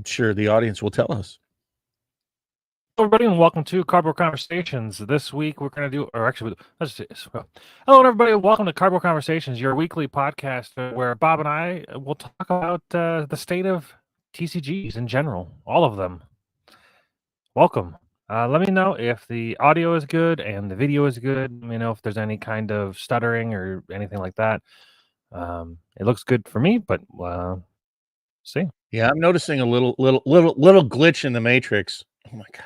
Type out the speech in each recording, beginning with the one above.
I'm sure the audience will tell us. Hello, everybody, and welcome to Cardboard Conversations. This week we're going to do, or actually, let's see. Hello, everybody. Welcome to Cardboard Conversations, your weekly podcast where Bob and I will talk about the state of TCGs in general, all of them. Welcome. Let me know if the audio is good and the video is good. Let me know if there's any kind of stuttering or anything like that. It looks good for me, but see. Yeah, I'm noticing a little glitch in the matrix. Oh my god!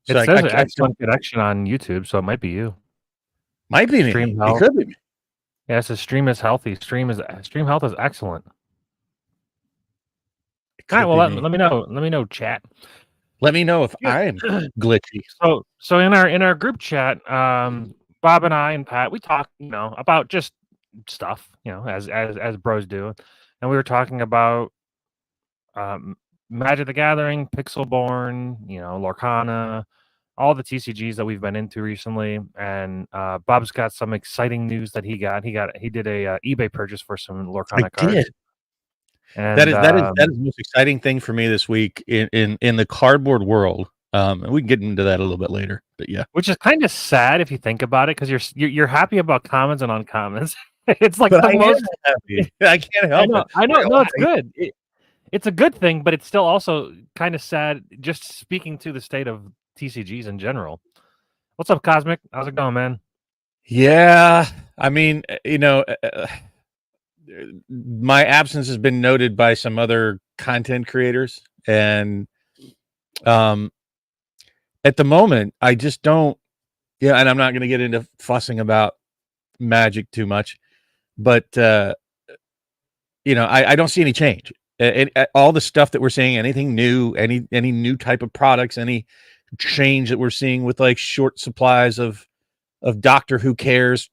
It says an excellent connection on YouTube, so it might be you. Might be me. It could be me. Yeah, it says stream is healthy. Stream health is excellent. All right, well, let me know. Let me know, chat. Let me know if I'm glitchy. So in our group chat, Bob and I and Pat, we talk, about just stuff, as bros do, and we were talking about Magic the Gathering, Pixelborn, Lorcana, all the TCGs that we've been into recently, and Bob's got some exciting news that he did a eBay purchase for some Lorcana cards. Did. And that is the most exciting thing for me this week in the cardboard world. And we can get into that a little bit later, but yeah, which is kind of sad if you think about it, because you're happy about commons and uncommons. It's like the most happy. I can't help it. I know. No, it's good. It's a good thing, but it's still also kind of sad. Just speaking to the state of TCGs in general. What's up, Cosmic? How's it going, man? Yeah, I mean, my absence has been noted by some other content creators, and at the moment, I just don't. Yeah, and I'm not going to get into fussing about Magic too much, but I don't see any change. All the stuff that we're seeing, anything new, any new type of products, any change that we're seeing with like short supplies of Doctor Who Cares,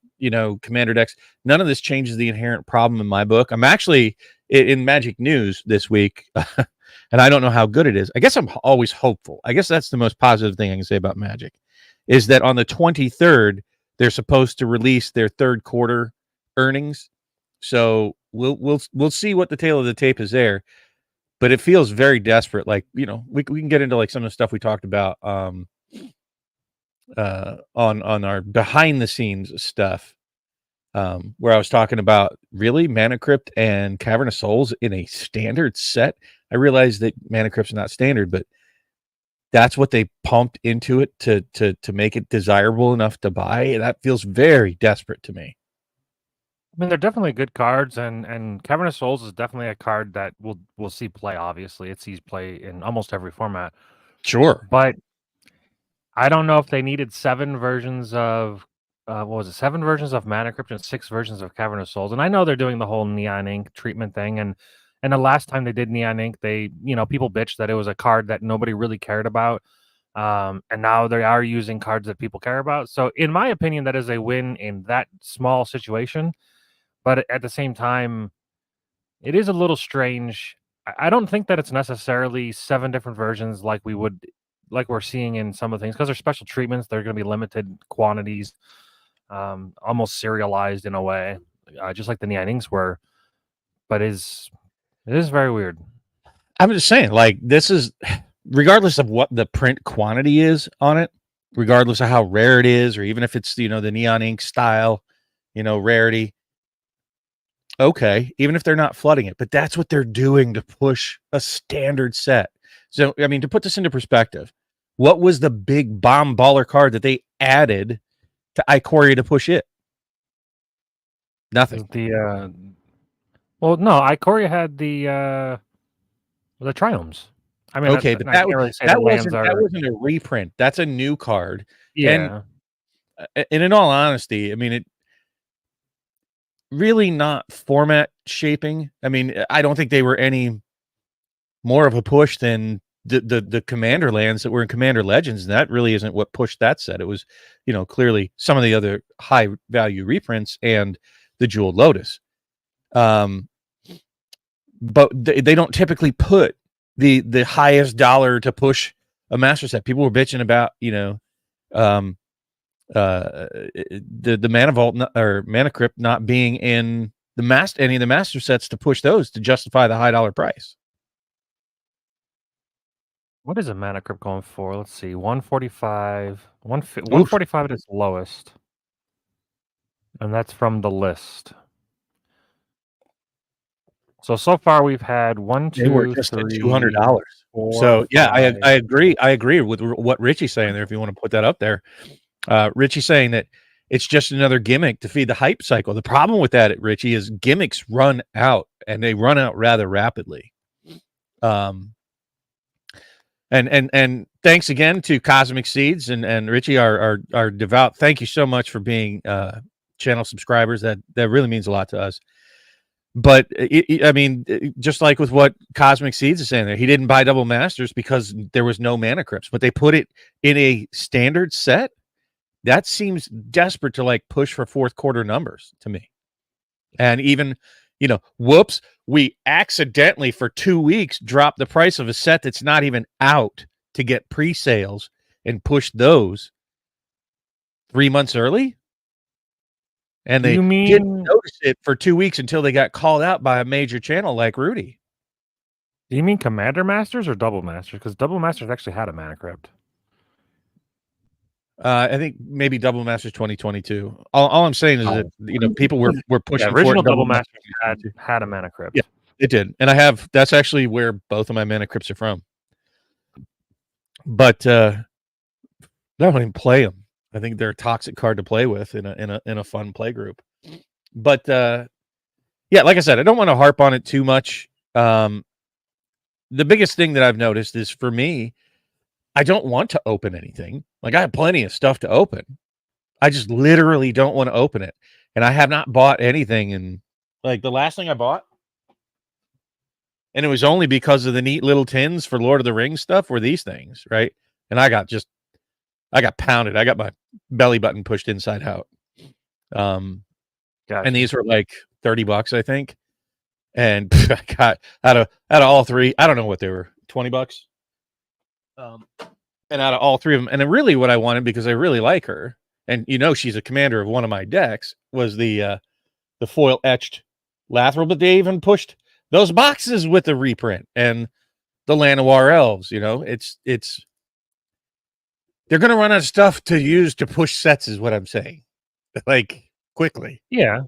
Commander decks, none of this changes the inherent problem in my book. I'm actually in Magic news this week, and I don't know how good it is. I guess I'm always hopeful. I guess that's the most positive thing I can say about Magic, is that on the 23rd, they're supposed to release their third quarter earnings. So we'll see what the tale of the tape is there, but it feels very desperate. Like, we can get into like some of the stuff we talked about on our behind the scenes stuff, where I was talking about really Mana Crypt and Cavern of Souls in a standard set. I realized that Mana Crypt's not standard, but that's what they pumped into it to make it desirable enough to buy. And that feels very desperate to me. I mean, they're definitely good cards, and Cavern of Souls is definitely a card that we'll see play. Obviously, it sees play in almost every format. Sure, but I don't know if they needed 7 versions of 7 versions of Mana Crypt and 6 versions of Cavern of Souls. And I know they're doing the whole Neon Ink treatment thing, and the last time they did Neon Ink, they people bitched that it was a card that nobody really cared about. And now they are using cards that people care about. So in my opinion, that is a win in that small situation. But at the same time, it is a little strange. I don't think that it's necessarily 7 different versions like we're seeing in some of the things, because they're special treatments. They're going to be limited quantities, almost serialized in a way, just like the Neon Inks were. But it is very weird. I'm just saying, like, this is, regardless of what the print quantity is on it, regardless of how rare it is, or even if it's, the Neon Ink style, rarity. Okay, even if they're not flooding it, but that's what they're doing to push a standard set. So, I mean, to put this into perspective, what was the big bomb baller card that they added to Ikoria to push it? Nothing. Well, no, Ikoria had the Triomes. I mean, okay, but that wasn't a reprint. That's a new card. Yeah. And in all honesty, I mean, it really not format shaping. I mean, I don't think they were any more of a push than the Commander lands that were in Commander Legends, and that really isn't what pushed that set. It was, clearly some of the other high value reprints and the Jeweled Lotus. But they don't typically put the highest dollar to push a master set. People were bitching about, the Mana Vault or Mana Crypt not being in any of the master sets to push those to justify the high dollar price. What is a mana crypt going for? Let's see. 145. 145 at its lowest. And that's from the list. So far we've had one, They were two, just at three, $200. four, So yeah, five. I agree with what Richie's saying there. If you want to put that up there, Richie's saying that it's just another gimmick to feed the hype cycle. The problem with that, Richie, is gimmicks run out, and they run out rather rapidly. And thanks again to Cosmic Seeds and Richie, our devout. Thank you so much for being channel subscribers. That really means a lot to us. But I mean, just like with what Cosmic Seeds is saying there, he didn't buy double masters because there was no mana crypts, but they put it in a standard set. That seems desperate to like push for fourth quarter numbers to me. And even, whoops, we accidentally for 2 weeks dropped the price of a set that's not even out to get pre-sales and push those 3 months early. And they didn't notice it for 2 weeks until they got called out by a major channel like Rudy. Do you mean Commander Masters or Double Masters? Because Double Masters actually had a mana crypt. I think maybe Double Masters 2022. All I'm saying is that people were pushing for original it. Double Masters had a mana crypt. Yeah, it did, and that's actually where both of my mana crypts are from. But I don't even play them. I think they're a toxic card to play with in a fun play group. But yeah, like I said, I don't want to harp on it too much. The biggest thing that I've noticed is for me, I don't want to open anything. Like I have plenty of stuff to open. I just literally don't want to open it. And I have not bought anything. And like the last thing I bought, and it was only because of the neat little tins for Lord of the Rings stuff, were these things, right? And I got pounded. I got my belly button pushed inside out. Gotcha. And these were like $30, I think. And I got out of all three, I don't know what they were, $20. And out of all three of them, and then really what I wanted, because I really like her, and she's a commander of one of my decks, was the foil etched Lathril, but they even pushed those boxes with the reprint and the Llanowar elves. It's they're gonna run out of stuff to use to push sets, is what I'm saying. Like quickly. Yeah.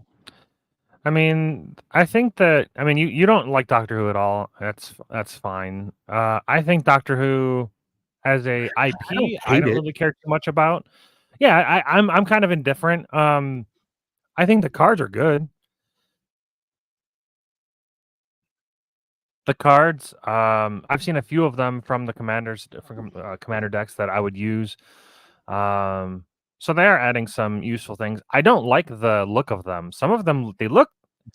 I mean, I think that you don't like Doctor Who at all. That's fine. I think Doctor Who as a IP, I don't really care too much about. Yeah, I'm kind of indifferent. I think the cards are good. The cards, I've seen a few of them from the commander decks that I would use. So they are adding some useful things. I don't like the look of them. Some of them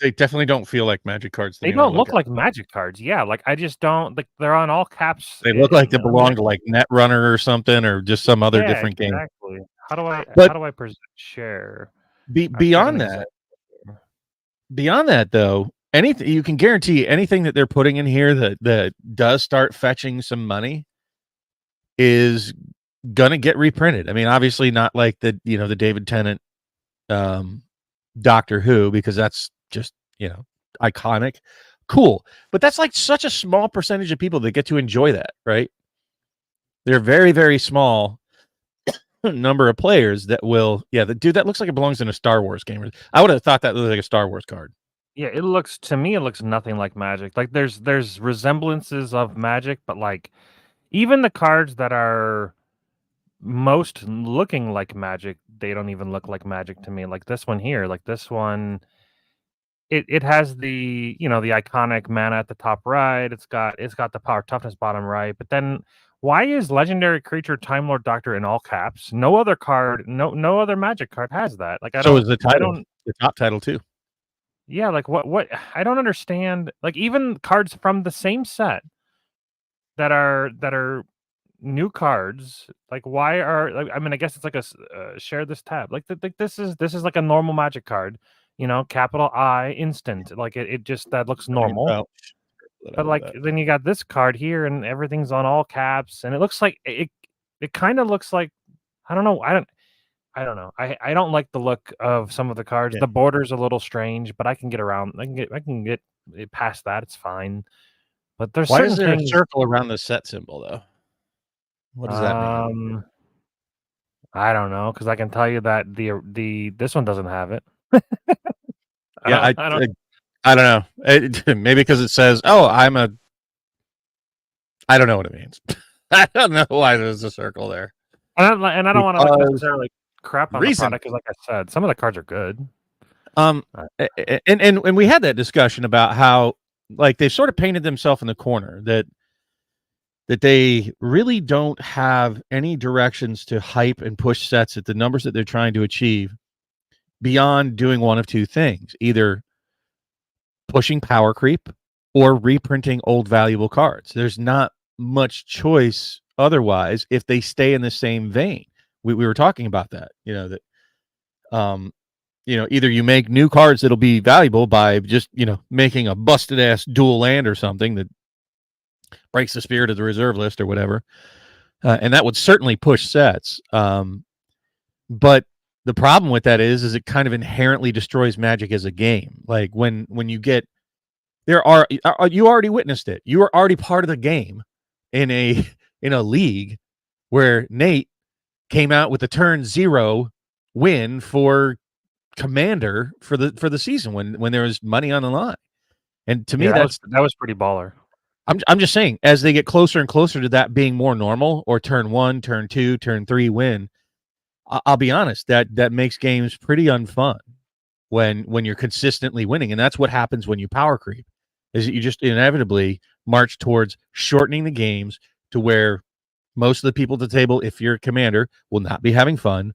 they definitely don't feel like Magic cards. They don't look like Magic cards. Yeah, like I just don't like. They're on all caps. They look like they belong to like Netrunner or something, or just some other different game. Exactly. How do I present share? Beyond that, though, anything you can guarantee, anything that they're putting in here that does start fetching some money is gonna get reprinted. I mean, obviously not like the David Tennant Doctor Who, because that's just iconic, cool, but that's like such a small percentage of people that get to enjoy that, right? They're very, very small number of players that will. Dude, that looks like it belongs in a Star Wars game. I would have thought that looked like a Star Wars card. Yeah, it looks nothing like Magic. Like there's resemblances of Magic, but like even the cards that are most looking like Magic, they don't even look like Magic to me. Like this one here, it has the the iconic mana at the top right. It's got the power toughness bottom right. But then why is legendary creature Time Lord Doctor in all caps? No other card, no other Magic card has that. Like so is the title, the top title too. Yeah, like what I don't understand. Like even cards from the same set that are new cards, like why are I mean, I guess it's like a share this tab. Like this is like a normal Magic card, capital I instant. Like it just that looks normal. But like then you got this card here and everything's on all caps, and it looks like it kind of looks like I don't know. I don't know. I don't like the look of some of the cards. The border's a little strange, but I can get around. I can get past that. It's fine. But there's why is there a circle around the set symbol though? What does that mean? I don't know, because I can tell you that this one doesn't have it. Yeah, I don't. I don't know. Maybe because it says, "Oh, I don't know what it means. I don't know why there's a circle there. And I don't want to like Because necessarily crap on the reason, product, because like I said, some of the cards are good. um, Uh, and we had that discussion about how like they've sort of painted themselves in the corner that they really don't have any directions to hype and push sets at the numbers that they're trying to achieve beyond doing one of two things: either pushing power creep or reprinting old valuable cards. There's not much choice otherwise if they stay in the same vein. We were talking about that, that um either you make new cards that'll be valuable by just, making a busted ass dual land or something that breaks the spirit of the reserve list or whatever. And that would certainly push sets. But the problem with that is it kind of inherently destroys Magic as a game. Like when you get you already witnessed it. You were already part of the game in a in a league where Nate came out with a turn 0 win for Commander for the season when there was money on the line. And to me, yeah, that was pretty baller. I'm just saying, as they get closer and closer to that being more normal, or turn 1, turn 2, turn 3 win, I'll be honest, that makes games pretty unfun when you're consistently winning. And that's what happens when you power creep, is that you just inevitably march towards shortening the games to where most of the people at the table, if you're a commander, will not be having fun.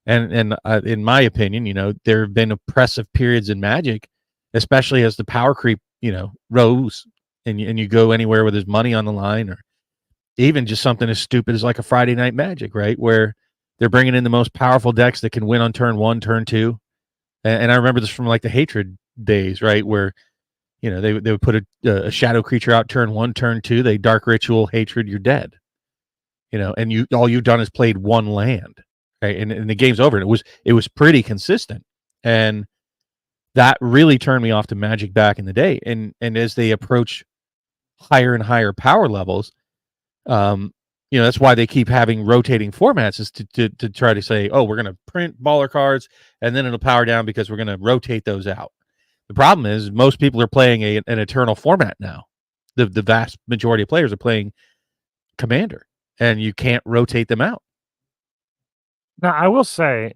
And in my opinion, there have been oppressive periods in Magic, especially as the power creep, rose, and you go anywhere where there's money on the line, or even just something as stupid as like a Friday Night Magic, right, where they're bringing in the most powerful decks that can win on turn 1, turn 2. And I remember this from like the Hatred days, right, where they would put a shadow creature out turn 1, turn 2, they Dark Ritual Hatred, you're dead. And all you've done is played one land, right? And the game's over. And it was pretty consistent, and that really turned me off to Magic back in the day. And as they approach higher and higher power levels, that's why they keep having rotating formats, is to try to say, oh, we're going to print baller cards, and then it'll power down because we're going to rotate those out. The problem is most people are playing an eternal format now. The vast majority of players are playing Commander, and you can't rotate them out. Now, I will say,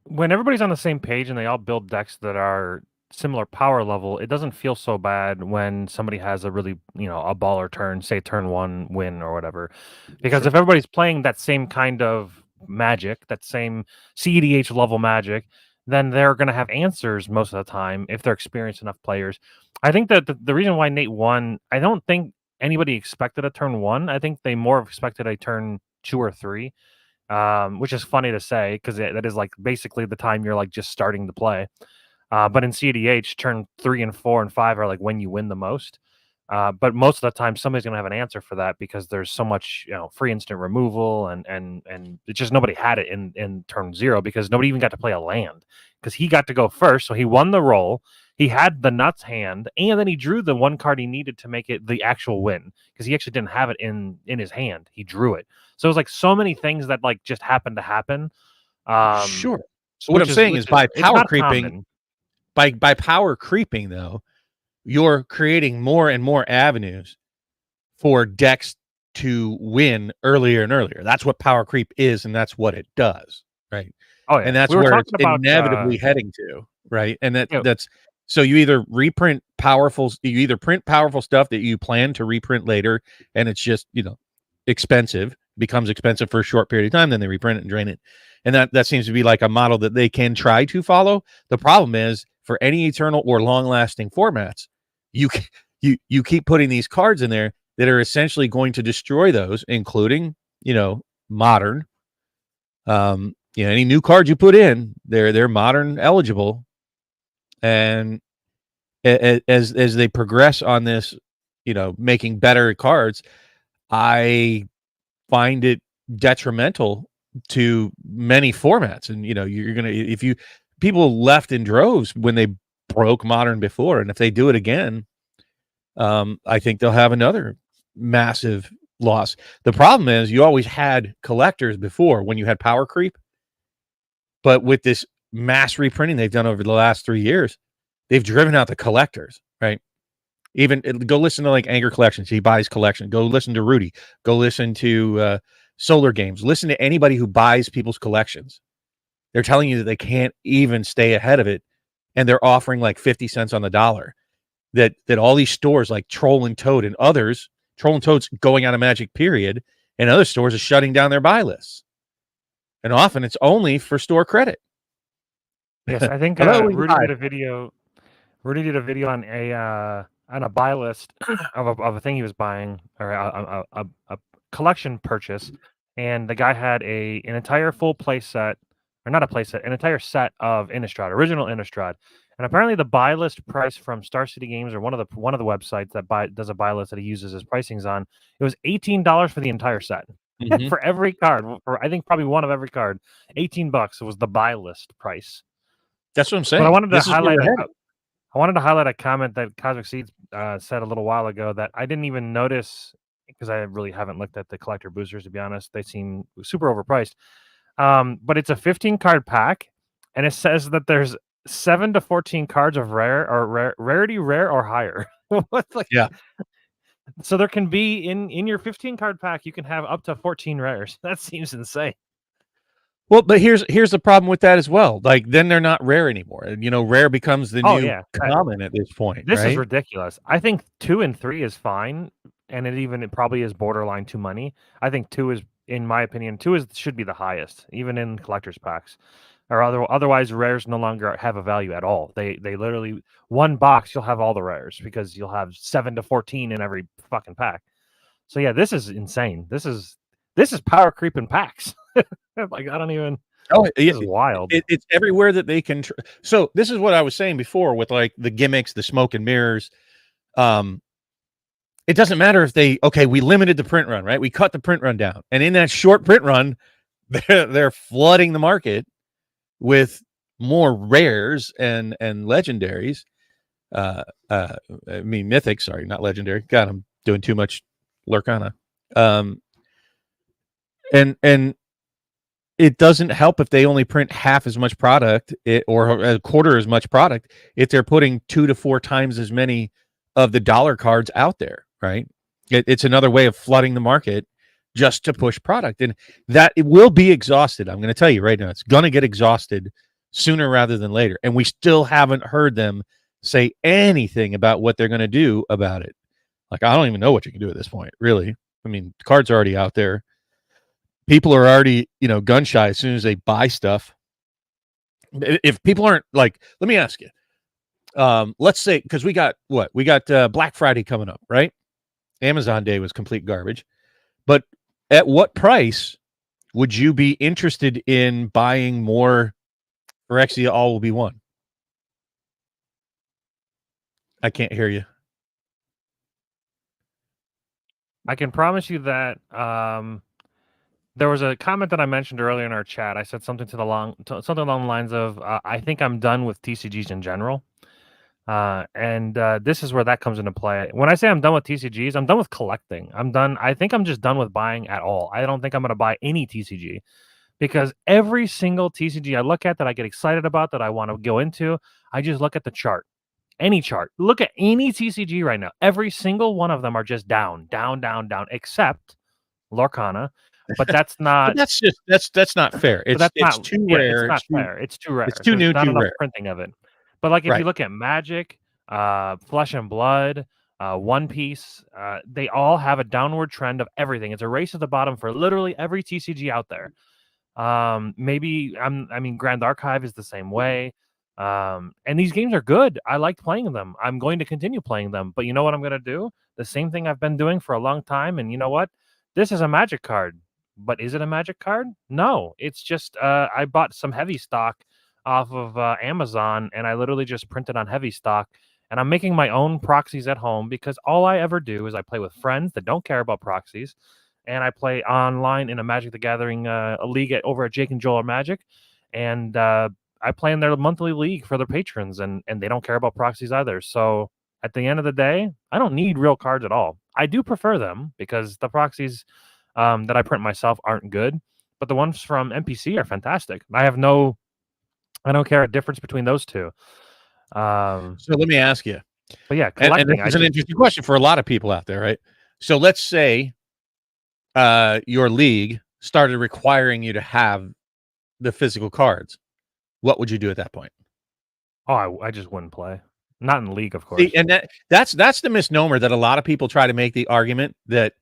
when everybody's on the same page and they all build decks that are similar power level, it doesn't feel so bad when somebody has a really, a baller turn, say turn 1 win or whatever. Because Sure. if everybody's playing that same kind of Magic, that same CEDH level Magic, then they're going to have answers most of the time if they're experienced enough players. I think that the reason why Nate won, I don't think anybody expected a turn 1. I think they more expected a turn 2 or 3, which is funny to say because that is like basically the time you're like just starting to play. But in CDH, turn 3 and 4 and 5 are like when you win the most. But most of the time, somebody's going to have an answer for that because there's so much, free instant removal, and it's just nobody had it in turn 0 because nobody even got to play a land because he got to go first, so he won the roll. He had the nuts hand, and then he drew the one card he needed to make it the actual win because he actually didn't have it in his hand. He drew it, so it was like so many things that like just happened to happen. Sure. So what I'm saying is, by it's power not creeping, common. by power creeping, though, you're creating more and more avenues for decks to win earlier and earlier. That's what power creep is, and that's what it does, right? Oh yeah, And that's we were where it's talking about inevitably heading to, right? And you know, that's so you either print powerful stuff that you plan to reprint later, and it's just expensive, becomes expensive for a short period of time, then they reprint it and drain it. And that seems to be like a model that they can try to follow. The problem is, for any eternal or long lasting formats, you you keep putting these cards in there that are essentially going to destroy those, including modern. Any new cards you put in, they're modern eligible, and as they progress on this, making better cards, I find it detrimental to many formats. And you're gonna if you people left in droves when they broke modern before, and if they do it again, I think they'll have another massive loss. The problem is you always had collectors before when you had power creep, but with this mass reprinting they've done over the last 3 years, they've driven out the collectors, right? Even go listen to like Anger Collections. He buys collection. Go listen to Rudy. Go listen to Solar Games. Listen to anybody who buys people's collections. They're telling you that they can't even stay ahead of it, and they're offering like 50 cents on the dollar. That all these stores like Troll and Toad and others, Troll and Toad's going out of Magic period, and other stores are shutting down their buy lists. And often it's only for store credit. Yes, I think Rudy did a video. Rudy did a video on a buy list of a thing he was buying, or a collection purchase, and the guy had an entire full play set, or not a play set, an entire set of Innistrad, original Innistrad. And apparently the buy list price from Star City Games, or one of the websites that does a buy list that he uses his pricings on, it was $18 for the entire set. Mm-hmm. For every card, for I think probably one of every card, $18 was the buy list price. That's what I'm saying. But I wanted to highlight a comment that Cosmic Seeds said a little while ago that I didn't even notice, because I really haven't looked at the collector boosters, to be honest. They seem super overpriced. But it's a 15 card pack, and it says that there's 7 to 14 cards of rarity rare or higher. Yeah. So there can be in your 15 card pack, you can have up to 14 rares. That seems insane. Well, but here's the problem with that as well. Like, then they're not rare anymore. And rare becomes the new common at this point. This is ridiculous. I think 2 and 3 is fine, and it probably is borderline too money. I think 2 is, in my opinion, should be the highest, even in collector's packs. Or otherwise, rares no longer have a value at all. They literally, one box, you'll have all the rares because you'll have 7 to 14 in every fucking pack. So yeah, this is insane. This is power creep in packs. Like, I don't even. Oh, it's wild. It's everywhere that they can. So this is what I was saying before with like the gimmicks, the smoke and mirrors. It doesn't matter if we limited the print run, right? We cut the print run down, and in that short print run, they're flooding the market with more rares and legendaries. I mean mythics. Sorry, not legendary. God, I'm doing too much Lurkana. And it doesn't help if they only print half as much product or a quarter as much product if they're putting 2 to 4 times as many of the dollar cards out there, right? It's another way of flooding the market just to push product. And that it will be exhausted. I'm going to tell you right now, it's going to get exhausted sooner rather than later. And we still haven't heard them say anything about what they're going to do about it. Like, I don't even know what you can do at this point, really. I mean, the cards are already out there. People are already, gun shy as soon as they buy stuff. If people aren't like, let me ask you, let's say, because we got Black Friday coming up, right? Amazon Day was complete garbage. But at what price would you be interested in buying more Phyrexia All Will Be One? I can't hear you. I can promise you that there was a comment that I mentioned earlier in our chat. I said something along the lines of, I think I'm done with TCGs in general. And this is where that comes into play. When I say I'm done with TCGs, I'm done with collecting. I'm done. I think I'm just done with buying at all. I don't think I'm going to buy any TCG, because every single TCG I look at that I get excited about, that I want to go into, I just look at the chart. Any chart. Look at any TCG right now. Every single one of them are just down, except Lorcana. But that's not. But that's not fair. It's too rare. It's not fair. It's too rare. It's too new, not too enough rare. printing of it. But like if you look at Magic, Flesh and Blood, One Piece, they all have a downward trend of everything. It's a race at the bottom for literally every TCG out there. Grand Archive is the same way. And these games are good. I like playing them. I'm going to continue playing them. But you know what I'm going to do? The same thing I've been doing for a long time. And you know what? This is a Magic card. But is it a Magic card? No. It's just I bought some heavy stock off of Amazon, and I literally just printed on heavy stock. And I'm making my own proxies at home, because all I ever do is I play with friends that don't care about proxies. And I play online in a Magic the Gathering a league over at Jake and Joel Magic. And I play in their monthly league for their patrons, and they don't care about proxies either. So at the end of the day, I don't need real cards at all. I do prefer them because the proxies that I print myself aren't good, but the ones from NPC are fantastic. I don't care a difference between those two. So let me ask you, But yeah, and this collecting, is an interesting question for a lot of people out there, right? So let's say your league started requiring you to have the physical cards. What would you do at that point? I just wouldn't play. Not in League, of See, course. and that's the misnomer that a lot of people try to make the argument that,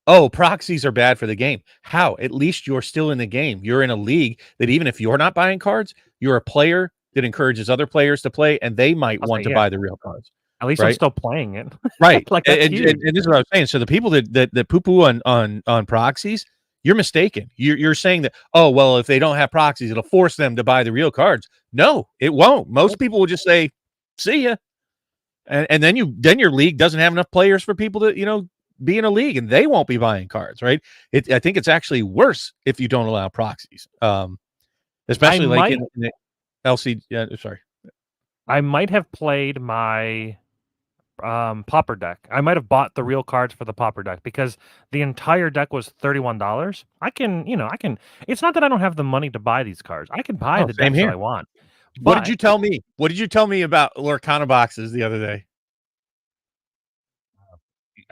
oh, proxies are bad for the game. How? At least you're still in the game. You're in a league that even if you're not buying cards, you're a player that encourages other players to play, and they might I'll want say, to yeah. buy the real cards, At least I'm right? still playing it. Right. Like, that's huge. And this is what I was saying. So the people that poo-poo on proxies, you're mistaken. You're saying that, oh, well, if they don't have proxies, it'll force them to buy the real cards. No, it won't. Most people will just say, see ya. And then your league doesn't have enough players for people to, be in a league, and they won't be buying cards, right? I think it's actually worse if you don't allow proxies. Especially like in the LC. Yeah, sorry. I might have played my pauper deck. I might have bought the real cards for the pauper deck because the entire deck was $31. I can. It's not that I don't have the money to buy these cards. I can buy the Same decks that here. I want. What did you tell me? What did you tell me about Lorcana boxes the other day?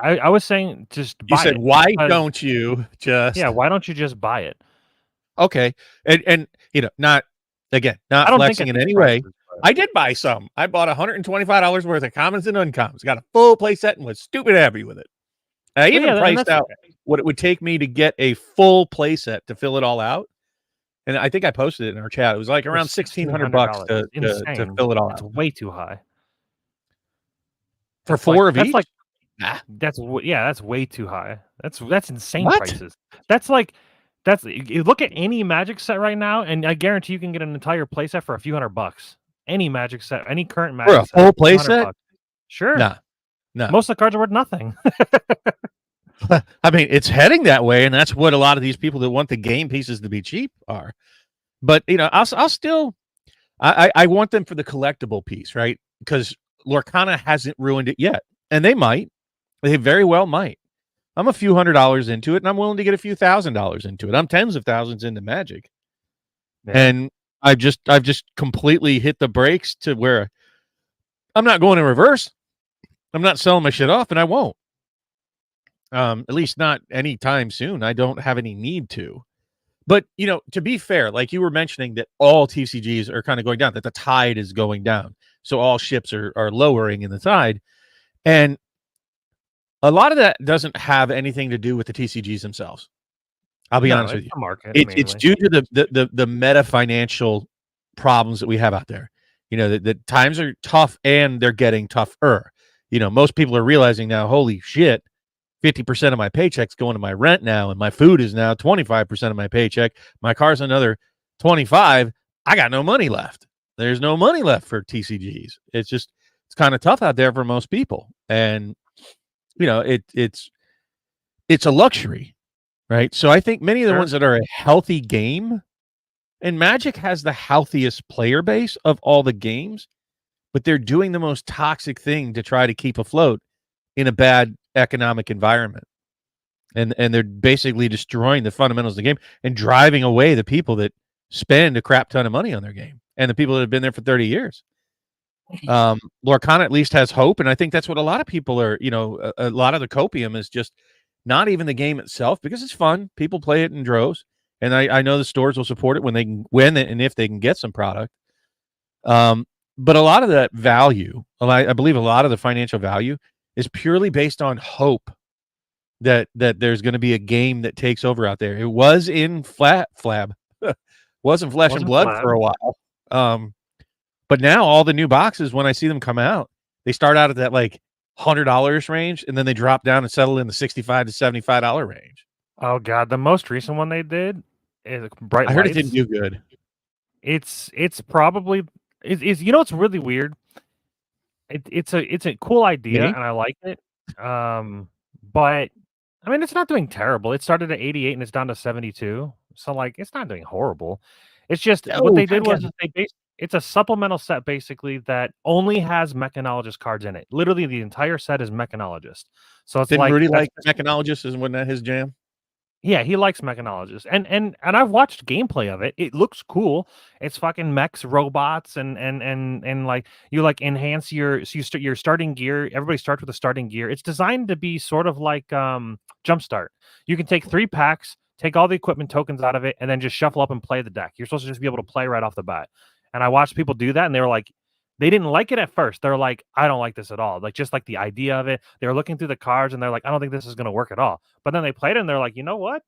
I was saying just buy You said, it. why don't you just? Yeah, why don't you just buy it? Okay, and not I don't flexing think in any way. I did buy some. I bought $125 worth of commons and uncommons. Got a full play set and was stupid happy with it. I even priced out what it would take me to get a full play set to fill it all out. And I think I posted it in our chat. It was like around $1,600 to fill it all out. It's way too high. For four of each? That's way too high. That's insane prices. You look at any Magic set right now, and I guarantee you can get an entire playset for a few $100. Any Magic set, any current Magic for a set, full playset? Sure. No. Most of the cards are worth nothing. I mean, it's heading that way, and that's what a lot of these people that want the game pieces to be cheap are. But I'll still, I want them for the collectible piece, right? Because Lorcana hasn't ruined it yet, and they might. They very well might. I'm a few $100s into it, and I'm willing to get a few $1,000s into it. I'm tens of thousands into Magic, and I've just completely hit the brakes to where I'm not going in reverse. I'm not selling my shit off, and I won't. At least not anytime soon. I don't have any need to. But to be fair, like you were mentioning, that all TCGs are kind of going down, that the tide is going down, so all ships are lowering in the tide, and a lot of that doesn't have anything to do with the TCGs themselves. I'll be honest with you. It's due to the meta financial problems that we have out there. The times are tough, and they're getting tougher. Most people are realizing now, holy shit, 50% of my paycheck's going to my rent now, and my food is now 25% of my paycheck. My car's another 25. I got no money left. There's no money left for TCGs. It's kind of tough out there for most people, and it's a luxury, right? So I think many of the ones that are a healthy game, and Magic has the healthiest player base of all the games, but they're doing the most toxic thing to try to keep afloat in a bad economic environment. And they're basically destroying the fundamentals of the game and driving away the people that spend a crap ton of money on their game and the people that have been there for 30 years. Lorcana at least has hope, and I think that's what a lot of people are, a lot of the copium is just not even the game itself, because it's fun. People play it in droves, and I know the stores will support it when they can, and if they can get some product. But a lot of that value, I believe a lot of the financial value is purely based on hope that there's going to be a game that takes over out there. It was in Flab, wasn't Flesh and Blood for a while. But now all the new boxes, when I see them come out, they start out at that like $100 range, and then they drop down and settle in the $65 to $75 range. Oh God, the most recent one they did is Bright Lights. I heard it didn't do good. It's probably it's really weird. It's a cool idea, and I like it. But I mean, it's not doing terrible. It started at 88 and it's down to 72. So like, it's not doing horrible. It's just what they did was it's a supplemental set basically that only has mechanologist cards in it. Literally, the entire set is mechanologist. So it's Didn't like Rudy that's like Mechanologist? Wasn't that his jam? yeah, he likes mechanologists, and I've watched gameplay of it. It looks cool. It's fucking mechs, robots, and like you like enhance your your starting gear. Everybody starts with a starting gear. It's designed to be sort of like Jumpstart. You can take 3 packs, take all the equipment tokens out of it, and then just shuffle up and play the deck. You're supposed to just be able to play right off the bat. And I watched people do that, and they were like, they didn't like it at first. They're like, I don't like this at all. Like just like the idea of it. They were looking through the cards and they're like, I don't think this is going to work at all. But then they played it and they're like, you know what?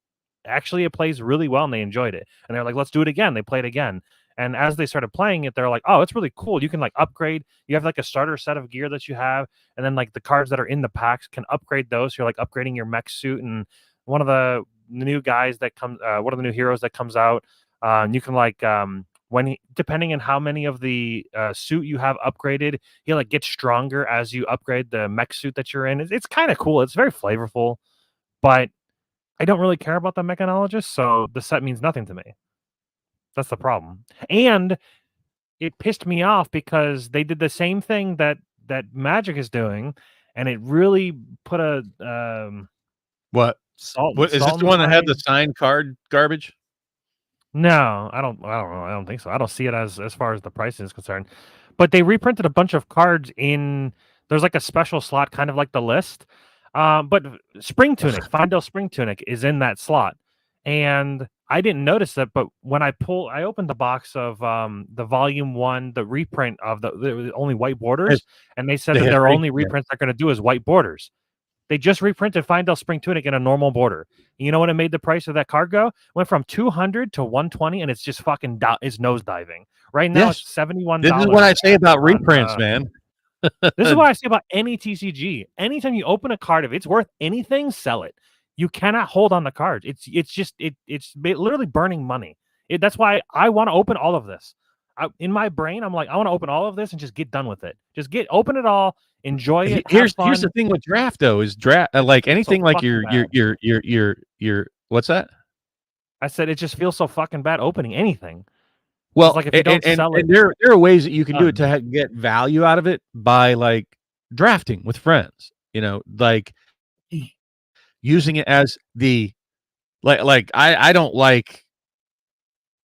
Actually, it plays really well and they enjoyed it. And they're like, let's do it again. They played again. And as they started playing it, they're like, oh, it's really cool. You can like upgrade. You have like a starter set of gear that you have. And then like the cards that are in the packs can upgrade those. So you're like upgrading your mech suit. And one of the new guys that comes, one of the new heroes that comes out, you can like, depending on how many of the suit you have upgraded, he like gets stronger as you upgrade the mech suit that you're in. It's kind of cool. It's very flavorful, but I don't really care about the mechanologist, so the set means nothing to me. That's the problem. And it pissed me off because they did the same thing that Magic is doing, and it really put a What? What is this? salt The in one that had my the signed card garbage? No, I don't know. I don't think so. I don't see it as far as the pricing is concerned. But they reprinted a bunch of cards in there's like a special slot, kind of like the list. But Spring Tunic, Findel Spring Tunic is in that slot. And I didn't notice that, but when I opened the box of the volume 1, the reprint of the only white borders, and they said The that their history, only reprints they're going to do is white borders. They just reprinted Findel Spring Tunic in a normal border. You know what it made the price of that card go? Went from 200 to 120, and it's just fucking it's nosediving. Right now, yes. it's $71. This is what I say about on, reprints, man. this is what I say about any TCG. Anytime you open a card, if it's worth anything, sell it. You cannot hold on the cards. It's literally burning money. That's why I want to open all of this. In my brain, I'm like, I want to open all of this and just get done with it. Just open it all, enjoy it. Here's have fun. the thing with draft though is draft like anything So like fucking your what's that? I said it just feels so fucking bad opening anything. Well, It's like if you don't sell it, and there are ways that you can do it to get value out of it by like drafting with friends. You know, like using it as the like I don't like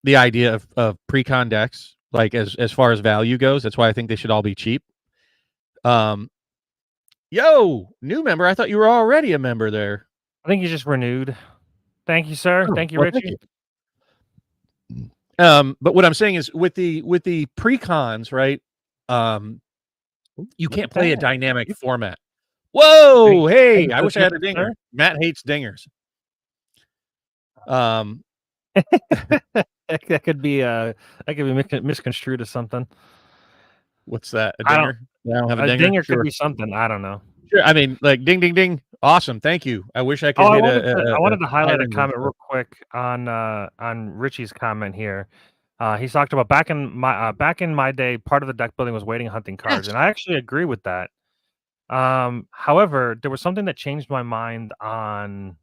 the idea of pre-con decks like as far as value goes. That's why I think they should all be cheap. Yo, new member. I thought you were already a member there. I think you just renewed. Thank you, sir. Oh, thank you, well, Richie. thank you. But what I'm saying is with the pre-cons, right? You can't play a dynamic format. Whoa, hey, I wish I had a dinger. Matt hates dingers. That could be misconstrued as something. What's that? A dinger? I don't have a dinger. Dinger could be something. I don't know. Sure. I mean, like ding, ding, ding. Awesome. Thank you. I wish I could. I wanted to highlight a comment real quick on Richie's comment here. He talked about back in my day, part of the deck building was waiting hunting cards, and I actually agree with that. However, there was something that changed my mind on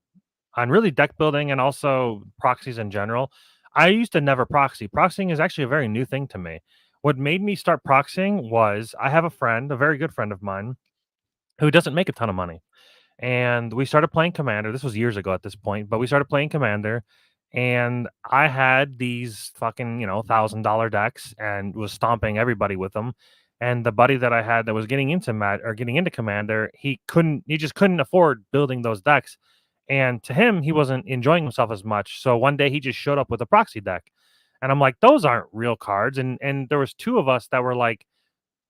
really deck building and also proxies in general. I used to never proxy. Proxying is actually a very new thing to me. What made me start proxying was I have a friend, a very good friend of mine, who doesn't make a ton of money. And we started playing Commander. This was years ago at this point, but we started playing Commander. And I had these fucking, $1,000 decks and was stomping everybody with them. And the buddy that I had that was getting into Commander, he just couldn't afford building those decks. And to him, he wasn't enjoying himself as much. So one day he just showed up with a proxy deck. And I'm like, those aren't real cards. And there was 2 of us that were like,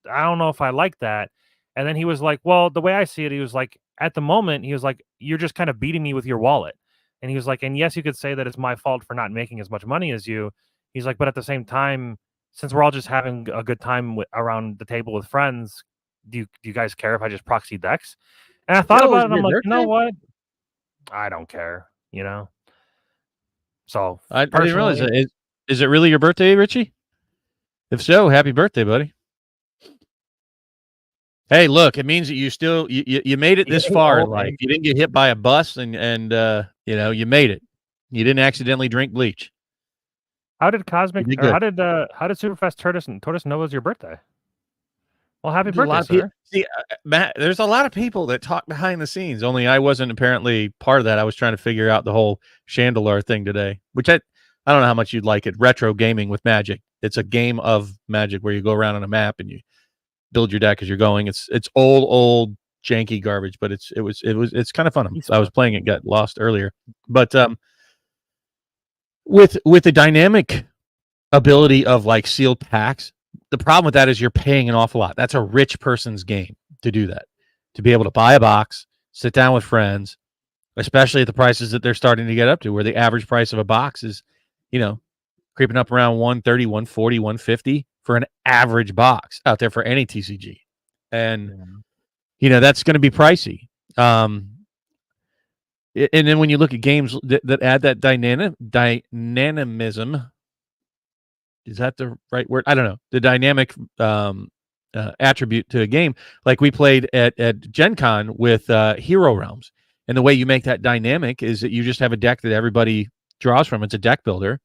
I don't know if I like that. And then he was like, well, the way I see it, he was like, at the moment, he was like, you're just kind of beating me with your wallet. And he was like, and yes, you could say that it's my fault for not making as much money as you. He's like, but at the same time, since we're all just having a good time around the table with friends, do you guys care if I just proxy decks? And I thought about it, and I'm like, you know what? I don't care, So I didn't realize it. Is it really your birthday, Richie? If so, happy birthday, buddy. Hey, look, it means that you made it this far in life. You didn't get hit by a bus and you made it. You didn't accidentally drink bleach. How did Cosmic You did or good. how did Superfast Tortoise know it was your birthday? Well, happy There's a birthday, lot of people. sir. See, Matt, there's a lot of people that talk behind the scenes. Only I wasn't apparently part of that. I was trying to figure out the whole Chandelar thing today, which I don't know how much you'd like it. Retro gaming with Magic. It's a game of Magic where you go around on a map and you build your deck as you're going. It's old janky garbage, but it's kind of fun. I was playing it, got lost earlier, but with the dynamic ability of like sealed packs, the problem with that is you're paying an awful lot. That's a rich person's game to do that, to be able to buy a box, sit down with friends, especially at the prices that they're starting to get up to, where the average price of a box is, creeping up around 130, 140, 150 for an average box out there for any TCG. And, that's going to be pricey. And then when you look at games that add that dynamism, is that the right word? I don't know. The dynamic attribute to a game, like we played at Gen Con with Hero Realms. And the way you make that dynamic is that you just have a deck that everybody draws from. It's a deck builder.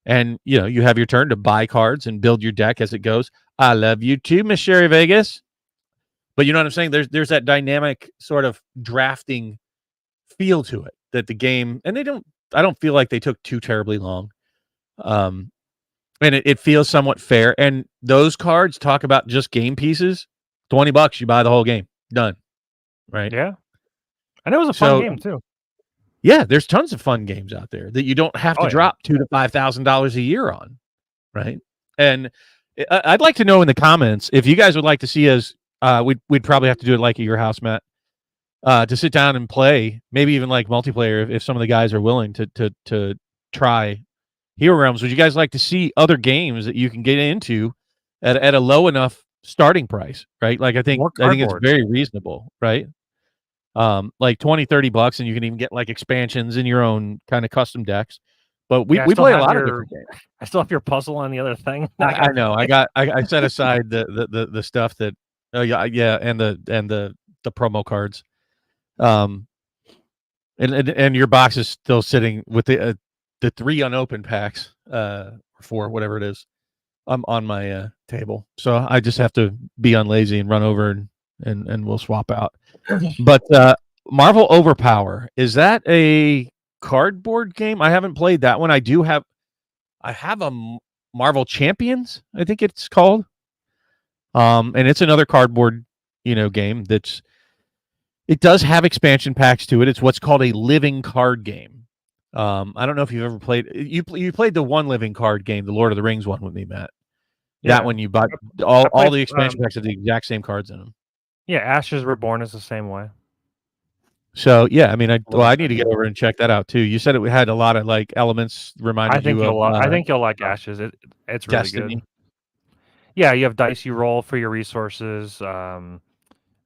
And, you have your turn to buy cards and build your deck as it goes. I love you too, Miss Sherry Vegas. But you know what I'm saying? There's that dynamic sort of drafting feel to it that the game, and I don't feel like they took too terribly long. And it feels somewhat fair. And those cards talk about just game pieces. $20, you buy the whole game. Done. Right? Yeah. And it was a fun game too. Yeah, there's tons of fun games out there that you don't have to drop $2,000 to $5,000 a year on, right? And I'd like to know in the comments if you guys would like to see us. We'd probably have to do it like at your house, Matt, to sit down and play, maybe even like multiplayer if some of the guys are willing to try Hero Realms. Would you guys like to see other games that you can get into at a low enough starting price, right? Like I think it's very reasonable, right? Like $20-$30, and you can even get like expansions in your own kind of custom decks. But we play a lot of different games. I still have your puzzle on the other thing. I know. I set aside the stuff that and the promo cards. And your box is still sitting with the 3 unopened packs, or 4, whatever it is, on my table. So I just have to be unlazy and run over and we'll swap out. But Marvel Overpower, is that a cardboard game? I haven't played that one. I have a Marvel Champions, I think it's called. And it's another cardboard, game it does have expansion packs to it. It's what's called a living card game. I don't know if you've ever played. You played the one living card game, the Lord of the Rings one with me, Matt. Yeah. That one you bought all the expansion packs have the exact same cards in them. Yeah, Ashes Reborn is the same way. So yeah, I mean, I need to get over and check that out too. You said it had a lot of like elements reminded you of. I think you'll like Ashes. It's really Destiny. good. Yeah, you have dice you roll for your resources, and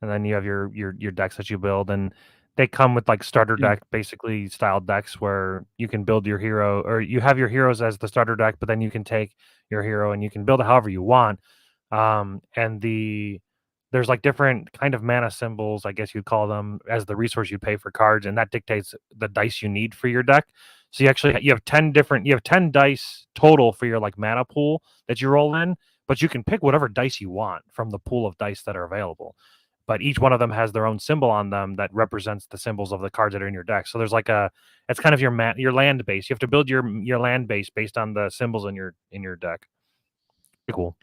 then you have your decks that you build, and they come with like starter deck, basically styled decks where you can build your hero, or you have your heroes as the starter deck, but then you can take your hero and you can build it however you want. And there's like different kind of mana symbols, I guess you'd call them, as the resource you pay for cards, and that dictates the dice you need for your deck. So you have 10 dice total for your like mana pool that you roll in, but you can pick whatever dice you want from the pool of dice that are available. But each one of them has their own symbol on them that represents the symbols of the cards that are in your deck. So there's like it's kind of your land base. You have to build your land base based on the symbols in your deck. Pretty cool.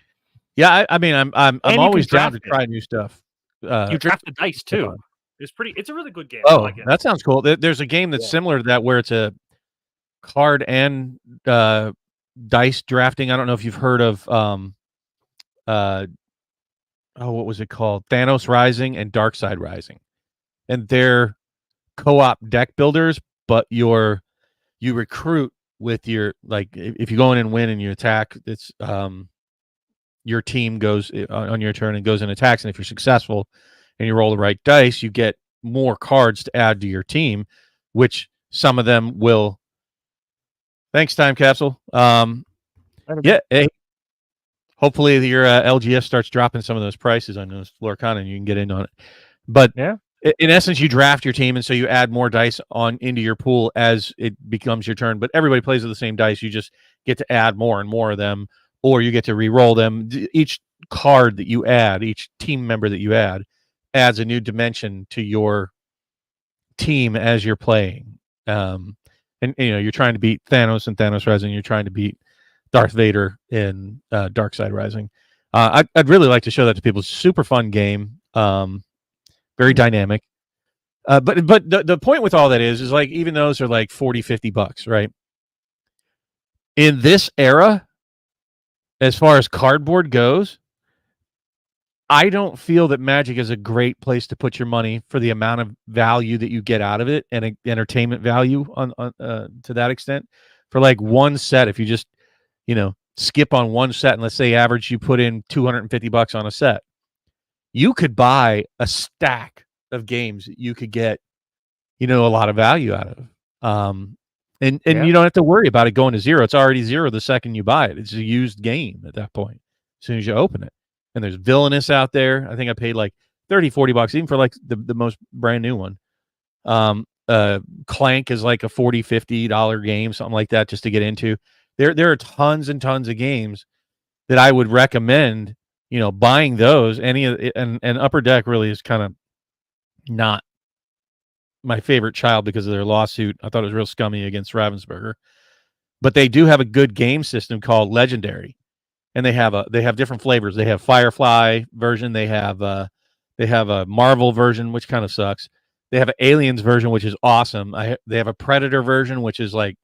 Yeah, I mean, I'm always down to try new stuff. You draft the dice too. It's a really good game. Oh, that sounds cool. There's a game that's similar to that where it's a card and dice drafting. I don't know if you've heard of what was it called? Thanos Rising and Darkside Rising. And they're co-op deck builders, but you recruit with your, like, if you go in and win and you attack, it's your team goes on your turn and goes and attacks, and if you're successful and you roll the right dice, you get more cards to add to your team, which some of them will. Thanks, Time Capsule. Yeah, hey, hopefully your LGS starts dropping some of those prices on those Lorcana and you can get in on it. But yeah, in essence, you draft your team, and so you add more dice into your pool as it becomes your turn. But everybody plays with the same dice. You just get to add more and more of them, or you get to re-roll them. Each card that you add, each team member that you add, adds a new dimension to your team as you're playing. And you're trying to beat Thanos in Thanos Rising. You're trying to beat Darth Vader in Dark Side Rising. I'd really like to show that to people. It's a super fun game, very dynamic. But the point with all that is like even those are like $40-$50, right? In this era, as far as cardboard goes, I don't feel that Magic is a great place to put your money for the amount of value that you get out of it and entertainment value on to that extent. For like one set, if you just skip on one set, and let's say average you put in $250 on a set, you could buy a stack of games that you could get a lot of value out of. And you don't have to worry about it going to zero. It's already zero the second you buy it. It's a used game at that point as soon as you open it. And there's Villainous out there. I think I paid like $30-$40 even for like the most brand new one. Clank is like a $40-$50 game, something like that, just to get into. There are tons and tons of games that I would recommend buying those. And Upper Deck really is kind of not my favorite child because of their lawsuit. I thought it was real scummy against Ravensburger, but they do have a good game system called Legendary, and they have different flavors. They have Firefly version. They have a Marvel version, which kind of sucks. They have an Aliens version, which is awesome. They have a Predator version, which is like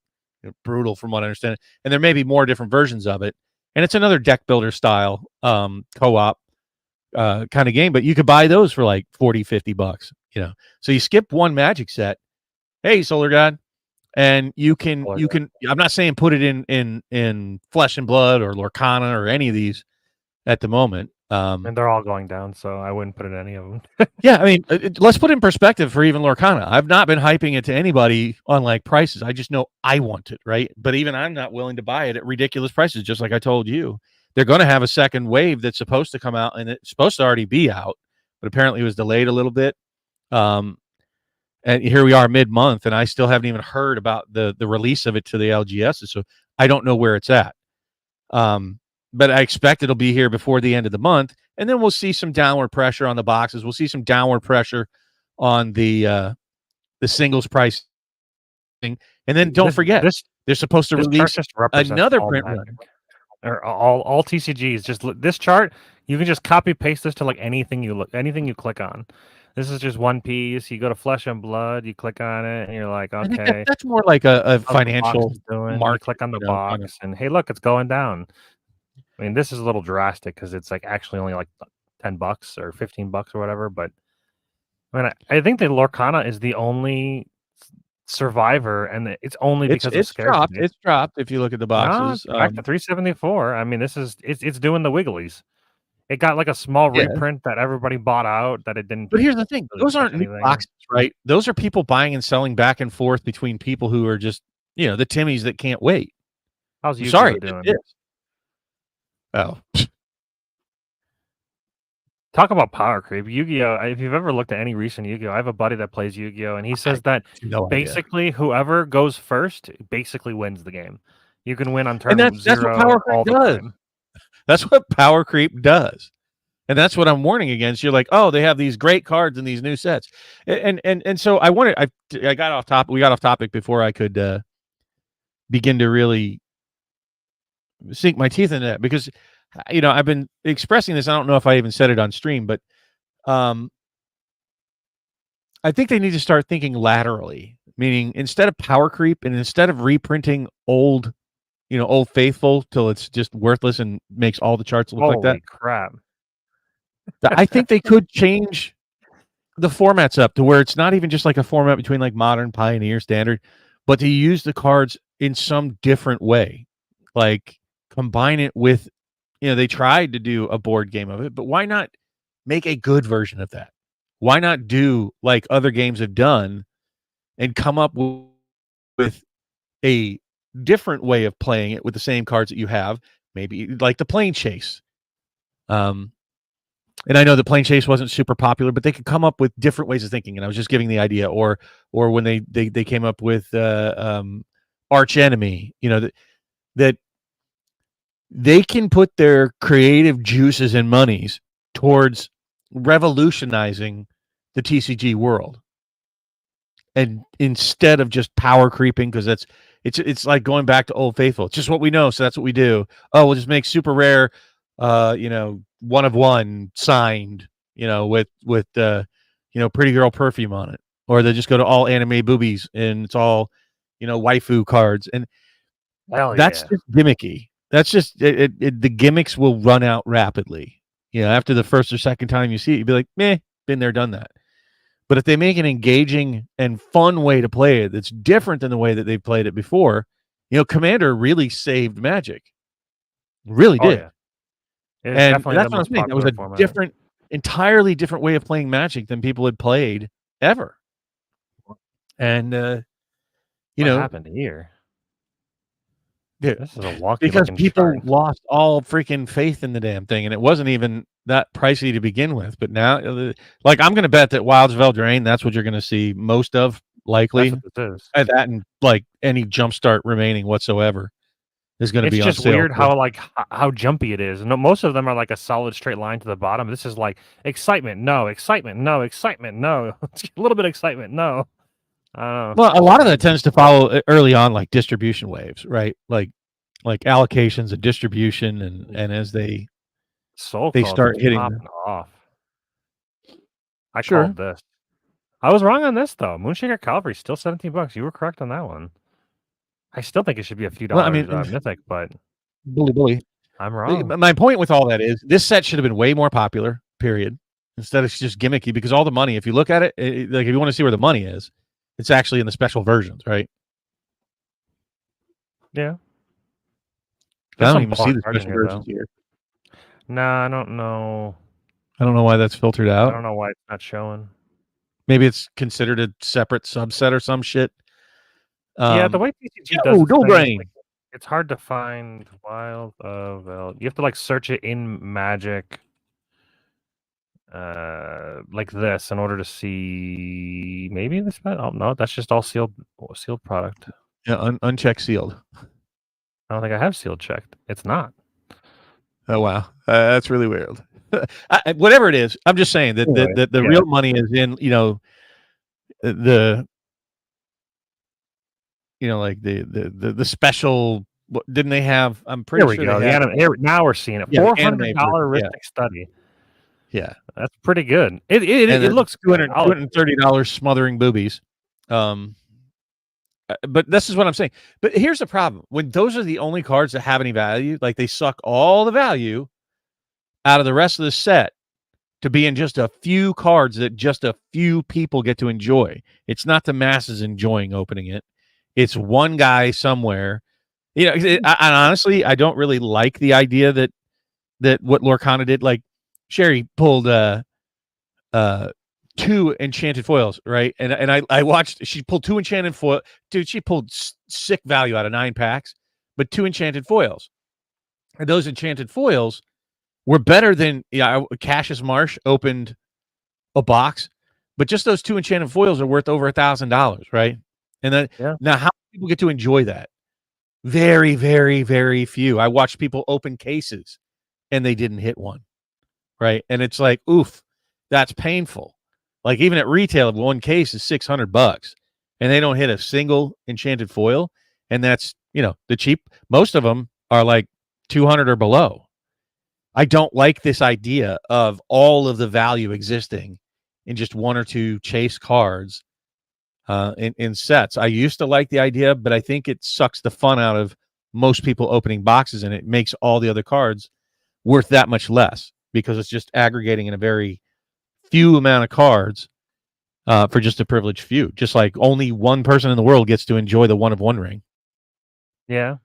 brutal from what I understand. And there may be more different versions of it. And it's another deck builder style co-op kind of game, but you could buy those for like $40-$50. So you skip one Magic set. Hey, Solar God, and you can. I'm not saying put it in Flesh and Blood or Lorcana or any of these at the moment. And they're all going down, so I wouldn't put in any of them. Yeah, I mean, let's put it in perspective for even Lorcana. I've not been hyping it to anybody on like prices. I just know I want it, right? But even I'm not willing to buy it at ridiculous prices, just like I told you. They're going to have a second wave that's supposed to come out, and it's supposed to already be out, but apparently it was delayed a little bit. And here we are mid-month, and I still haven't even heard about the release of it to the LGS, so I don't know where it's at. But I expect it'll be here before the end of the month, and then we'll see some downward pressure on the boxes. We'll see some downward pressure on the singles pricing, and then don't forget they're supposed to release another print run. Or all TCGs. Just this chart, you can just copy paste this to like anything you click on. This is just one piece. You go to Flesh and Blood, you click on it, and you're like, okay. I think that's more like a financial market. You click on the box, and hey, look, it's going down. I mean, this is a little drastic because it's like actually only like $10 or $15 or whatever. But I mean, I think that Lorcana is the only survivor, and it's only because it's dropped. It's dropped if you look at the boxes. No, back to 374. I mean, it's doing the wigglies. It got like a small reprint that everybody bought out that it didn't. But here's the thing: those aren't new boxes, right? Those are people buying and selling back and forth between people who are just the Timmies that can't wait. How's Yu-Gi-Oh doing? Oh. Talk about power creep. Yu-Gi-Oh! If you've ever looked at any recent Yu-Gi-Oh! I have a buddy that plays Yu-Gi-Oh! And he says that basically whoever goes first basically wins the game. You can win on turn zero. That's what power creep does. That's what power creep does. And that's what I'm warning against. You're like, oh, they have these great cards in these new sets. And so I got off topic. We got off topic before I could begin to really sink my teeth into that, because I've been expressing this. I don't know if I even said it on stream, but I think they need to start thinking laterally, meaning instead of power creep and instead of reprinting old faithful till it's just worthless and makes all the charts look like that. Holy crap. I think they could change the formats up to where it's not even just like a format between like Modern, Pioneer, Standard, but to use the cards in some different way. Like combine it with, they tried to do a board game of it, but why not make a good version of that? Why not do like other games have done and come up with a different way of playing it with the same cards that you have, maybe like the Plane Chase. And I know the Plane Chase wasn't super popular, but they could come up with different ways of thinking. And I was just giving the idea, or when they came up with Arch Enemy, that they can put their creative juices and monies towards revolutionizing the TCG world, and instead of just power creeping, because it's like going back to Old Faithful. It's just what we know, so that's what we do. Oh, we'll just make super rare, one of one signed, with pretty girl perfume on it, or they just go to all anime boobies and it's all, waifu cards, and Hell that's yeah. just gimmicky. That's just the gimmicks will run out rapidly. After the first or second time you see it, you'd be like, meh, been there, done that. But if they make an engaging and fun way to play it that's different than the way that they've played it before, Commander really saved Magic. Really Oh did. yeah. It is And definitely the that's what I'm most saying. That was popular format. entirely different way of playing Magic than people had played ever. And, What happened here? yeah, This is a wonky because looking people chart. lost all freaking faith in the damn thing, and it wasn't even that pricey to begin with. But now, like, I'm going to bet that Wilds of Eldraine, that's what you're going to see most of, That's likely. what this is. And that, and like any jumpstart remaining whatsoever, is going to It's be on just sale weird for. how jumpy it is. No, most of them are like a solid straight line to the bottom. This is like excitement, no, excitement, no, excitement, no. A little bit of excitement, no. I don't know. Well, a lot of that tends to follow early on, like distribution waves, right? Like allocations and distribution, and as they Soul they Cloud's start hitting. popping off. I Sure. called this. I was wrong on this though. Moonshaker Calvary still $17. You were correct on that one. I still think it should be a few Well, I dollars mean, mythic, but bully. I'm wrong. My point with all that is this set should have been way more popular. Period. Instead, it's just gimmicky because all the money. If you look at it, like if you want to see where the money is, it's actually in the special versions, right? Yeah. I There's don't some even see the cards in special here versions though. here. Nah, I don't know. I don't know why that's filtered I out. don't know why it's not showing. Maybe it's considered a separate subset or some shit. Yeah, the way TCG does Oh, its dual thing is brain. like, it's hard to find Wild of El. You have to like search it in Magic, like this, in order to see maybe this. Oh no, that's just all sealed product. Yeah, unchecked sealed. I don't think I have sealed checked. It's not. Oh wow, that's really weird. Whatever it is, I'm just saying that Anyway, the yeah. real money is in the like the special. What didn't they have? I'm pretty Here we sure go. they had. Here, now we're seeing it. Yeah, the anime $400 version. Ristic Study. Yeah. That's pretty good. It looks good. $230 smothering boobies. But this is what I'm saying. But here's the problem: when those are the only cards that have any value, like they suck all the value out of the rest of the set to be in just a few cards that just a few people get to enjoy. It's not the masses enjoying opening it. It's one guy somewhere. Honestly, I don't really like the idea that what Lorcana did. Like Sherry pulled two enchanted foils, right? And I watched. She pulled two enchanted foil. Dude, she pulled sick value out of 9 packs, but two enchanted foils. And those enchanted foils were better than Cassius Marsh opened a box, but just those two enchanted foils are worth over $1,000, right? And then now, how many people get to enjoy that? Very, very, very few. I watched people open cases and they didn't hit one, right? And it's like, oof, that's painful. Like even at retail, one case is $600, and they don't hit a single enchanted foil, and that's the cheap. Most of them are like 200 or below. I don't like this idea of all of the value existing in just one or two chase cards in sets. I used to like the idea, but I think it sucks the fun out of most people opening boxes, and it makes all the other cards worth that much less because it's just aggregating in a very few amount of cards for just a privileged few. Just like only one person in the world gets to enjoy the one of one ring. Yeah,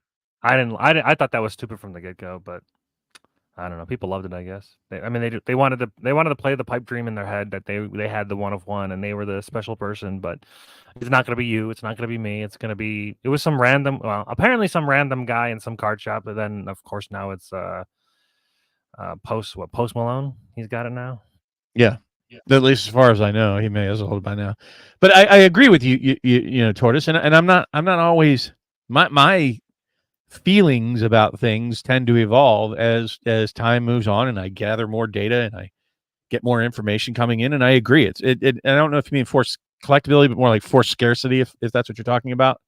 I thought that was stupid from the get go, but I don't know. People loved it, I guess. They wanted to play the pipe dream in their head that they had the one of one and they were the special person, but it's not going to be you. It's not going to be me. It's going to be. It was some random. Well, apparently some random guy in some card shop, but then of course now it's Post Malone. He's got it now. Yeah. At least as far as I know, he may have sold it by now. But I agree with you, Tortoise, and I'm not always my feelings about things tend to evolve as time moves on, and I gather more data and I get more information coming in. And I agree, I don't know if you mean forced collectability, but more like forced scarcity, if that's what you're talking about.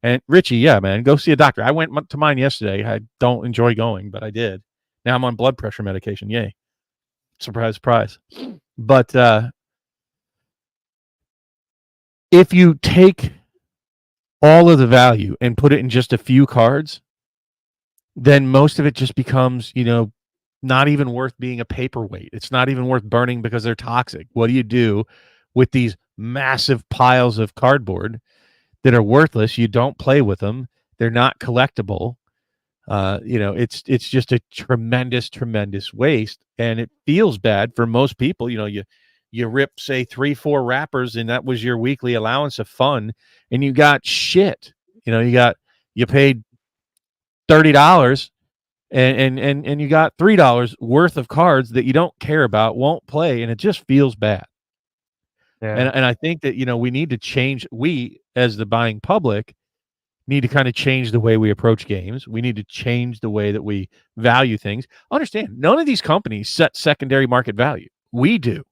And Richie, yeah, man, go see a doctor. I went to mine yesterday. I don't enjoy going, but I did. Now I'm on blood pressure medication. Yay. Surprise, surprise. But if you take all of the value and put it in just a few cards, then most of it just becomes, not even worth being a paperweight. It's not even worth burning because they're toxic. What do you do with these massive piles of cardboard that are worthless? You don't play with them. They're not collectible. It's just a tremendous waste, and it feels bad for most people. You rip, say, 3-4 wrappers, and that was your weekly allowance of fun, and you got shit. You paid $30, and you got $3 worth of cards that you don't care about, won't play, and it just feels bad. Yeah. And I think that we need to change. We, as the buying public, need to kind of change the way we approach games. We need to change the way that we value things. Understand, none of these companies set secondary market value. We do,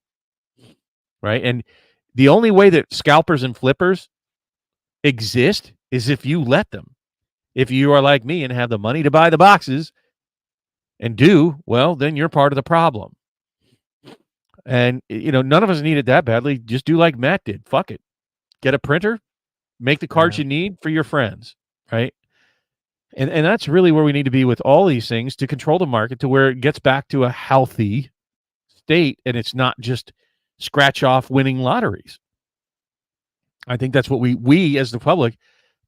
right? And the only way that scalpers and flippers exist is if you let them. If you are like me and have the money to buy the boxes and well, then you're part of the problem. And, none of us need it that badly. Just do like Matt did. Fuck it. Get a printer, make the cards you need for your friends, right? And that's really where we need to be with all these things, to control the market to where it gets back to a healthy state, and it's not just scratch off winning lotteries. I think that's what we as the public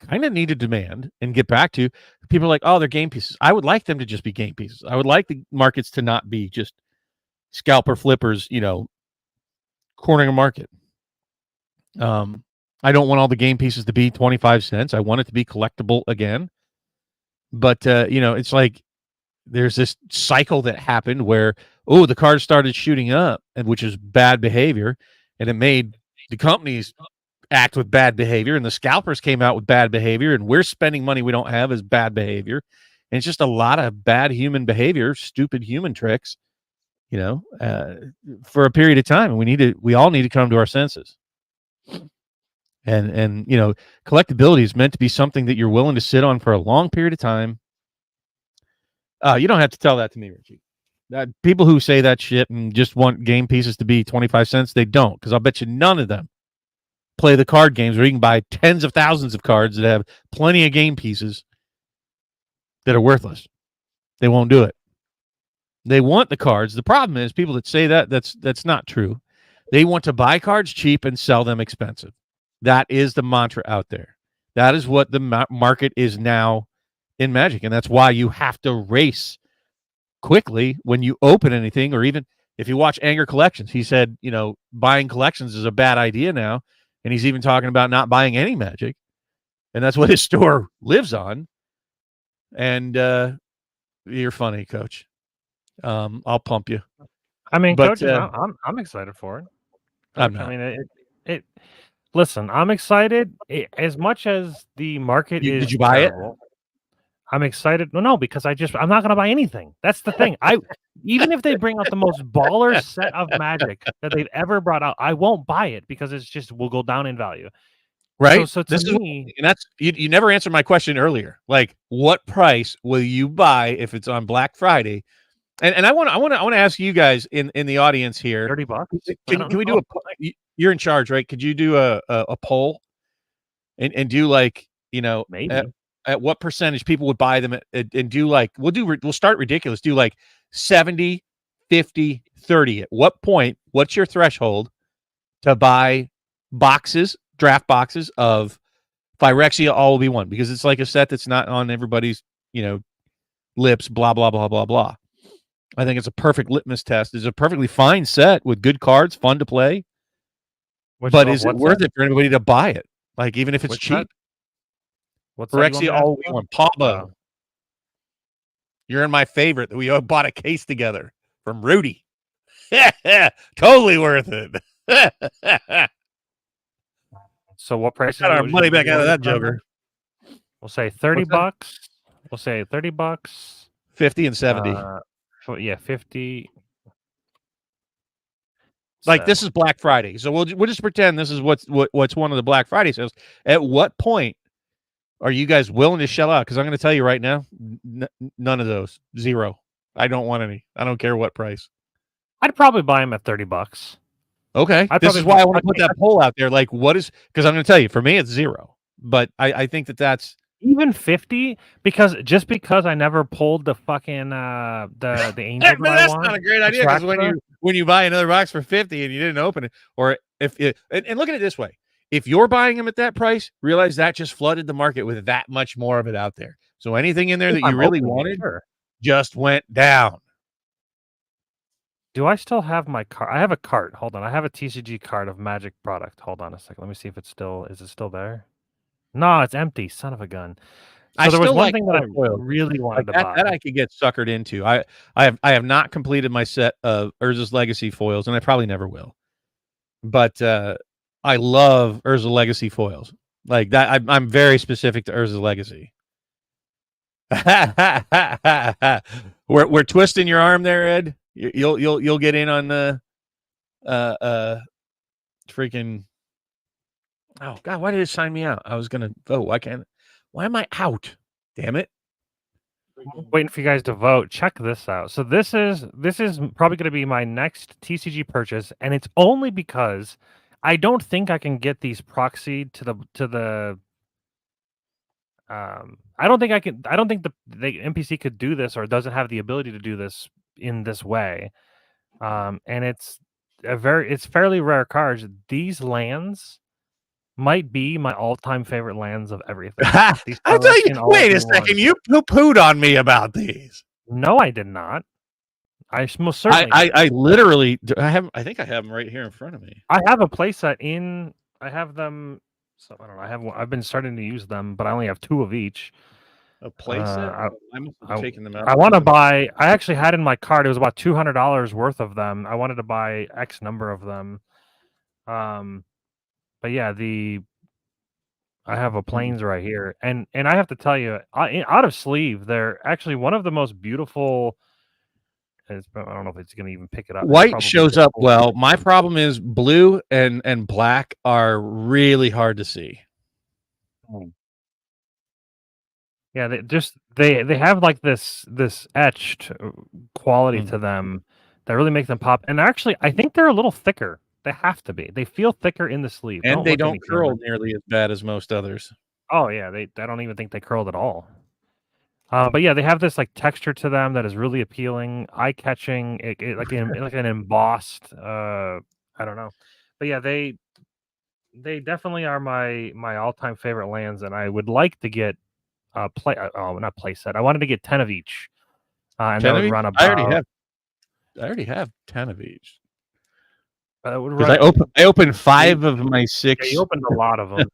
kind of need to demand and get back to. People are like, oh, they're game pieces. I would like them to just be game pieces. I would like the markets to not be just scalper flippers, cornering a market. I don't want all the game pieces to be 25 cents. I want it to be collectible again. But, it's like there's this cycle that happened where, the cards started shooting up, and which is bad behavior. And it made the companies act with bad behavior, and the scalpers came out with bad behavior, and we're spending money we don't have as bad behavior. And it's just a lot of bad human behavior, stupid human tricks, for a period of time. And we all need to come to our senses. And collectability is meant to be something that you're willing to sit on for a long period of time. You don't have to tell that to me, Richie. People who say that shit and just want game pieces to be 25 cents, they don't, because I'll bet you none of them play the card games where you can buy tens of thousands of cards that have plenty of game pieces that are worthless. They won't do it. They want the cards. The problem is people that say that's not true. They want to buy cards cheap and sell them expensive. That is the mantra out there. That is what the market is now in Magic, and that's why you have to race quickly when you open anything. Or even if you watch Anger Collections, he said, buying collections is a bad idea now, and he's even talking about not buying any Magic, and that's what his store lives on. And you're funny, Coach. I'll pump you. I mean, but, coaches, I'm excited for it. I'm not. I mean, listen, I'm excited as much as the market is. Did you buy terrible, it? I'm excited. No, because I'm not going to buy anything. That's the thing. Even if they bring out the most baller set of Magic that they've ever brought out, I won't buy it because it's just will go down in value. Right. So to me, and that's you never answered my question earlier. Like, what price will you buy if it's on Black Friday? And I want to ask you guys in the audience here. $30. Can we do you're in charge, right? Could you do a poll and do like, maybe at what percentage people would buy them and do like, we'll start ridiculous. Do like 70, 50, 30. At what point, what's your threshold to buy draft boxes of Phyrexia All Will Be One? Because it's like a set that's not on everybody's, lips, blah, blah, blah, blah, blah. I think it's a perfect litmus test. It's a perfectly fine set with good cards, fun to play. But is it worth it for anybody to buy it? Like, even if it's cheap? What's Phyrexia All Will Be One. Pablo. You're in my favorite that we bought a case together from Rudy. Totally worth it. So what price? Got our money back out of that joker. We'll say $30. We'll say $30. 50 and 70. Yeah, 50. Like this is Black Friday, so we'll just pretend this is what's one of the Black Friday sales. At what point are you guys willing to shell out? Because I'm going to tell you right now, none of those. Zero. I don't want any. I don't care what price. I'd probably buy them at $30. Okay, this is why I want to put that poll out there. Like, what is? Because I'm going to tell you, for me, it's zero. But I think that's even 50 because I never pulled the fucking the angel. But that's not a great idea because when you buy another box for 50 and you didn't open it, or if it, and look at it this way, if you're buying them at that price, realize that just flooded the market with that much more of it out there. So anything in there that you really wanted just went down. Do I still have my cart? I have a cart. Hold on. I have a TCG cart of Magic product. Hold on a second. Let me see if it's still. Is it still there? No, it's empty. Son of a gun. So there was one thing that I really wanted to buy. That I could get suckered into. I have not completed my set of Urza's Legacy foils, and I probably never will. But I love Urza Legacy foils. Like that, I'm very specific to Urza's Legacy. We're twisting your arm there, Ed. You'll get in on the freaking. Oh God, why did it sign me out? I was gonna vote. Why am I out? Damn it. I'm waiting for you guys to vote. Check this out. So this is probably going to be my next TCG purchase, and it's only because I don't think I can get these proxied to the. I don't think I can. I don't think the NPC could do this, or doesn't have the ability to do this in this way. And it's fairly rare cards. These lands might be my all-time favorite lands of everything. I'll tell you. Wait a second. You poo-pooed on me about these. No, I did not. I most certainly. I literally. I think I have them right here in front of me. I have a playset in. I have them. So I don't know. I've been starting to use them, but I only have 2 of each. A playset. I'm taking them out. I want to buy. I actually had in my cart. It was about $200 worth of them. I wanted to buy X number of them. But yeah, I have a planes right here, and I have to tell you, out of sleeve, they're actually one of the most beautiful. I don't know if it's going to even pick it up. White shows up well. My problem is blue and black are really hard to see. Yeah, they have like this etched quality to them that really make them pop. And actually, I think they're a little thicker. They have to be. They feel thicker in the sleeve, and they don't curl nearly as bad as most others. Oh yeah, I don't even think they curled at all. But yeah, they have this like texture to them that is really appealing, eye-catching, like an embossed. I don't know, but yeah, they definitely are my all-time favorite lands, and I would like to get not playset. I wanted to get 10 of each, and that would run about. I already have 10 of each. Because I opened 5 of my 6. Yeah, you opened a lot of them.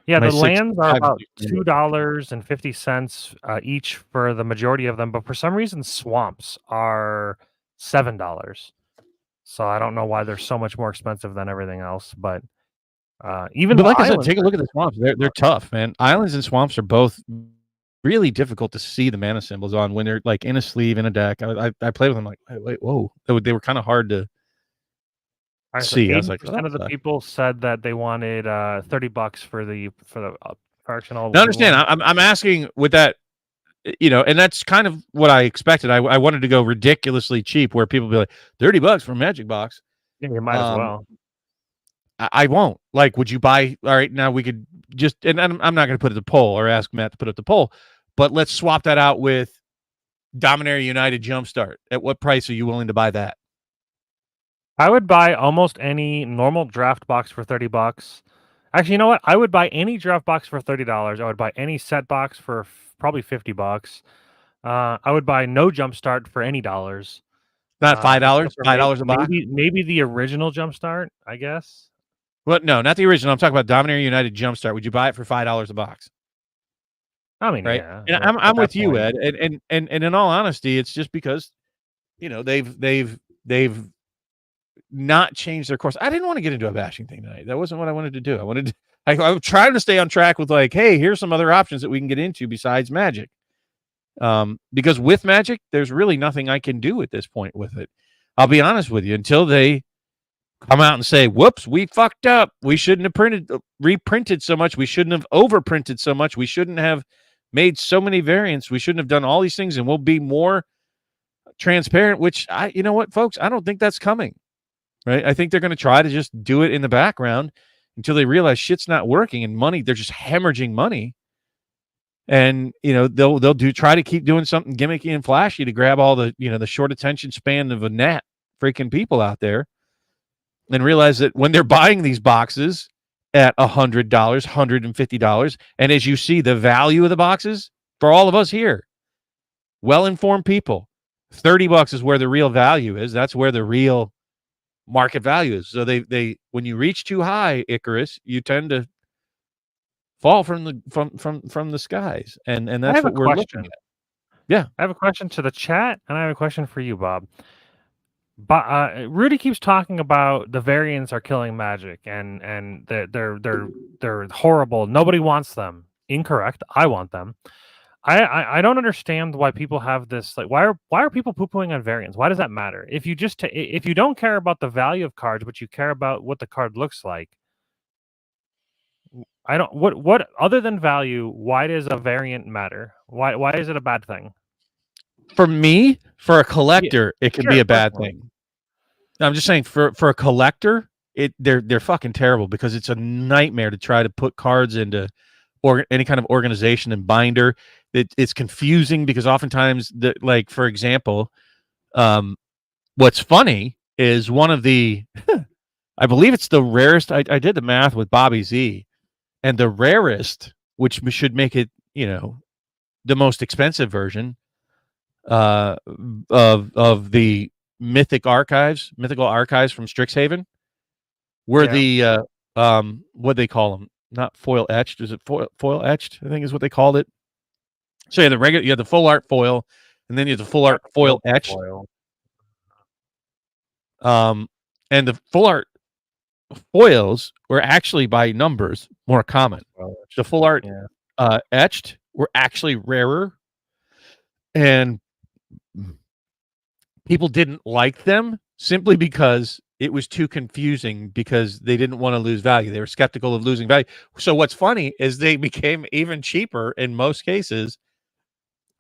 Yeah, the lands are about $2.50 each for the majority of them, but for some reason, swamps are $7. So I don't know why they're so much more expensive than everything else. But even like I said, take a look at the swamps. They're tough, man. Islands and swamps are both really difficult to see the mana symbols on when they're like in a sleeve in a deck. I played with them like, wait, whoa, they were kind of hard to. See, I was like, of the people said that they wanted $30 for the fractional. Now understand, I'm asking with that, and that's kind of what I expected. I wanted to go ridiculously cheap, where people be like $30 for a Magic box. Yeah, you might as well. I won't. Like, would you buy? All right, now we could just, and I'm not going to put it to poll or ask Matt to put it to poll, but let's swap that out with Dominaria United Jumpstart. At what price are you willing to buy that? I would buy almost any normal draft box for $30. Actually, you know what? I would buy any draft box for $30. I would buy any set box for probably $50. I would buy no Jumpstart for any dollars. Not $5. $5 a box. Maybe the original Jumpstart, I guess. Well, no, not the original. I'm talking about Dominaria United Jumpstart. Would you buy it for $5 a box? I mean, right? Yeah. And I'm with you, Ed. And in all honesty, it's just because they've not changed their course. I didn't want to get into a bashing thing tonight. That wasn't what I wanted to do. I was trying to stay on track with like, hey, here's some other options that we can get into besides Magic. Because with Magic, there's really nothing I can do at this point with it. I'll be honest with you, until they come out and say, whoops, we fucked up. We shouldn't have reprinted so much. We shouldn't have overprinted so much. We shouldn't have made so many variants. We shouldn't have done all these things, and we'll be more transparent, which you know what, folks, I don't think that's coming. Right? I think they're going to try to just do it in the background until they realize shit's not working and money, they're just hemorrhaging money. And they'll try to keep doing something gimmicky and flashy to grab all the the short attention span of a gnat freaking people out there, and realize that when they're buying these boxes at $100, $150, and as you see the value of the boxes for all of us here, well-informed people, $30 is where the real value is. That's where the real market value is. So they when you reach too high, Icarus, you tend to fall from the skies, and that's what we're looking at. Yeah, I have a question to the chat, and I have a question for you, Bob. But Rudy keeps talking about the variants are killing Magic, and they're horrible. Nobody wants them. Incorrect. I want them. I don't understand why people have this, like, why are people poo-pooing on variants? Why does that matter? If you just if you don't care about the value of cards, but you care about what the card looks like, I don't what other than value, why does a variant matter? Why is it a bad thing? For me, for a collector, it can be a bad thing. I'm just saying, for a collector, they're fucking terrible, because it's a nightmare to try to put cards into any kind of organization and binder. It's confusing because oftentimes, like, for example, what's funny is one of the I believe it's the rarest. I did the math with Bobby Z, and the rarest, which should make it the most expensive version of the mythical archives from Strixhaven, were the what they call them, not foil etched. Is it foil etched? I think is what they called it. So you have the full art foil, and then you have the full art foil etched. And the full art foils were actually, by numbers, more common. The full art etched were actually rarer, and people didn't like them simply because it was too confusing, because they didn't want to lose value. They were skeptical of losing value. So what's funny is they became even cheaper in most cases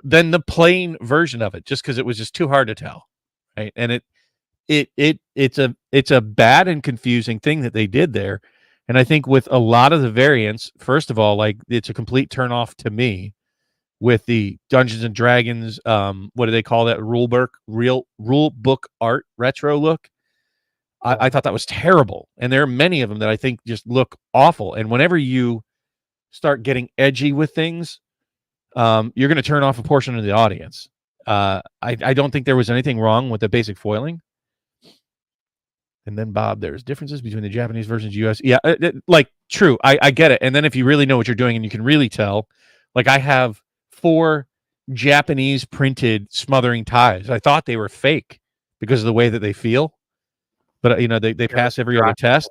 than the plain version of it, just because it was just too hard to tell, right? And it's a bad and confusing thing that they did there. And I think with a lot of the variants, first of all, like, it's a complete turnoff to me with the Dungeons and Dragons, what do they call that, rule book art retro look. I thought that was terrible, and there are many of them that I think just look awful. And whenever you start getting edgy with things, you're going to turn off a portion of the audience. I don't think there was anything wrong with the basic foiling. And then, Bob, there's differences between the Japanese versions, US. Yeah, like, true. I get it. And then if you really know what you're doing and you can really tell, like, I have 4 Japanese printed Smothering Ties. I thought they were fake because of the way that they feel, but they pass every other test.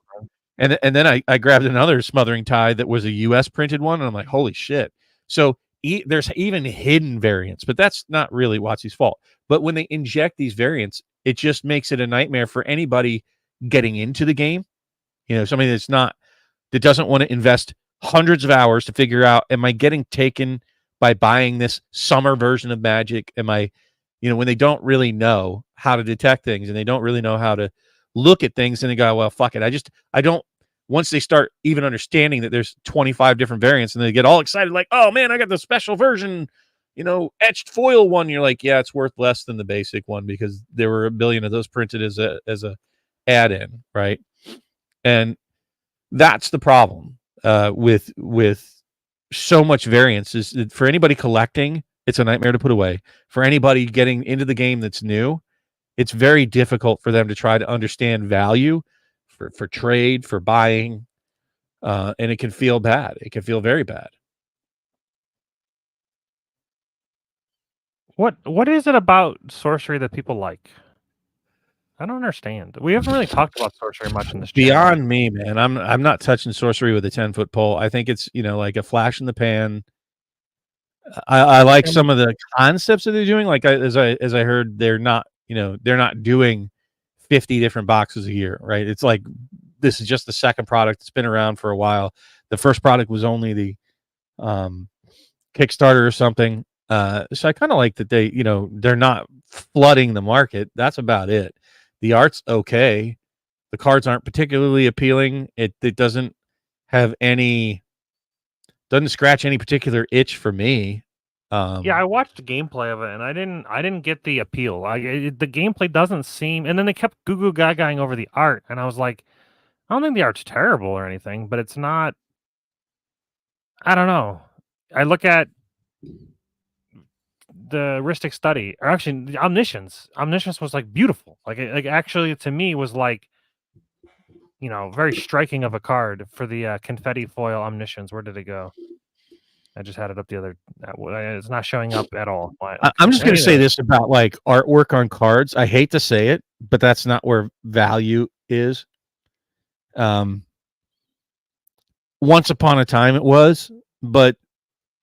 And then I grabbed another Smothering Tie that was a US printed one, and I'm like, holy shit. So there's even hidden variants, but that's not really WotC's fault. But when they inject these variants, it just makes it a nightmare for anybody getting into the game. Somebody that doesn't want to invest hundreds of hours to figure out, am I getting taken by buying this summer version of Magic? Am I, when they don't really know how to detect things, and they don't really know how to look at things, and they go, well, fuck it. I don't, once they start even understanding that there's 25 different variants, and they get all excited, like, oh man, I got the special version, etched foil one. You're like, yeah, it's worth less than the basic one, because there were a billion of those printed as a add-in, right? And that's the problem with so much variance. Is for anybody collecting, it's a nightmare to put away. For anybody getting into the game that's new, it's very difficult for them to try to understand value for trade, for buying, and it can feel bad. It can feel very bad. What is it about sorcery that people like? I don't understand. We haven't really talked about sorcery much in this channel. Beyond me, man. I'm not touching sorcery with a 10-foot pole. I think it's like a flash in the pan. I like And some of the concepts that they're doing. Like as I heard, they're not they're not doing 50 different boxes a year, right? It's like this is just the second product. It's been around for a while. The first product was only the um, Kickstarter or something. So I kind of like that they're not flooding the market. That's about it. The art's okay. The cards aren't particularly appealing. It have any doesn't scratch any particular itch for me. yeah, Um, I watched the gameplay of it, and I didn't get the appeal. The gameplay doesn't seem, and then they kept goo goo gagaing over the art, and I was like, I don't think the art's terrible or anything, but it's not. I don't know. I look at the Ristic study, or actually the Omniscience. Omniscience was like beautiful. Like actually to me was like very striking of a card for the confetti foil Omniscience. Where did it go? I just had it up the other. It's not showing up at all. Why? I'm Okay. just going to say this about like artwork on cards. I hate to say it, but that's not where value is. Once upon a time it was, but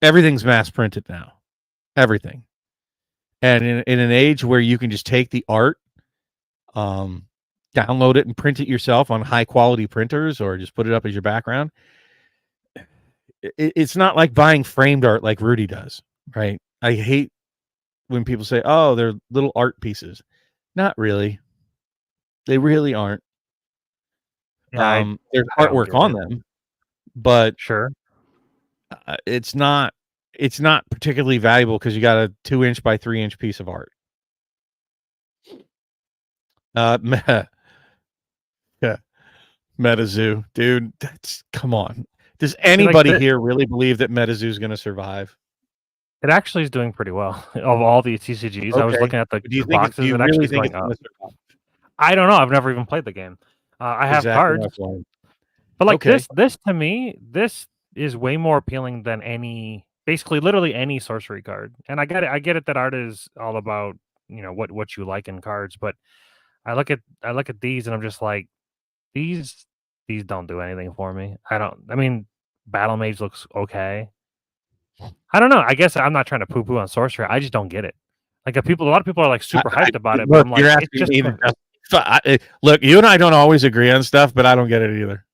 everything's mass printed now. Everything. And in an age where you can just take the art, download it and print it yourself on high quality printers or just put it up as your background, it's not like buying framed art like Rudy does, right? I hate when people say, "Oh, they're little art pieces." Not really. They really aren't. Yeah, There's I don't artwork get on it. them, but Sure. it's not particularly valuable because you got a 2-inch by 3-inch piece of art. Yeah, MetaZoo, dude. Come on. Does See, like anybody here really believe that MetaZoo is going to survive? it actually is doing pretty well of all the TCGs. I was Okay. looking at the Do you boxes. It actually really is think going it's going up. to survive? I don't know. I've never even played the game. I have Exactly my cards, point. but like Okay. this to me, this is way more appealing than basically literally any sorcery card. And I get it. I get it that art is all about what you like in cards, but I look at these and I'm just like these these don't do anything for me. I don't. I mean, Battle Mage looks okay. I don't know. I guess I'm not trying to poo-poo on sorcery. I just don't get it. Like, a lot of people are like super hyped about it, but Look, I'm you're like, it's asking just me to look. You and I don't always agree on stuff, but I don't get it either.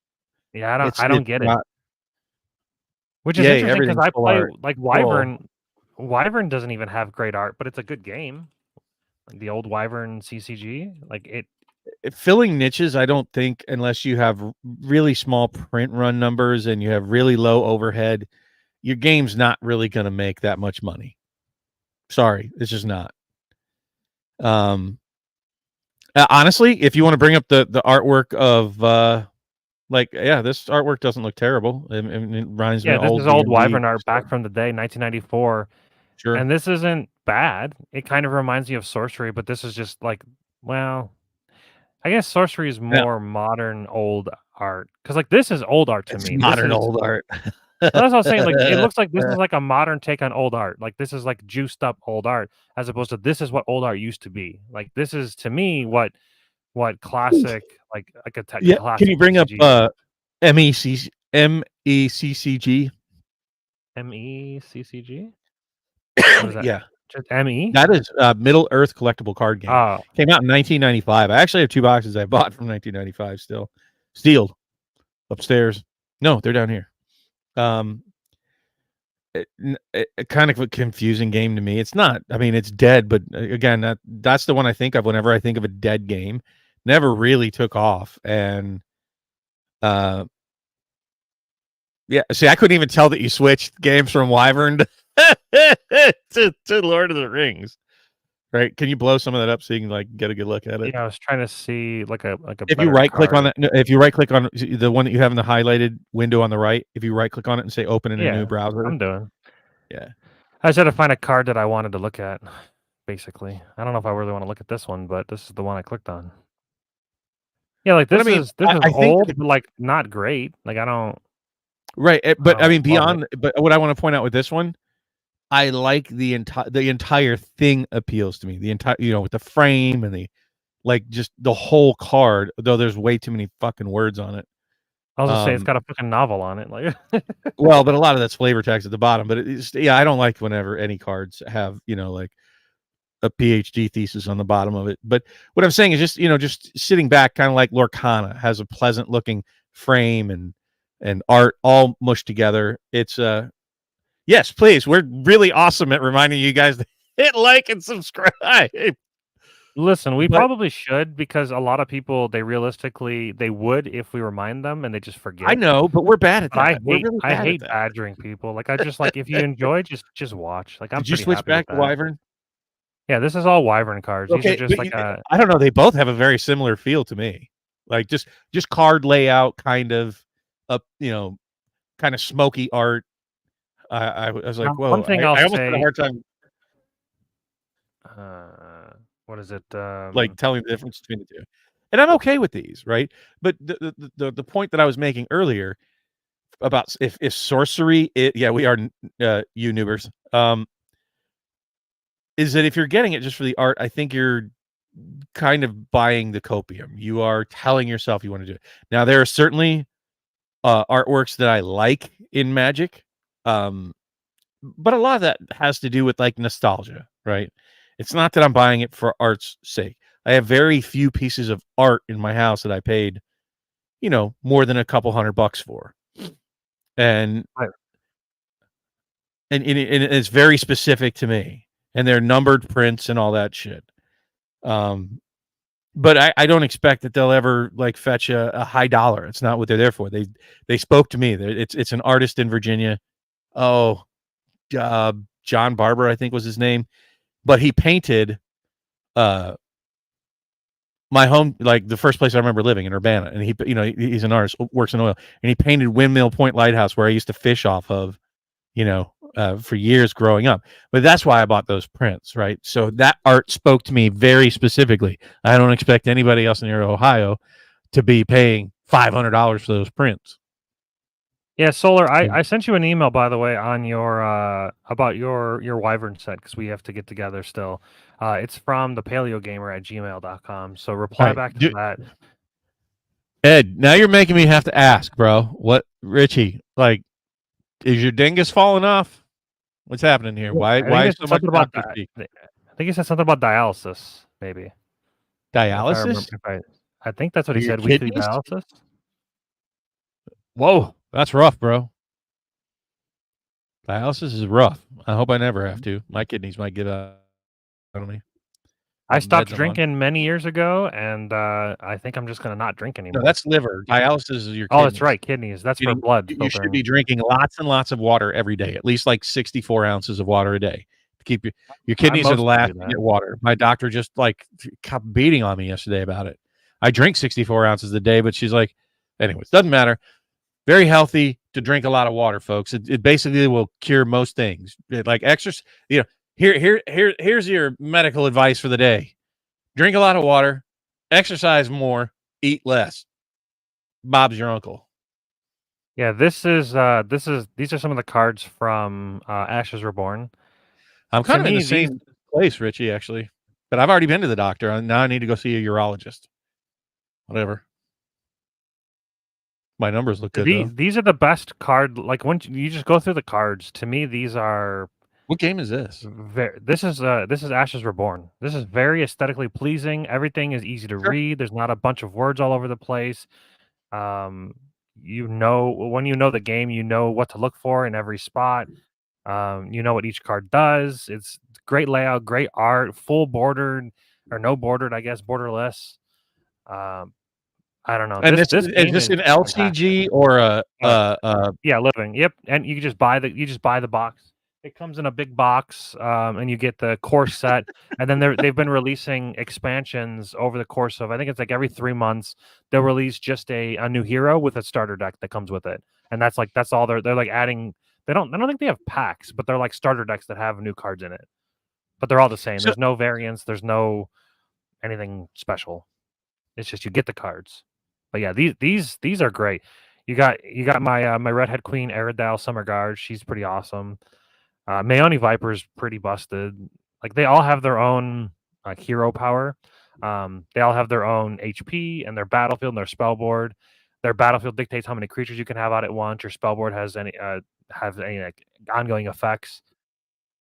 yeah, It's I don't get it. not. Which is Yay, interesting because everything's I full play art. like Cool. Wyvern. Wyvern doesn't even have great art, but it's a good game. Like the old Wyvern CCG, like it. Filling niches, I don't think, unless you have really small print run numbers and you have really low overhead, your game's not really going to make that much money. Sorry, it's just not. Honestly, if you want to bring up the artwork of this artwork doesn't look terrible. It reminds me Yeah, of this old is old D&D. Wyvern art back from the day, 1994, Sure. and this isn't bad. It kind of reminds me of sorcery, but this is just like, well, I guess sorcery is Yeah, more modern old art because like this is old art to it's me. This modern is old art. well, that's what I was saying. Like it looks like this is like a modern take on old art. Like this is like juiced up old art as opposed to this is what old art used to be. Like this is to me what classic like a Yeah, can classic you bring up TCG MECCG? MECCG. What is that? Yeah, Just ME? that is Middle Earth collectible card game. Oh, Came out in 1995. I actually have 2 boxes I bought from 1995 still. Sealed upstairs. No, they're down here. Kind of a confusing game to me. It's not. I mean, it's dead, but again, that's the one I think of whenever I think of a dead game. Never really took off, and yeah. See, I couldn't even tell that you switched games from Wyvern to Lord of the Rings. Right? Can you blow some of that up so you can like get a good look at it? yeah. I was trying to see like a If you better right click on card. that, if you right click on the one that you have in the highlighted window on the right, if you right click on it and say open in a new Yeah, browser, I'm doing. yeah. I just had to find a card that I wanted to look at. Basically, I don't know if I really want to look at this one, but this is the one I clicked on. Yeah, like But I mean, this is I think old, but like not great. Like right, I but I don't mean love it. beyond. But what I want to point out with this one, I like the entire thing appeals to me. The entire with the frame and the just the whole card. Though there's way too many fucking words on it. I was gonna say it's got a fucking novel on it, like. Well, but a lot of that's flavor text at the bottom. But it's yeah, I don't like whenever any cards have like a PhD thesis on the bottom of it. But what I'm saying is just sitting back, kind of like Lorcana has a pleasant looking frame and art all mushed together. It's yes, please. We're really awesome at reminding you guys to hit like and subscribe. Listen, we But probably should, because a lot of people, they would if we remind them, and they just I forget. know, but we're bad at But that. We're really I bad at hate that. badgering people. Like, I just like, if you enjoy, just watch. Like, I'm Did you pretty switch happy with back to that. Wyvern? Yeah, this is all Wyvern cards. These are Okay, just but like a I don't know. They both have a very similar feel to me. Like just card layout, kind of up, kind of smoky art. I was like, one whoa! thing I'll I almost had a say. hard time What is it? like telling the difference between the two, and I'm okay with these, right? But the point that I was making earlier about if sorcery, yeah, we are you noobers. Is that if you're getting it just for the art, I think you're kind of buying the copium. You are telling yourself you want to do it. Now, there are certainly artworks that I like in Magic, but a lot of that has to do with like nostalgia, right? It's not that I'm buying it for art's sake. I have very few pieces of art in my house that I paid, more than a couple $100 for, and Right. and it's very specific to me, and they're numbered prints and all that shit. But I don't expect that they'll ever like fetch a high dollar. It's not what they're there for. They spoke to me. It's an artist in Virginia. Oh, John Barber, I think was his name. But he painted my home, like the first place I remember living in Urbana. And he's an artist, works in oil, and he painted Windmill Point Lighthouse, where I used to fish off of, for years growing up. But that's why I bought those prints, right? So that art spoke to me very specifically. I don't expect anybody else near Ohio to be paying $500 for those prints. Yeah, Solar, I sent you an email, by the way, on your about your Wyvern set, because we have to get together still. It's from the paleogamer@gmail.com. So reply Right. back to that. Ed, now you're making me have to ask, bro. What, Richie? Like, is your dingus falling off? What's happening here? Why so much doctor speak? I think he said something about dialysis, maybe. Dialysis? I think that's what he Your said. Weekly kidneys? dialysis. Whoa, that's rough, bro. Dialysis is rough. I hope I never have to. My kidneys might give out on me. I stopped drinking many years ago, and I think I'm just gonna not drink anymore. No, that's liver. Dialysis is your kidneys. Oh, that's right, kidneys. That's for blood You filtering. should be drinking lots and lots of water every day, at least like 64 ounces of water a day to keep your kidneys are the last to get water. My doctor just like kept beating on me yesterday about it. I drink 64 ounces a day, but she's like, anyways, doesn't matter. Very healthy to drink a lot of water, folks. It basically will cure most things. Like exercise, here's your medical advice for the day. Drink a lot of water, exercise more, eat less. Bob's your uncle. Yeah, these are some of the cards from Ashes Reborn. I'm kind of in the same place, Richie, actually. But I've already been to the doctor. Now I need to go see a urologist. Whatever. My numbers look good, though. These are the best card. Like, once you just go through the cards, to me, these are. What game is this? This is Ashes Reborn. This is very aesthetically pleasing. Everything is easy to read. There's not a bunch of words all over the place. When you know the game, you know what to look for in every spot. You know what each card does. It's great layout, great art, full bordered or no bordered, I guess, borderless. I don't know. And this is this an LCG or a yeah, living. Yep. And you just buy the box. It comes in a big box, and you get the core set. And then they've been releasing expansions over the course of, I think it's like every 3 months, they'll release just a new hero with a starter deck that comes with it. And that's all they're like adding. I don't think they have packs, but they're like starter decks that have new cards in it. But they're all the same. There's no variants. There's no anything special. It's just you get the cards. But yeah, these are great. You got my my Redhead Queen Aerodale Summer Guard. She's pretty awesome. Maoni Viper's pretty busted. Like, they all have their own like hero power. They all have their own HP and their battlefield and their spell board. Their battlefield dictates how many creatures you can have out at once. Your spellboard has any like ongoing effects,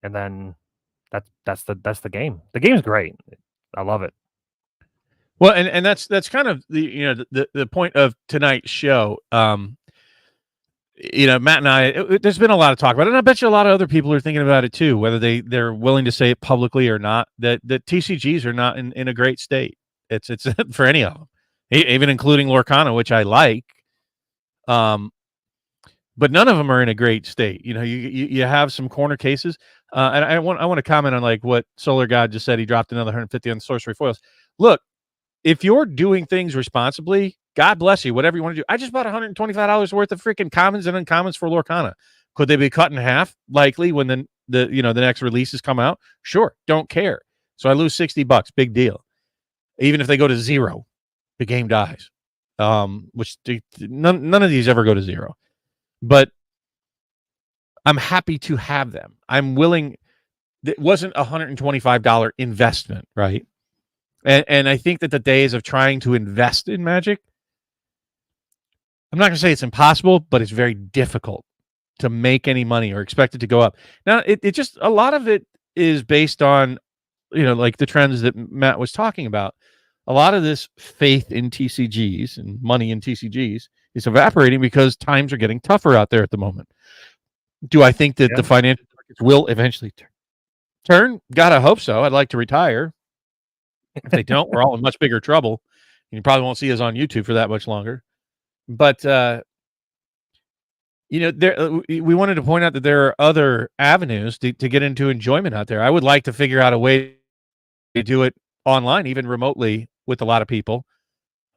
and then that's the game. The game's great. I love it. Well, and that's kind of the point of tonight's show. Matt and I, there's been a lot of talk about it, and I bet you a lot of other people are thinking about it too, whether they're willing to say it publicly or not, that TCGs are not in a great state. It's for any of them, even including Lorcana, which I like. But none of them are in a great state. You have some corner cases, and I want to comment on like what Solar God just said. He dropped another 150 on sorcery foils. Look, if you're doing things responsibly, God bless you, whatever you want to do. I just bought $125 worth of freaking commons and uncommons for Lorcana. Could they be cut in half? Likely when the next releases come out. Sure, don't care. So I lose $60. Big deal. Even if they go to zero, the game dies. Which none of these ever go to zero. But I'm happy to have them. I'm willing. It wasn't a $125 investment, right? And I think that the days of trying to invest in Magic, I'm not going to say it's impossible, but it's very difficult to make any money or expect it to go up. Now, it just, a lot of it is based on, like the trends that Matt was talking about. A lot of this faith in TCGs and money in TCGs is evaporating because times are getting tougher out there at the moment. Do I think that the financial markets will eventually turn? God, I hope so. I'd like to retire. If they don't, we're all in much bigger trouble. You probably won't see us on YouTube for that much longer. But we wanted to point out that there are other avenues to get into enjoyment out there. I would like to figure out a way to do it online, even remotely, with a lot of people.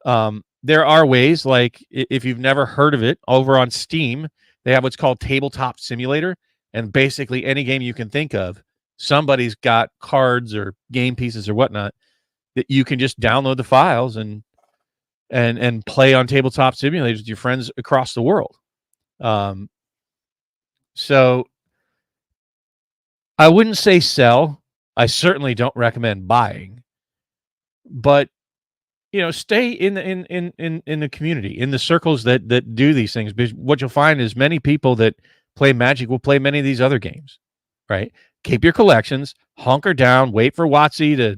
There are ways, like if you've never heard of it, over on Steam, they have what's called Tabletop Simulator, and basically any game you can think of, somebody's got cards or game pieces or whatnot that you can just download the files and play on Tabletop Simulators with your friends across the world. So I wouldn't say sell. I certainly don't recommend buying, but stay in the community, in the circles that do these things. Because what you'll find is many people that play Magic will play many of these other games, right? Keep your collections, hunker down, wait for WotC to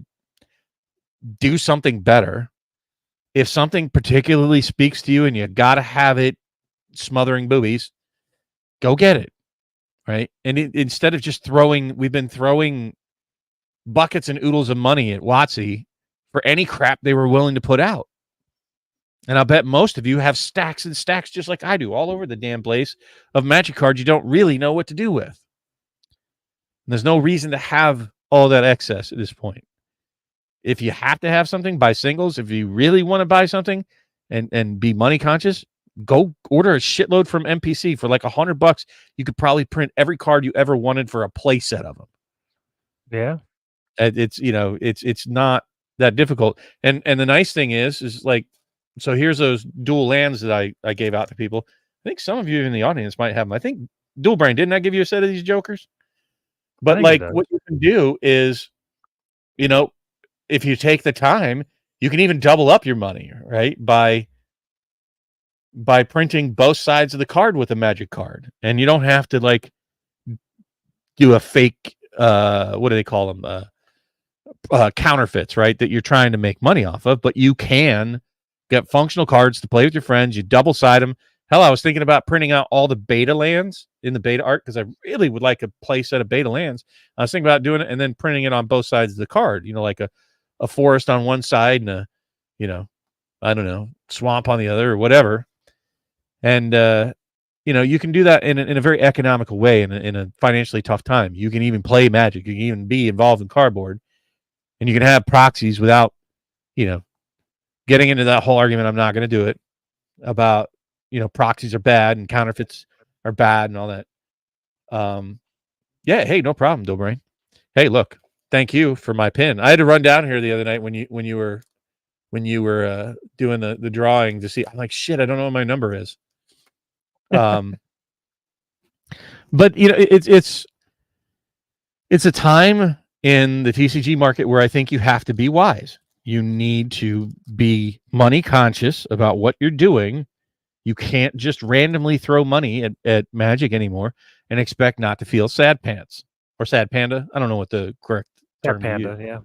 do something better. If something particularly speaks to you and you got to have it smothering boobies, go get it, right? And instead of just we've been throwing buckets and oodles of money at WotC for any crap they were willing to put out. And I'll bet most of you have stacks and stacks, just like I do, all over the damn place, of Magic cards you don't really know what to do with. And there's no reason to have all that excess at this point. If you have to have something, buy singles. If you really want to buy something and be money conscious, go order a shitload from MPC for like $100. You could probably print every card you ever wanted for a play set of them. Yeah. It's not that difficult. And the nice thing is like, so here's those dual lands that I gave out to people. I think some of you in the audience might have them. I think Dual Brain, didn't I give you a set of these jokers? But like what you can do is, if you take the time, you can even double up your money, right? By printing both sides of the card with a Magic card. And you don't have to like do a fake, what do they call them? Counterfeits, right? That you're trying to make money off of, but you can get functional cards to play with your friends. You double side them. Hell, I was thinking about printing out all the beta lands in the beta art because I really would like a play set of beta lands. I was thinking about doing it and then printing it on both sides of the card, like a forest on one side and a, I don't know, swamp on the other or whatever. And, you can do that in a very economical way in a financially tough time. You can even play Magic. You can even be involved in cardboard. And you can have proxies without, getting into that whole argument. I'm not going to do it about, proxies are bad and counterfeits are bad and all that. Yeah. Hey, no problem, Dobrain. Hey, look, thank you for my pin. I had to run down here the other night when you were doing the drawing to see. I'm like, shit, I don't know what my number is. But it's a time in the TCG market where I think you have to be wise. You need to be money conscious about what you're doing You can't just randomly throw money at Magic anymore and expect not to feel sad pants or sad panda. I don't know what the correct term to use. Panda,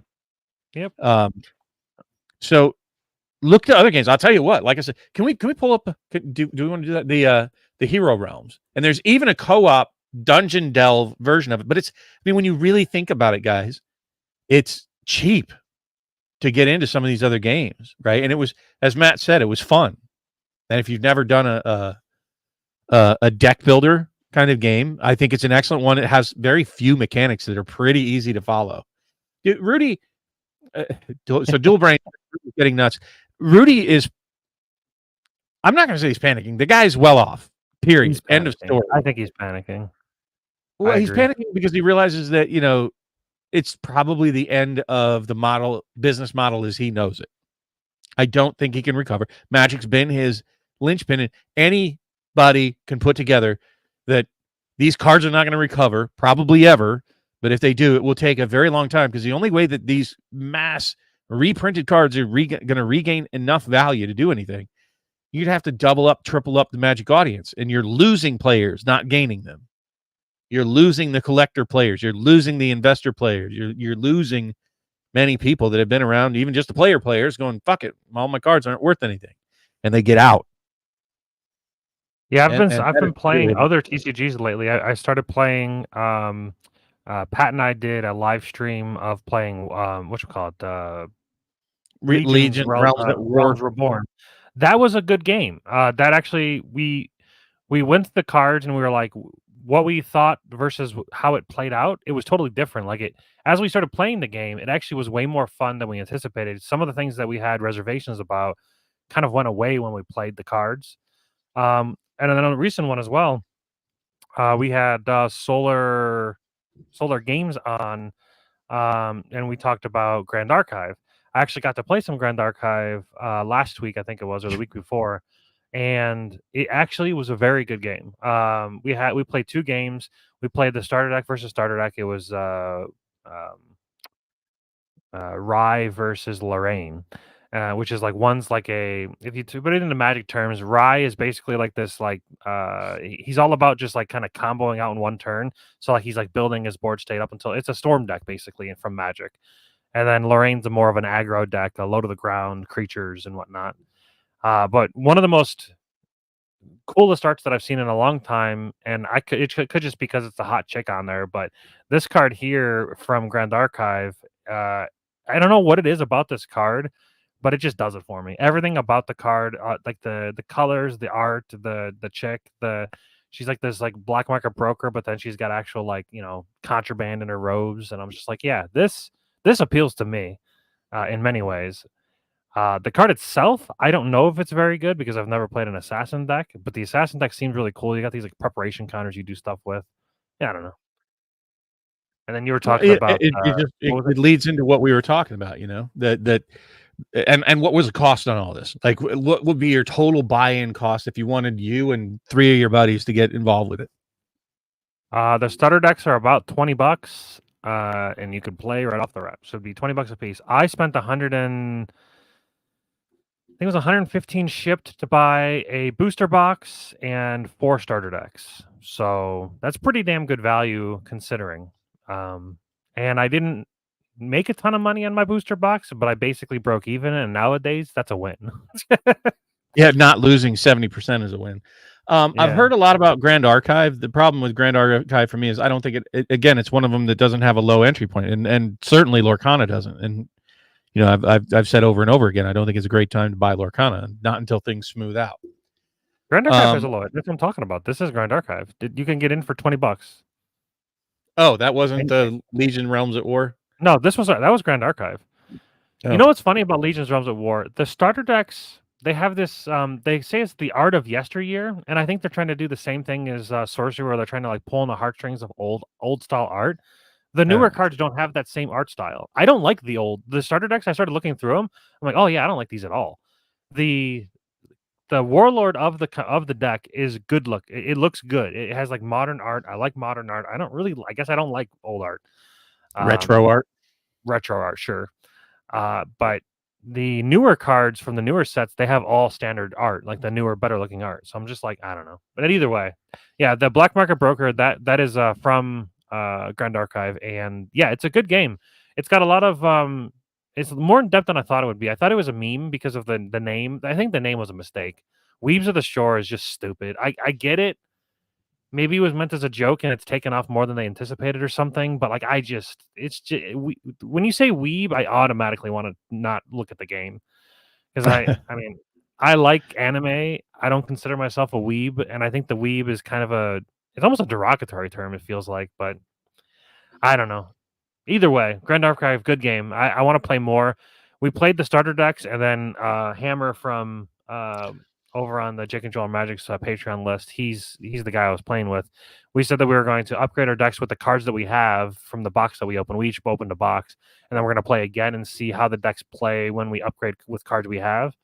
yeah. Yep. So look to other games. I'll tell you what. Like I said, can we pull up? Do we want to do that? The Hero Realms, and there's even a co-op dungeon delve version of it. But it's, I mean, when you really think about it, guys, it's cheap to get into some of these other games, right? And it was, as Matt said, it was fun. And if you've never done a deck builder kind of game, I think it's an excellent one. It has very few mechanics that are pretty easy to follow. Rudy, so dual brain getting nuts. Rudy is, I'm not going to say he's panicking. The guy's well off. Period. End of story. I think he's panicking. Well, he's panicking because he realizes that, you know, it's probably the end of the business model as he knows it. I don't think he can recover. Magic's been his linchpin, and anybody can put together that these cards are not going to recover, probably ever. But if they do, it will take a very long time, because the only way that these mass reprinted cards are going to regain enough value to do anything, you'd have to double up, triple up the Magic audience, and you're losing players, not gaining them. You're losing the collector players. You're losing the investor players. You're losing many people that have been around, even just the players going, fuck it, all my cards aren't worth anything, and they get out. Yeah, I've been playing other TCGs lately. I started playing. Pat and I did a live stream of playing. What you call it? Legion Realms Reborn. That was a good game. That actually we went to the cards and we were like, what we thought versus how it played out. It was totally different. Like, it, as we started playing the game, it actually was way more fun than we anticipated. Some of the things that we had reservations about kind of went away when we played the cards. And then on a recent one as well, we had Solar Games on, and we talked about Grand Archive. I actually got to play some Grand Archive last week, I think it was, or the week before, and it actually was a very good game. We played 2 games. We played the starter deck versus starter deck. It was Rye versus Lorraine. Which is like, one's like if you put it into Magic terms, Rye is basically like this, like he's all about just like kind of comboing out in one turn. So like he's like building his board state up until it's a storm deck basically from Magic. And then Lorraine's more of an aggro deck, a low to the ground creatures and whatnot. But one of the most coolest arts that I've seen in a long time, and it could just because it's a hot chick on there, but this card here from Grand Archive, I don't know what it is about this card, but it just does it for me. Everything about the card, like the colors, the art, the chick, she's like this like black market broker, but then she's got actual, like, you know, contraband in her robes, and I'm just like, yeah, this appeals to me in many ways. The card itself, I don't know if it's very good because I've never played an assassin deck, but the assassin deck seems really cool. You got these like preparation counters you do stuff with. Yeah, I don't know. And then you were talking about it leads into what we were talking about, you know, and what was the cost on all this? Like, what would be your total buy-in cost if you wanted you and 3 of your buddies to get involved with it? The starter decks are about $20, and you could play right off the rep. So it'd be $20 a piece. I spent I think it was 115 shipped to buy a booster box and 4 starter decks. So that's pretty damn good value considering. And I didn't make a ton of money on my booster box, but I basically broke even, and nowadays that's a win. Yeah, not losing 70% is a win. I've heard a lot about Grand Archive. The problem with Grand Archive for me is I don't think again, it's one of them that doesn't have a low entry point, and certainly Lorcana doesn't. And you know, I've said over and over again, I don't think it's a great time to buy Lorcana, not until things smooth out. Grand Archive has a low. That's what I'm talking about. This is Grand Archive. You can get in for $20. Oh, that wasn't the Legion Realms at War? No, that was Grand Archive. Oh. You know what's funny about Legion's Realms at War? The starter decks, they have this. They say it's the art of yesteryear, and I think they're trying to do the same thing as Sorcery, where they're trying to like pull on the heartstrings of old style art. The newer cards don't have that same art style. I don't like the starter decks. I started looking through them. I'm like, oh yeah, I don't like these at all. The Warlord of the deck is good look. It looks good. It has like modern art. I like modern art. I guess I don't like old art. Retro art, sure. But the newer cards from the newer sets, they have all standard art, like the newer, better looking art. So I'm just like, I don't know. But either way, yeah, the Black Market Broker that is from Grand Archive, and yeah, it's a good game. It's got a lot of it's more in depth than I thought it would be. I thought it was a meme because of the name. I think the name was a mistake. Weaves of the Shore is just stupid. I get it. Maybe it was meant as a joke and it's taken off more than they anticipated or something. But like, it's just when you say weeb, I automatically want to not look at the game because I mean, I like anime. I don't consider myself a weeb, and I think the weeb is kind of it's almost a derogatory term. It feels like, but I don't know. Either way, Grand Archive, good game. I want to play more. We played the starter decks, and then Hammer from over on the Jake and Joel Magic's Patreon list. He's the guy I was playing with. We said that we were going to upgrade our decks with the cards that we have from the box that we opened. We each opened a box, and then we're going to play again and see how the decks play when we upgrade with cards we have.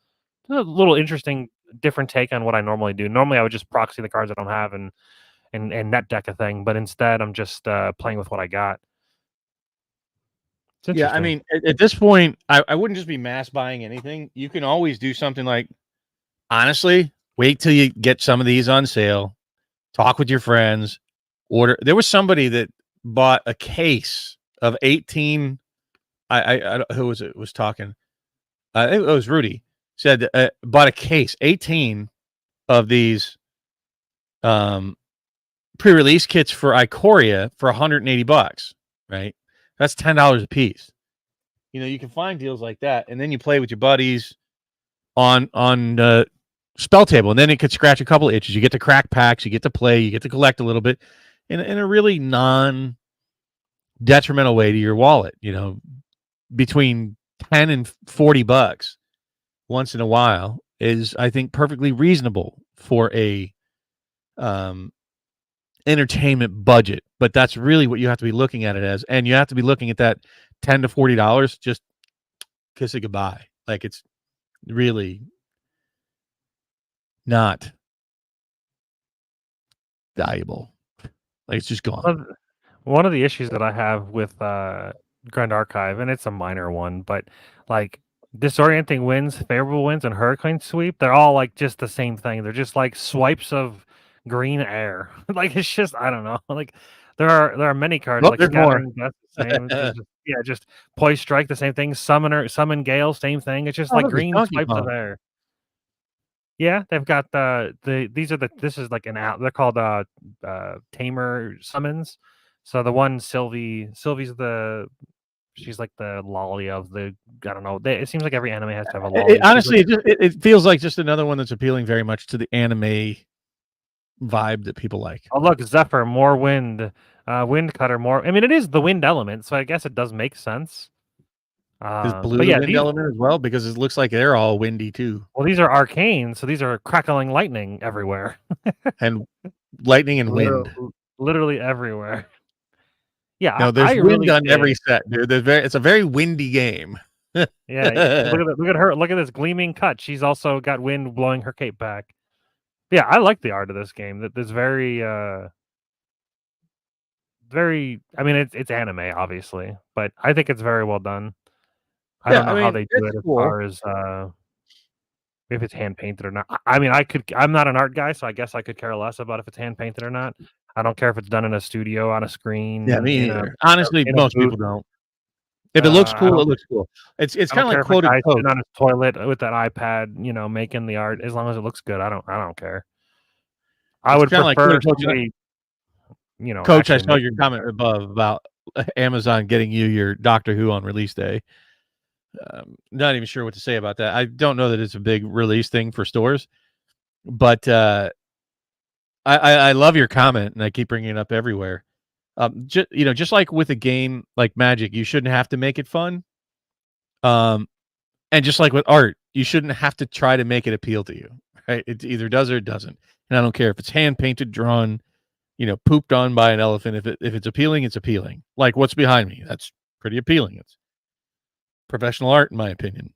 It's a little interesting, different take on what I normally do. Normally, I would just proxy the cards I don't have and net deck a thing, but instead, I'm just playing with what I got. Yeah, I mean, at this point, I wouldn't just be mass buying anything. You can always do something like, honestly, wait till you get some of these on sale, talk with your friends, order. There was somebody that bought a case of 18. Who was it was talking? It was Rudy. Said bought a case, 18 of these pre-release kits for Ikoria for $180, right? That's $10 a piece. You know, you can find deals like that, and then you play with your buddies on spell table, and then it could scratch a couple of itches. You get to crack packs, you get to play, you get to collect a little bit in a really non-detrimental way to your wallet. You know, between $10 and $40 once in a while is, I think, perfectly reasonable for a entertainment budget. But that's really what you have to be looking at it as, and you have to be looking at that $10 to $40. Just kiss it goodbye. Like, it's really not valuable. Like, it's just gone. One of the issues that I have with Grand Archive, and it's a minor one, but like disorienting winds, favorable winds, and hurricane sweep, they're all like just the same thing. They're just like swipes of green air. Like, it's just, I don't know. Like, there are many cards like Scattering Death, the same. Just Poise Strike, the same thing. Summon Gale, same thing. It's just like green swipes of air. Yeah, they've got this is like they're called Tamer summons. So the one Sylvie's she's like the lolly of the, I don't know. It seems like every anime has to have a lolly. Honestly, it feels like just another one that's appealing very much to the anime vibe that people like. Oh, look, Zephyr, more wind, Wind Cutter, more. I mean, it is the wind element, so I guess it does make sense. Is blue the wind element as well? Because it looks like they're all windy too. Well, these are arcane, so these are crackling lightning everywhere. And lightning and wind. Literally everywhere. Yeah, no, there's wind on every set, dude. It's a very windy game. Yeah, look at her. Look at this gleaming cut. She's also got wind blowing her cape back. Yeah, I like the art of this game. That there's very. I mean, it's anime, obviously, but I think it's very well done. I don't know how they do it as far as if it's hand painted or not. I mean, I'm not an art guy, so I guess I could care less about if it's hand painted or not. I don't care if it's done in a studio on a screen. Yeah, me either. Honestly, most people don't. If it looks cool, it looks cool. It's kind of like quoted sitting on his toilet with that iPad, you know, making the art. As long as it looks good, I don't care. I would prefer somebody, you know. Coach, I saw your comment above about Amazon getting you your Doctor Who on release day. Not even sure what to say about that. I don't know that it's a big release thing for stores, but I love your comment, and I keep bringing it up everywhere. Just like with a game like Magic, you shouldn't have to make it fun. And just like with art, you shouldn't have to try to make it appeal to you. Right? It either does or it doesn't. And I don't care if it's hand painted, drawn, pooped on by an elephant. If it's appealing, it's appealing. Like what's behind me, that's pretty appealing. It's professional art, in my opinion.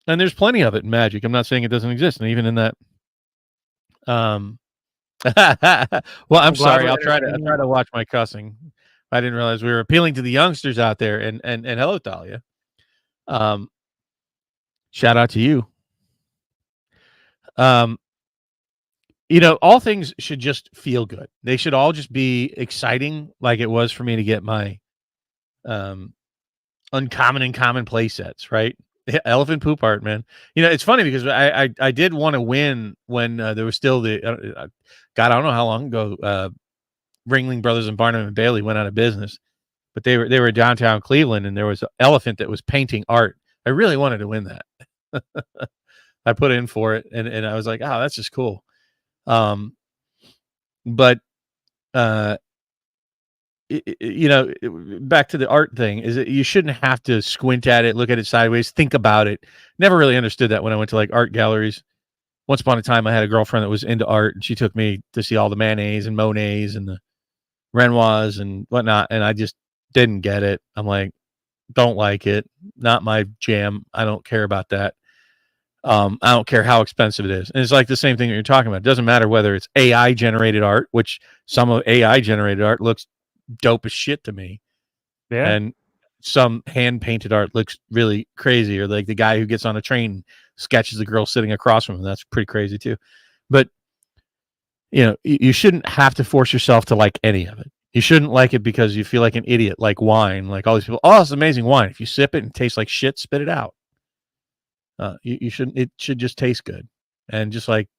And there's plenty of it in Magic. I'm not saying it doesn't exist, and even in that. Well, I'm sorry. I'll try to watch my cussing. I didn't realize we were appealing to the youngsters out there. And hello, Talia. Shout out to you. All things should just feel good. They should all just be exciting, like it was for me to get my uncommon and common play sets, right? Elephant poop art, man. It's funny because I did want to win when there was still the God, I don't know how long ago Ringling Brothers and Barnum and Bailey went out of business, but they were downtown Cleveland, and there was an elephant that was painting art. I really wanted to win that. I put in for it, and I was like, oh, that's just cool. But back to the art thing, is that you shouldn't have to squint at it, look at it sideways, think about it. Never really understood that when I went to like art galleries. Once upon a time, I had a girlfriend that was into art, and she took me to see all the Manets and Monets and the Renoirs and whatnot, and I just didn't get it. I'm like, don't like it, not my jam. I don't care about that. I don't care how expensive it is. And it's like the same thing that you're talking about. It doesn't matter whether it's AI generated art, which some of AI generated art looks dope as shit to me. Yeah. And some hand painted art looks really crazy, or like the guy who gets on a train sketches the girl sitting across from him. That's pretty crazy too. But you shouldn't have to force yourself to like any of it. You shouldn't like it because you feel like an idiot, like wine, like all these people. Oh, it's amazing wine. If you sip it and it tastes like shit, spit it out. You shouldn't. It should just taste good, and just like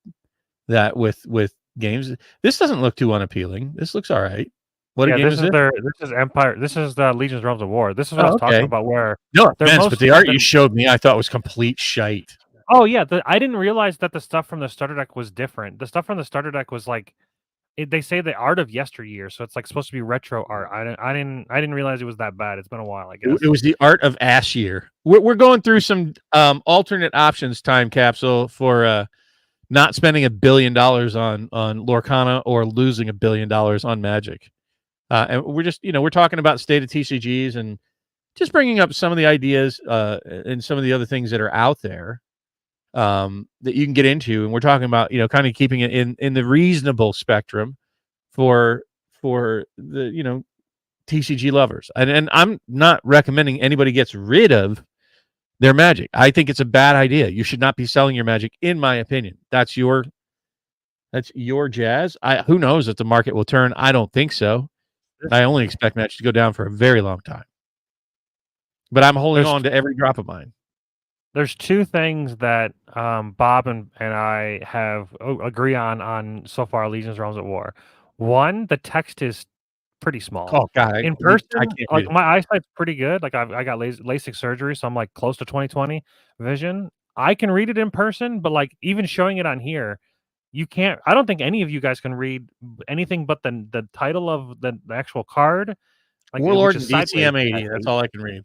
that with games. This doesn't look too unappealing. This looks all right. What game is this? This is Empire. This is the Legion's Realms of War. This is what I was talking about. Where no offense, but the art you showed me, I thought was complete shite. Oh yeah, I didn't realize that the stuff from the starter deck was different. The stuff from the starter deck was like, they say the art of yesteryear, so it's like supposed to be retro art. I didn't realize it was that bad. It's been a while, I guess. It was the art of ash year. We're going through some alternate options time capsule for not spending $1 billion on Lorcana or losing $1 billion on Magic. And we're just, we're talking about state of TCGs and just bringing up some of the ideas and some of the other things that are out there that you can get into. And we're talking about, kind of keeping it in the reasonable spectrum for the, TCG lovers. And I'm not recommending anybody gets rid of their Magic. I think it's a bad idea. You should not be selling your Magic, in my opinion. That's your jazz. Who knows if the market will turn? I don't think so. I only expect Magic to go down for a very long time. But I'm holding on to every drop of mine. There's two things that Bob and I have agree on so far. Legion's Realms at War. One, the text is pretty small. Oh God! In person, like my eyesight's pretty good. Like I got LASIK surgery, so I'm like close to 20/20 vision. I can read it in person, but like even showing it on here, you can't. I don't think any of you guys can read anything but the title of the actual card. Like Warlord and DCM 80. That's all I can read.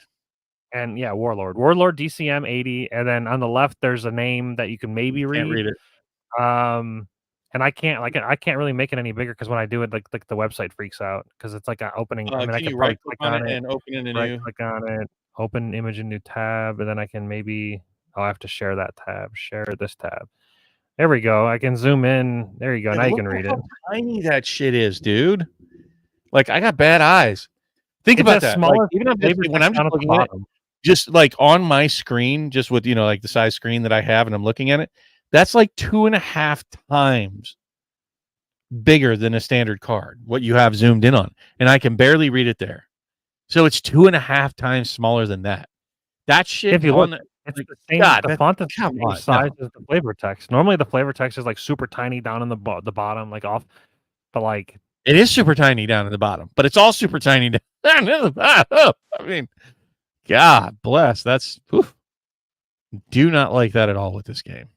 And yeah, Warlord DCM 80, and then on the left there's a name that you can maybe read. Can't read it. And I can't really make it any bigger because when I do it, like the website freaks out because it's like an opening. I mean, I can right click on it and open in a new. Click on it, open image in new tab, and then I can maybe I'll have to share that tab. Share this tab. There we go. I can zoom in. There you go. Now you can read it. How tiny that shit is, dude. Like I got bad eyes. Think about that. Like, even when I'm just looking at it, just like on my screen, just with like the size screen that I have, and I'm looking at it, that's like 2.5 times bigger than a standard card. What you have zoomed in on, and I can barely read it there. So it's 2.5 times smaller than that. That shit. If you look, it's the same. The font is the same size as the flavor text. Normally, the flavor text is like super tiny down in the bottom, like off. But like, it is super tiny down at the bottom, but it's all super tiny down. I mean, God bless. That's do not like that at all with this game.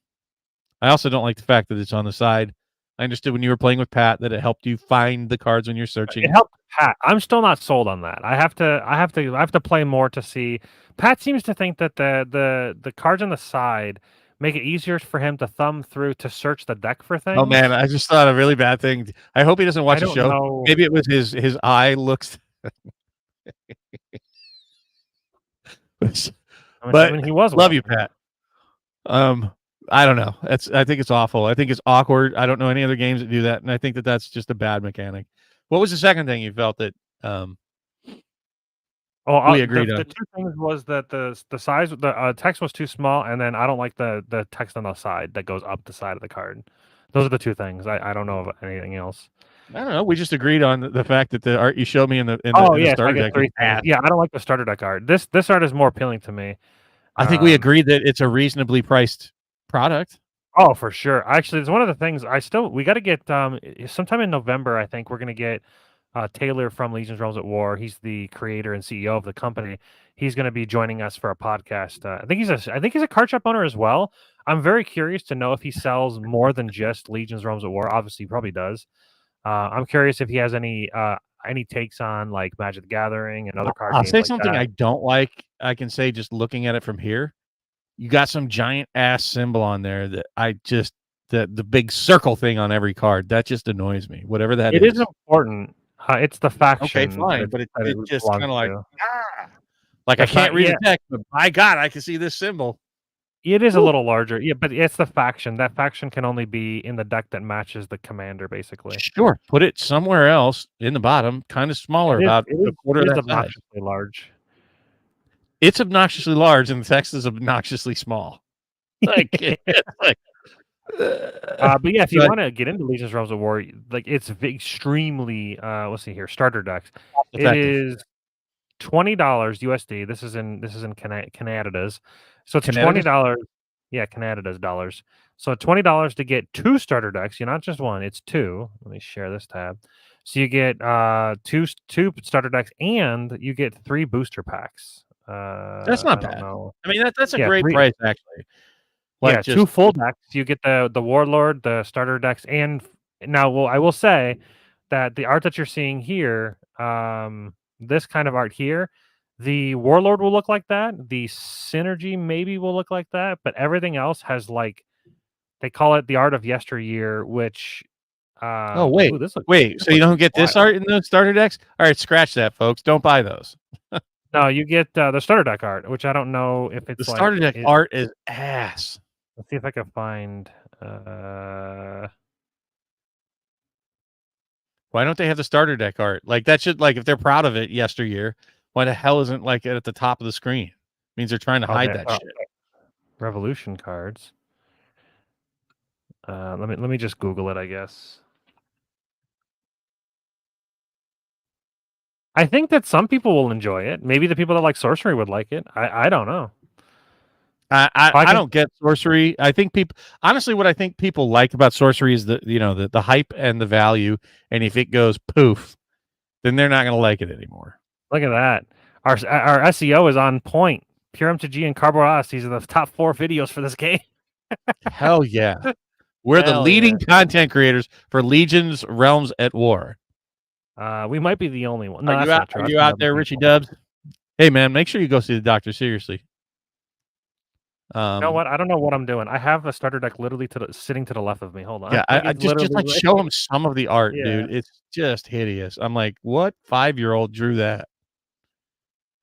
I also don't like the fact that it's on the side. I understood when you were playing with Pat that it helped you find the cards when you're searching. It helped Pat. I'm still not sold on that. I have to play more to see. Pat seems to think that the cards on the side make it easier for him to thumb through to search the deck for things. Oh man, I just thought a really bad thing. I hope he doesn't watch the show. Know. Maybe it was his eye looks. But he was. Love you, Pat. I don't know. I think it's awful. I think it's awkward. I don't know any other games that do that, and I think that that's just a bad mechanic. What was the second thing you felt that? Oh, we agreed the on. two things was that the size, the text was too small, and then I don't like the text on the side that goes up the side of the card. Those are the two things. I don't know of anything else. I don't know. We just agreed on the fact that the art you showed me in the Oh in the yes, I starter get deck is three things. bad. Yeah, I don't like the starter deck art. This art is more appealing to me. I think we agreed that it's a reasonably priced product. Oh, for sure. Actually, it's one of the things we got to get sometime in November. I think we're gonna get Taylor from Legion's Realms at War. He's the creator and CEO of the company. He's going to be joining us for a podcast. I think he's a card shop owner as well. I'm very curious to know if he sells more than just Legion's Realms at War. Obviously, he probably does. I'm curious if he has any takes on like Magic the Gathering and other card I'll games say like something that. I don't like. I can say just looking at it from here, you got some giant ass symbol on there that I just the big circle thing on every card that just annoys me. Whatever that It is. is important. It's the Okay, faction fine, but that it it just belongs kind of like to. like The I can't read yeah, the text, but by God, I can see this symbol. it is a Woo. little larger. Yeah, but it's the faction. That faction can only be in the deck that matches the commander, basically. Sure, put it somewhere else in the bottom, kind of smaller, about a quarter It of is that size. obnoxiously large. It's obnoxiously large, and the text is obnoxiously small. Like, like But yeah, if you but want to get into Legion's Realms of War, like it's extremely let's see here, starter decks. It effective. is $20 USD. This is in Canada's. So it's Canada. $20. Yeah, Canada's dollars. So $20 to get two starter decks. You're not just one, it's two. Let me share this tab. So you get two starter decks and you get 3 booster packs. That's I not don't bad. know. I mean, that's a Yeah, great 3 price, actually. Like, Yeah, 2 just full decks. You get the Warlord, the starter decks, and now, well, I will say that the art that you're seeing here, this kind of art here, the Warlord will look like that. The Synergy maybe will look like that, but everything else has like they call it the art of yesteryear, which oh ooh, wait. this So you looks don't get this wild. art in those starter decks? All right, scratch that, folks. Don't buy those. No, you get the starter deck art, which I don't know if The it's like starter deck it, art is ass. let's see if I can find Why don't they have the starter deck art? Like, that should, like, if they're proud of it yesteryear, why the hell isn't like it at the top of the screen? It means they're trying to hide that shit. Revolution cards. Let me just Google it, I guess. I think that some people will enjoy it. Maybe the people that like sorcery would like it. I don't know. I don't get sorcery. I think people, honestly, what I think people like about sorcery is the hype and the value. And if it goes poof, then they're not going to like it anymore. Look at that. Our SEO is on point. Pure MTG and Carboras. These are the top 4 videos for this game. Hell yeah. We're the leading content creators for Legion's Realms at War. We might be the only one. No, Are that's not true. Are you out there, Richie Dubs? Hey, man, make sure you go see the doctor. Seriously. You know what? I don't know what I'm doing. I have a starter deck literally sitting to the left of me. Hold on. Yeah, I just like right show him some of the art, yeah. dude. It's just hideous. I'm like, what 5-year-old drew that?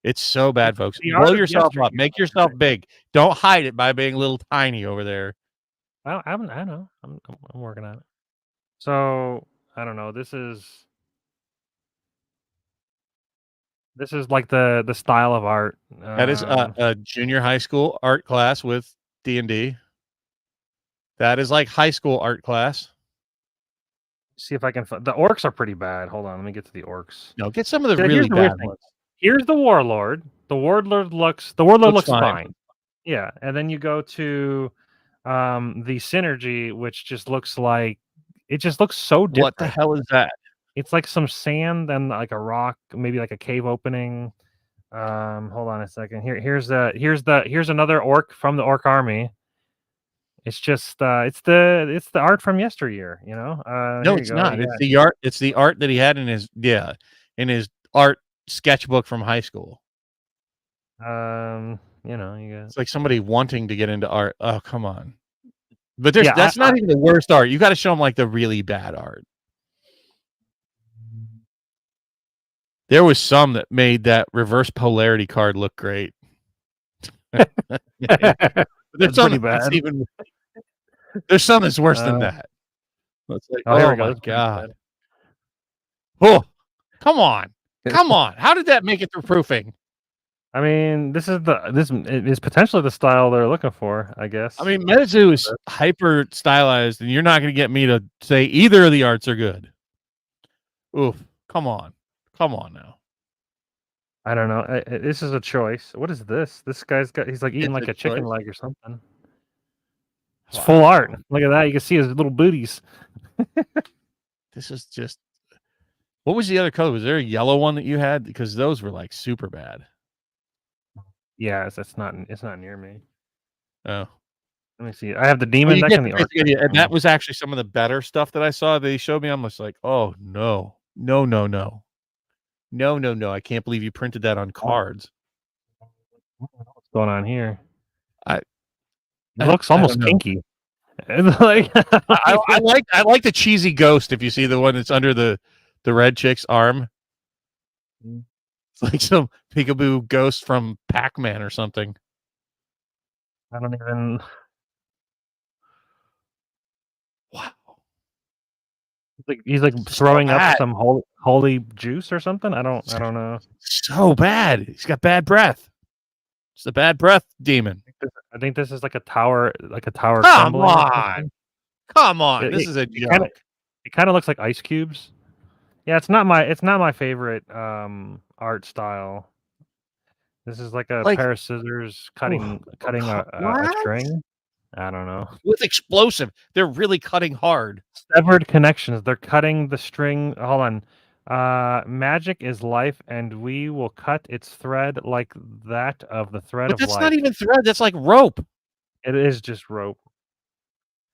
It's so bad, folks. Blow yourself up. Make yourself big. Don't hide it by being a little tiny over there. I know. I'm working on it. So I don't know. This is like the style of art. That is a junior high school art class with D&D. That is like high school art class. See if I can find the orcs are pretty bad. Hold on, let me get to the orcs. No, get some of the really bad ones. Here's the warlord. The warlord looks fine. Yeah, and then you go to the synergy, which just looks like it just looks so different. What the hell is that? It's like some sand and like a rock, maybe like a cave opening. Hold on a second. Here's another orc from the orc army. It's just it's the art from yesteryear, you know. No, it's not. It's the art. It's the art that he had in his art sketchbook from high school. You know, it's like somebody wanting to get into art. Oh, come on. But that's not even the worst art. You got to show them like the really bad art. There was some that made that reverse polarity card look great. There's some that's even. There's some that's worse than that. It's like, oh my god! Oh, come on! How did that make it through proofing? I mean, this is potentially the style they're looking for, I guess. I mean, Metazu is hyper stylized, and you're not going to get me to say either of the arts are good. Oof! Come on now. I don't know. This is a choice. What is this? This guy's he's like eating It's like a a chicken choice. leg or something. It's full art. Look at that. You can see his little booties. This is just. What was the other color? Was there a yellow one that you had? Because those were like super bad. Yeah, it's not near me. Oh. Let me see. I have the Well, demon you deck get and the the art basic idea, and deck. that was actually some of the better stuff that I saw. They showed me. I'm just like, oh no, no! I can't believe you printed that on cards. What's going on here? I It looks almost don't know. kinky. It's like I like the cheesy ghost. If you see the one that's under the red chick's arm, it's like some peekaboo ghost from Pac-Man or something. I don't even. Wow, He's like so throwing up bad. some holy juice or something. I don't know. So bad. He's got bad breath. It's the bad breath demon. I think this is like a tower Come crumbling. on. Come on. This is a joke. It kind of looks like ice cubes. Yeah, it's not my favorite art style. This is like a Like, pair of scissors cutting a what? string. I don't know. With explosive. They're really cutting hard. Severed connections. They're cutting the string. Hold on. Magic is life, and we will cut its thread like that of the thread But of that's life. not even thread. That's like rope. It is just rope.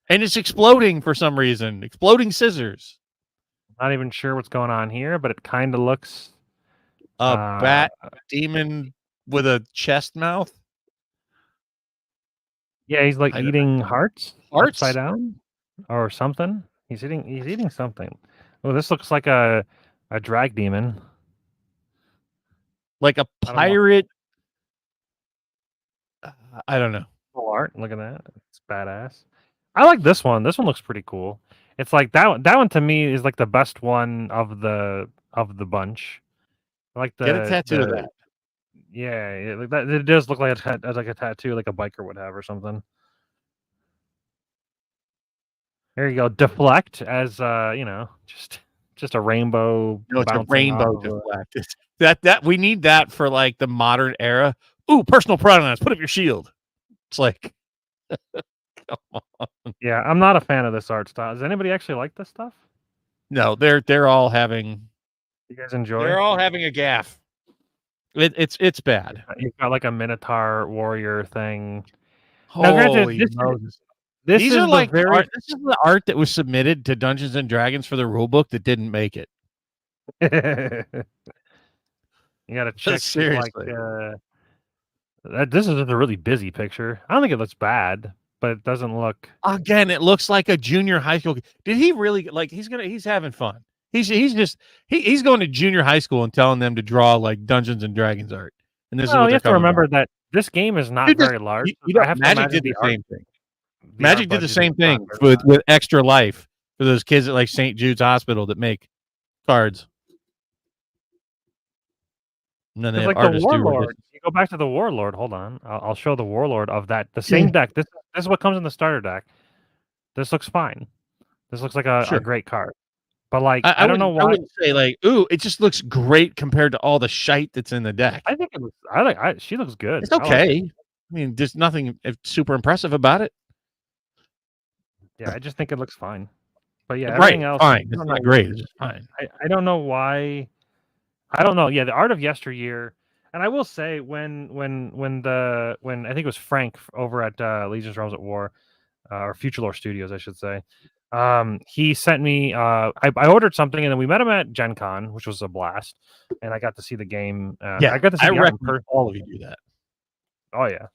And it's exploding for some reason. Exploding scissors. Not even sure what's going on here, but it kind of looks A bat demon with a chest mouth. Yeah, he's like eating hearts upside Hearts? down or something. He's eating something. Oh, this looks like a drag demon. Like a pirate. I don't know. Cool art. Look at that. It's badass. I like this one. This one looks pretty cool. It's like that one to me is like the best one of the bunch. I like Get a tattoo of that. Yeah, like that. It does look like a tattoo, like a biker would have or something. There you go. Deflect as just a rainbow. No, it's a bouncing rainbow off of deflect. That we need that for like the modern era. Ooh, personal pronouns. Put up your shield. It's like, come on. Yeah, I'm not a fan of this art style. Does anybody actually like this stuff? No, they're all having. You guys enjoy? They're all having a gaff. It's bad. You've got like a Minotaur warrior thing. Holy Moses. This These is are like very... this is the art that was submitted to Dungeons and Dragons for the rulebook that didn't make it. You gotta check seriously. This is a really busy picture. I don't think it looks bad, but it doesn't look. Again, it looks like a junior high school. Did he really like? He's having fun. He's going to junior high school and telling them to draw like Dungeons and Dragons art. And this is what you have to remember that this game is not very large. I have Magic did the same thing. Magic did the same thing with Extra Life for those kids at like St. Jude's Hospital that make cards. And then they have like artists the Warlord. You go back to the Warlord. Hold on, I'll show the Warlord of that. The same deck. This is what comes in the starter deck. This looks fine. This looks like a great card. But like, I don't know why. I wouldn't say like, ooh, it just looks great compared to all the shite that's in the deck. I think it looks. She looks good. It's okay. I mean, there's nothing super impressive about it. Yeah, I just think it looks fine. But yeah, right, everything else, fine. It's not great. It's just fine. I don't know why. I don't know. Yeah, the art of yesteryear, and I will say when I think it was Frank over at Legion's Realms at War, or Future Lore Studios, I should say. He sent me. I ordered something, and then we met him at Gen Con, which was a blast, and I got to see the game. Yeah, I got to see. I recommend all of you do that. Oh yeah,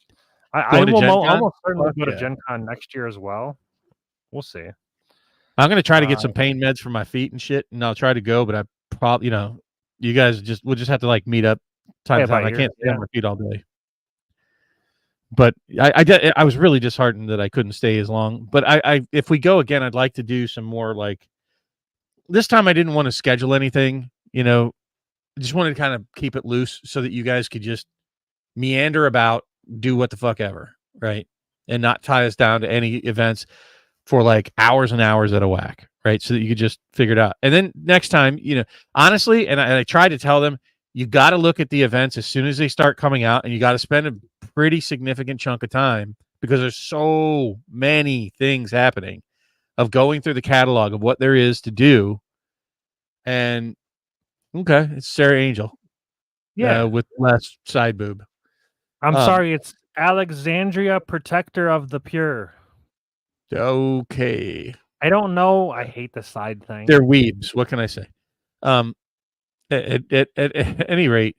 I will almost certainly go to Gen Con next year as well. We'll see. I'm gonna try to get some pain meds for my feet and shit, and I'll try to go. But I probably, you guys we'll just have to like meet up time to time. I can't stay on my feet all day. But I was really disheartened that I couldn't stay as long. But if we go again, I'd like to do some more like. This time I didn't want to schedule anything. I just wanted to kind of keep it loose so that you guys could just meander about, do what the fuck ever, right? And not tie us down to any events for like hours and hours at a whack, right? So that you could just figure it out. And then next time, honestly, and I tried to tell them, you got to look at the events as soon as they start coming out, and you got to spend a pretty significant chunk of time because there's so many things happening of going through the catalog of what there is to do. And okay, it's Sarah Angel, with less side boob. I'm sorry, it's Alexandria Protector of the Pure. Okay. I don't know. I hate the side thing. They're weebs. What can I say? At any rate,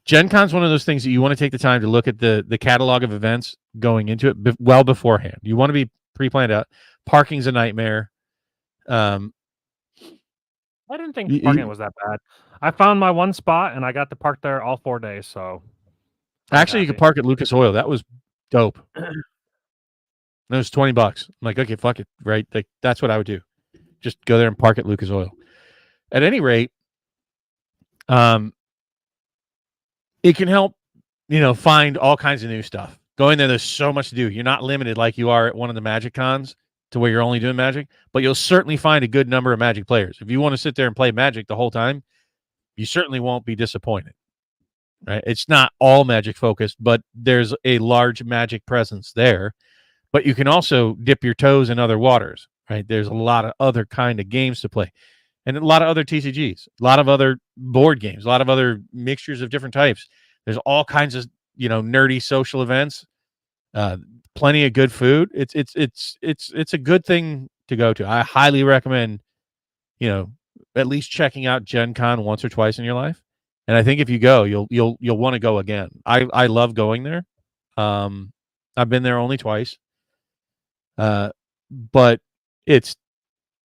Gen Con's one of those things that you want to take the time to look at the catalog of events going into it well beforehand. You want to be pre-planned out. Parking's a nightmare. I didn't think parking was that bad. I found my one spot and I got to park there all 4 days. So actually, you could park at Lucas Oil. That was dope. It was $20. I'm like, okay, fuck it, right? Like that's what I would do. Just go there and park at Lucas Oil. At any rate, it can help, find all kinds of new stuff. Going there's so much to do. You're not limited like you are at one of the Magic cons to where you're only doing Magic, but you'll certainly find a good number of Magic players. If you want to sit there and play Magic the whole time, you certainly won't be disappointed. Right? It's not all Magic focused, but there's a large Magic presence there. But you can also dip your toes in other waters. Right? There's a lot of other kind of games to play. And a lot of other TCGs, a lot of other board games, a lot of other mixtures of different types. There's all kinds of nerdy social events, plenty of good food. It's a good thing to go to. I highly recommend, at least checking out Gen Con once or twice in your life. And I think if you go, you'll want to go again. I love going there. I've been there only twice, but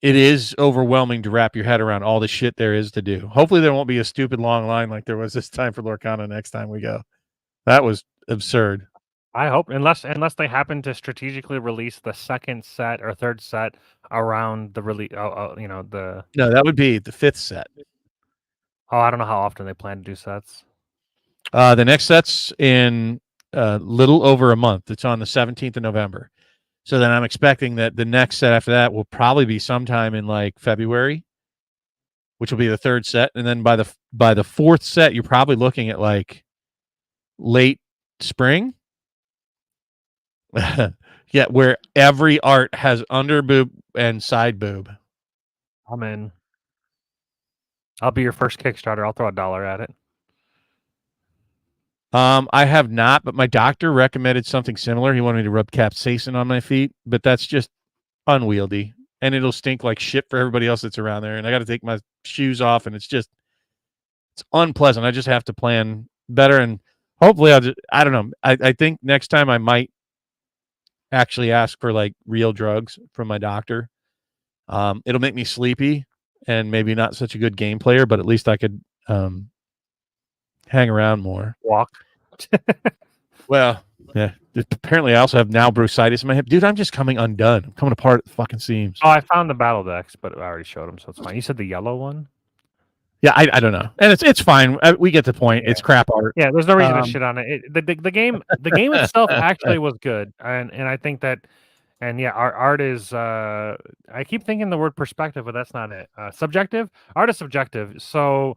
it is overwhelming to wrap your head around all the shit there is to do. Hopefully there won't be a stupid long line like there was this time for Lorcana next time we go. That was absurd. I hope, unless they happen to strategically release the second set or third set around the release, the. No, that would be the fifth set. Oh, I don't know how often they plan to do sets. The next set's in a little over a month. It's on the 17th of November. So then I'm expecting that the next set after that will probably be sometime in like February, which will be the third set. And then by the fourth set, you're probably looking at like late spring. Yeah, where every art has under boob and side boob. I'm in. I'll be your first Kickstarter. I'll throw $1 at it. I have not, but my doctor recommended something similar. He wanted me to rub capsaicin on my feet, but that's just unwieldy, and it'll stink like shit for everybody else that's around there. And I got to take my shoes off, and it's unpleasant. I just have to plan better, and hopefully I don't know. I think next time I might actually ask for like real drugs from my doctor. It'll make me sleepy and maybe not such a good game player, but at least I could hang around more. Walk. Well, yeah. Apparently, I also have now bursitis in my hip. Dude, I'm just coming undone. I'm coming apart at the fucking seams. Oh, I found the battle decks, but I already showed them, so it's fine. You said the yellow one? Yeah, I don't know, and it's fine. We get the point. Yeah. It's crap art. Yeah, there's no reason to shit on it. The game itself actually was good, and I think that, and yeah, art is. I keep thinking the word perspective, but that's not it. Subjective. Art is subjective. So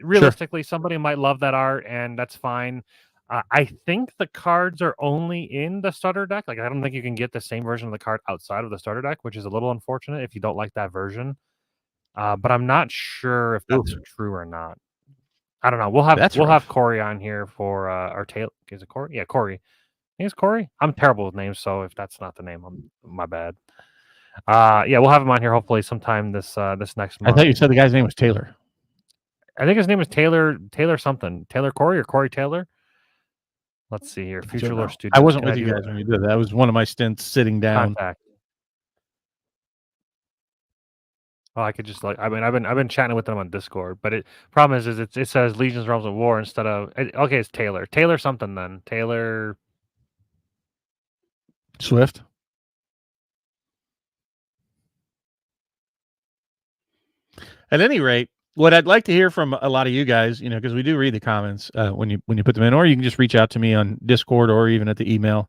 realistically, somebody might love that art, and that's fine. I think the cards are only in the starter deck. Like, I don't think you can get the same version of the card outside of the starter deck, which is a little unfortunate if you don't like that version. But I'm not sure if that's true or not. I don't know. We'll have Corey on here for our Taylor. Is it Corey? Yeah, Corey. I think it's Corey. I'm terrible with names, so if that's not the name, my bad. Yeah, we'll have him on here hopefully sometime this next month. I thought you said the guy's name was Taylor. I think his name is Taylor something. Taylor Corey or Corey Taylor. Let's see here. Future Lore Studios. I wasn't with you guys when you did that. That was one of my stints sitting down. Contact. Oh, I could just I've been chatting with them on Discord, but problem is it says Legions Realms of War instead of okay, it's Taylor something then Taylor Swift. At any rate, what I'd like to hear from a lot of you guys, because we do read the comments when you put them in, or you can just reach out to me on Discord or even at the email.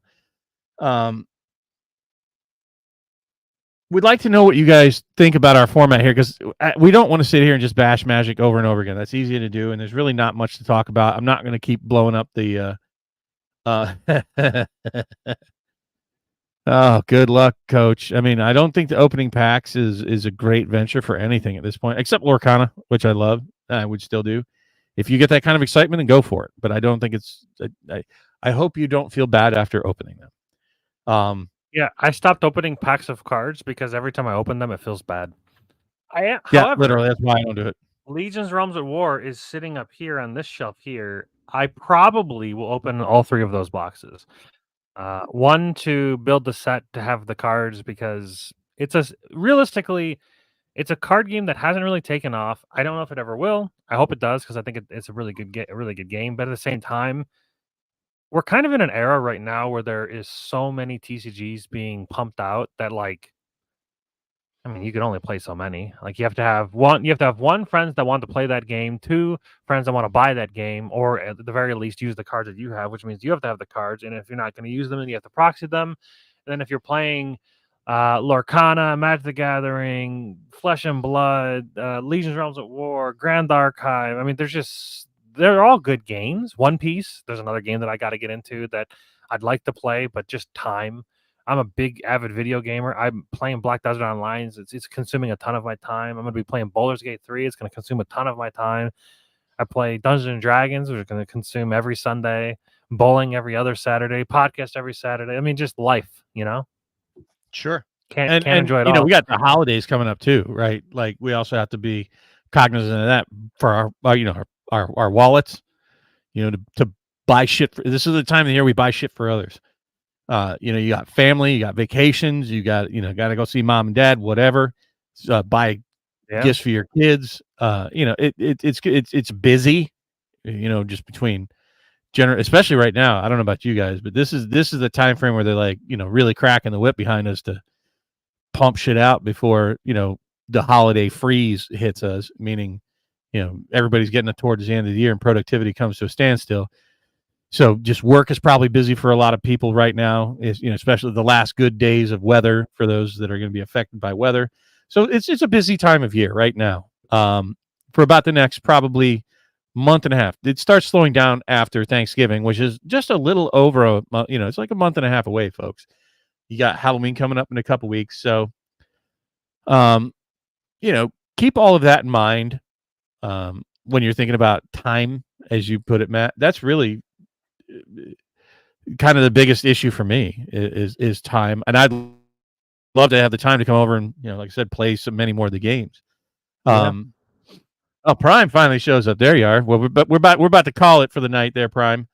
We'd like to know what you guys think about our format here, because we don't want to sit here and just bash Magic over and over again. That's easy to do, and there's really not much to talk about. I'm not going to keep blowing up the. Oh, good luck, Coach. I mean, I don't think the opening packs is a great venture for anything at this point, except Lorcana, which I love. I would still do. If you get that kind of excitement, then go for it. But I don't think it's. I hope you don't feel bad after opening them. Yeah, I stopped opening packs of cards because every time I open them, it feels bad. However, literally, that's why I don't do it. Legions Realms at War is sitting up here on this shelf here. I probably will open all 3 of those boxes. One to build the set to have the cards, because realistically, it's a card game that hasn't really taken off. I don't know if it ever will. I hope it does, because I think it's a really good game. But at the same time, we're kind of in an era right now where there is so many TCGs being pumped out that, like, I mean, you can only play so many. Like, you have to have one friends that want to play that game, 2 friends that want to buy that game, or at the very least use the cards that you have, which means you have to have the cards. And if you're not going to use them, then you have to proxy them. And then if you're playing Lorcana, Magic the Gathering, Flesh and Blood, Legions Realms at War, Grand Archive, I mean, they're all good games. One Piece, there's another game that I got to get into that I'd like to play, but just time. I'm a big avid video gamer. I'm playing Black Desert Online. It's consuming a ton of my time. I'm going to be playing Baldur's Gate 3. It's going to consume a ton of my time. I play Dungeons and Dragons, which is going to consume every Sunday. Bowling every other Saturday. Podcast every Saturday. I mean, just life, Sure. Can't enjoy it all. We got the holidays coming up too, right? Like, we also have to be cognizant of that for our wallets, to buy shit. This is the time of the year we buy shit for others. You got family, you got vacations, you got to go see mom and dad, whatever. Buy gifts for your kids. It's busy, just between especially right now. I don't know about you guys, but this is the time frame where they're like, really cracking the whip behind us to pump shit out before, the holiday freeze hits us, meaning, everybody's getting it towards the end of the year and productivity comes to a standstill. So just work is probably busy for a lot of people right now, especially the last good days of weather for those that are going to be affected by weather. So it's a busy time of year right now. For about the next probably month and a half. It starts slowing down after Thanksgiving, which is just a little over it's like a month and a half away, folks. You got Halloween coming up in a couple weeks. So, keep all of that in mind when you're thinking about time, as you put it, Matt. That's really kind of the biggest issue for me is time. And I'd love to have the time to come over and, like I said, play many more of the games. Oh, Prime finally shows up. There you are. Well, we're about to call it for the night there, Prime.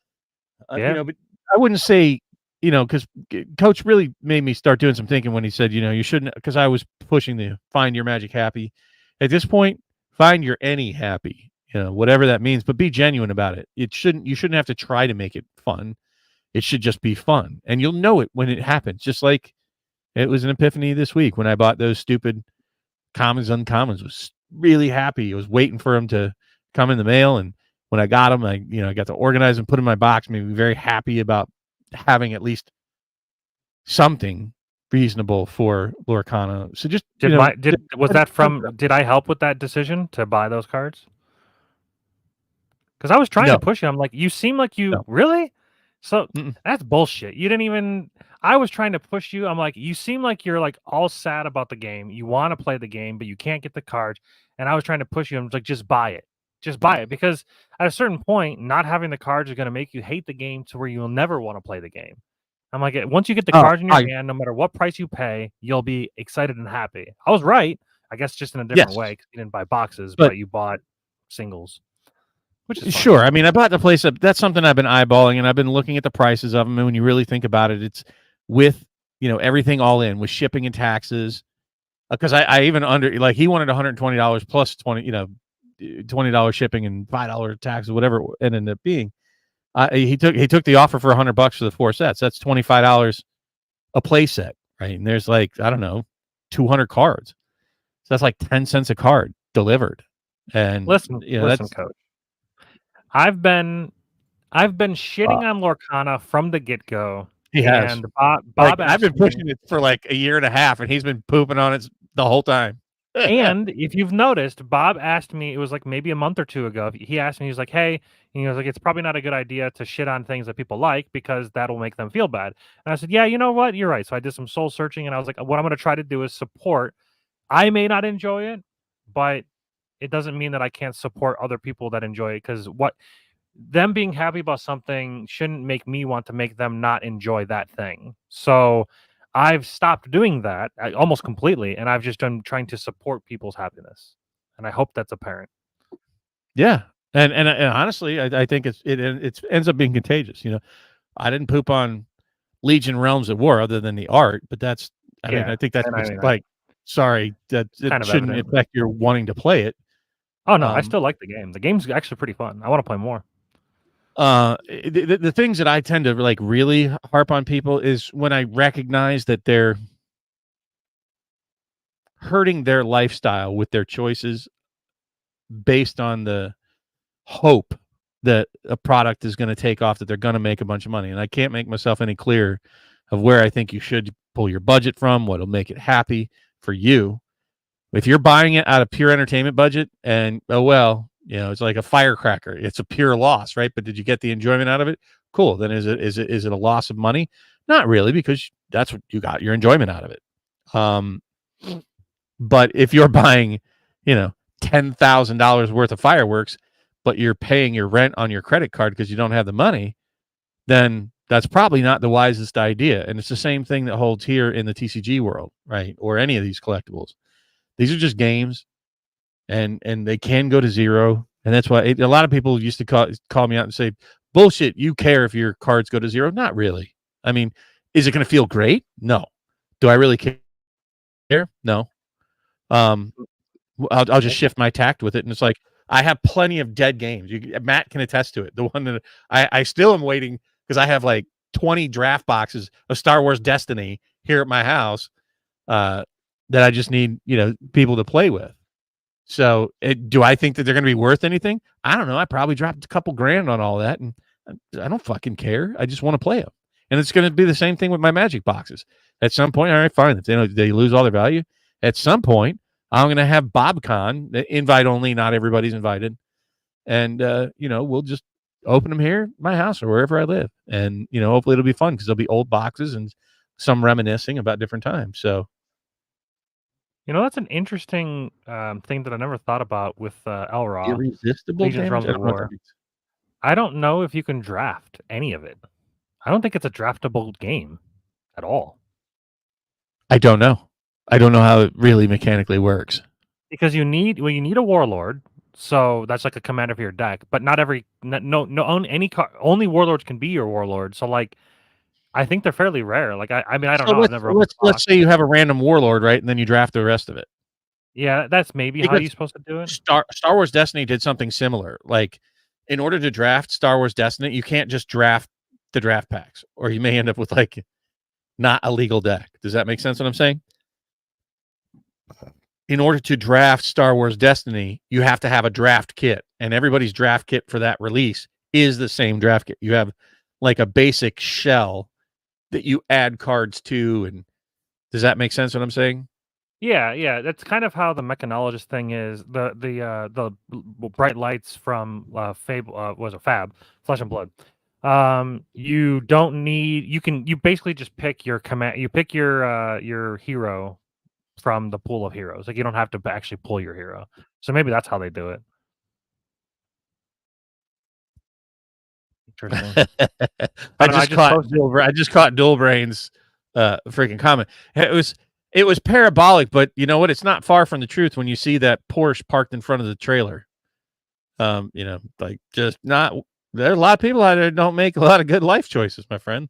But I wouldn't say, because Coach really made me start doing some thinking when he said, you shouldn't, because I was pushing the find your magic happy. At this point, find your any happy, whatever that means, but be genuine about it. You shouldn't have to try to make it fun. It should just be fun. And you'll know it when it happens. Just like it was an epiphany this week when I bought those stupid commons, uncommons. Was really happy. I was waiting for them to come in the mail, and when I got them, I got to organize and put in my box. Made me very happy about having at least something reasonable for Lorcana. So just did I help with that decision to buy those cards? Because I was trying to push you. I'm like, you seem like you really. So that's bullshit. You didn't even. I was trying to push you. I'm like, you seem like you're like all sad about the game. You want to play the game, but you can't get the cards. And I was trying to push you. I'm like, just buy it. Just buy it. Because at a certain point, not having the cards is going to make you hate the game to where you'll never want to play the game. I'm like, once you get the cards in your hand, no matter what price you pay, you'll be excited and happy. I was right. I guess just in a different way, because you didn't buy boxes, but you bought singles. Which is sure. I mean, I bought the place up. That's something I've been eyeballing, and I've been looking at the prices of them. And when you really think about it, it's with everything all in with shipping and taxes. Because I even he wanted $120 plus $20 shipping and $5 taxes, whatever it ended up being. He took the offer for $100 for the 4 sets. That's $25 a play set, right? And there's 200 cards. So that's like 10 cents a card delivered. And Listen, that's coach. I've been shitting on Lorcana from the get go. he has. And Like, Bob I've been asked me, pushing it for like a year and a half, and he's been pooping on it the whole time. and if you've noticed, Bob asked me, it was like maybe a month or two ago. He asked me, he was like, "Hey," he was like, "it's probably not a good idea to shit on things that people like because that'll make them feel bad." And I said, "Yeah, you know what? You're right." So I did some soul searching, and I was like, "What I'm going to try to do is support. I may not enjoy it, but it doesn't mean that I can't support other people that enjoy it because what them being happy about something shouldn't make me want to make them not enjoy that thing." So I've stopped doing that almost completely, and I've just done trying to support people's happiness, and I hope that's apparent. Yeah, and honestly, I think it ends up being contagious. I didn't poop on Legion Realms at War other than the art, but that's I mean, Yeah, I think that's and I just mean, like, sorry, that it kind of shouldn't evident. affect your wanting to play it. Oh no, I Um, still like the game. The game's actually pretty fun. I want to play more. the things that I tend to like really harp on people is when I recognize that they're hurting their lifestyle with their choices based on the hope that a product is going to take off, that they're going to make a bunch of money. And I can't make myself any clearer of where I think you should pull your budget from, what'll make it happy for you. If you're buying it out of pure entertainment budget, and oh well, it's like a firecracker. It's a pure loss, right? But did you get the enjoyment out of it? Cool. Then is it a loss of money? Not really, because that's what you got your enjoyment out of it. But if you're buying, $10,000 worth of fireworks, but you're paying your rent on your credit card because you don't have the money, then that's probably not the wisest idea. And it's the same thing that holds here in the TCG world, right? Or any of these collectibles. These are just games, and they can go to zero. And that's why a lot of people used to call me out and say, bullshit, you care if your cards go to zero? Not really. I mean, is it going to feel great? No. Do I really care? No. I'll just shift my tact with it, and it's like I have plenty of dead games. Matt can attest to it. The one that I still am waiting, because I have like 20 draft boxes of Star Wars Destiny here at my house, that I just need people to play with. So do I think that they're going to be worth anything? I don't know. I probably dropped a couple grand on all that, and I don't fucking care. I just want to play them. And it's going to be the same thing with my Magic boxes. At some point, all right, fine. If they lose all their value, at some point, I'm going to have BobCon, invite only, not everybody's invited. And, we'll just open them here at my house or wherever I live. And, hopefully it'll be fun because there'll be old boxes and some reminiscing about different times. So, That's an interesting thing that I never thought about with Elra, irresistible Legion's damage. Realms of War. I don't know if you can draft any of it. I don't think it's a draftable game at all. I don't know. I don't know how it really mechanically works. Because you need a warlord, so that's like a commander for your deck. But not every only warlords can be your warlord. So like, I think they're fairly rare. Like I mean I don't know. I've never let's say you have a random warlord, right, and then you draft the rest of it. Yeah, that's maybe how you're supposed to do it. Star Wars Destiny did something similar. Like, in order to draft Star Wars Destiny, you can't just draft the draft packs, or you may end up with like not a legal deck. Does that make sense what I'm saying? In order to draft Star Wars Destiny, you have to have a draft kit, and everybody's draft kit for that release is the same draft kit. You have like a basic shell that you add cards to, and does that make sense what I'm saying? Yeah, that's kind of how the mechanologist thing is. The bright lights from Fable was a Fab, Flesh and Blood. You don't need. You basically just pick your command. You pick your hero from the pool of heroes. Like you don't have to actually pull your hero. So maybe that's how they do it. Interesting. I just caught Dual Brain's freaking comment. It was parabolic, but you know what? It's not far from the truth when you see that Porsche parked in front of the trailer. Like just not. There are a lot of people out there that don't make a lot of good life choices, my friend.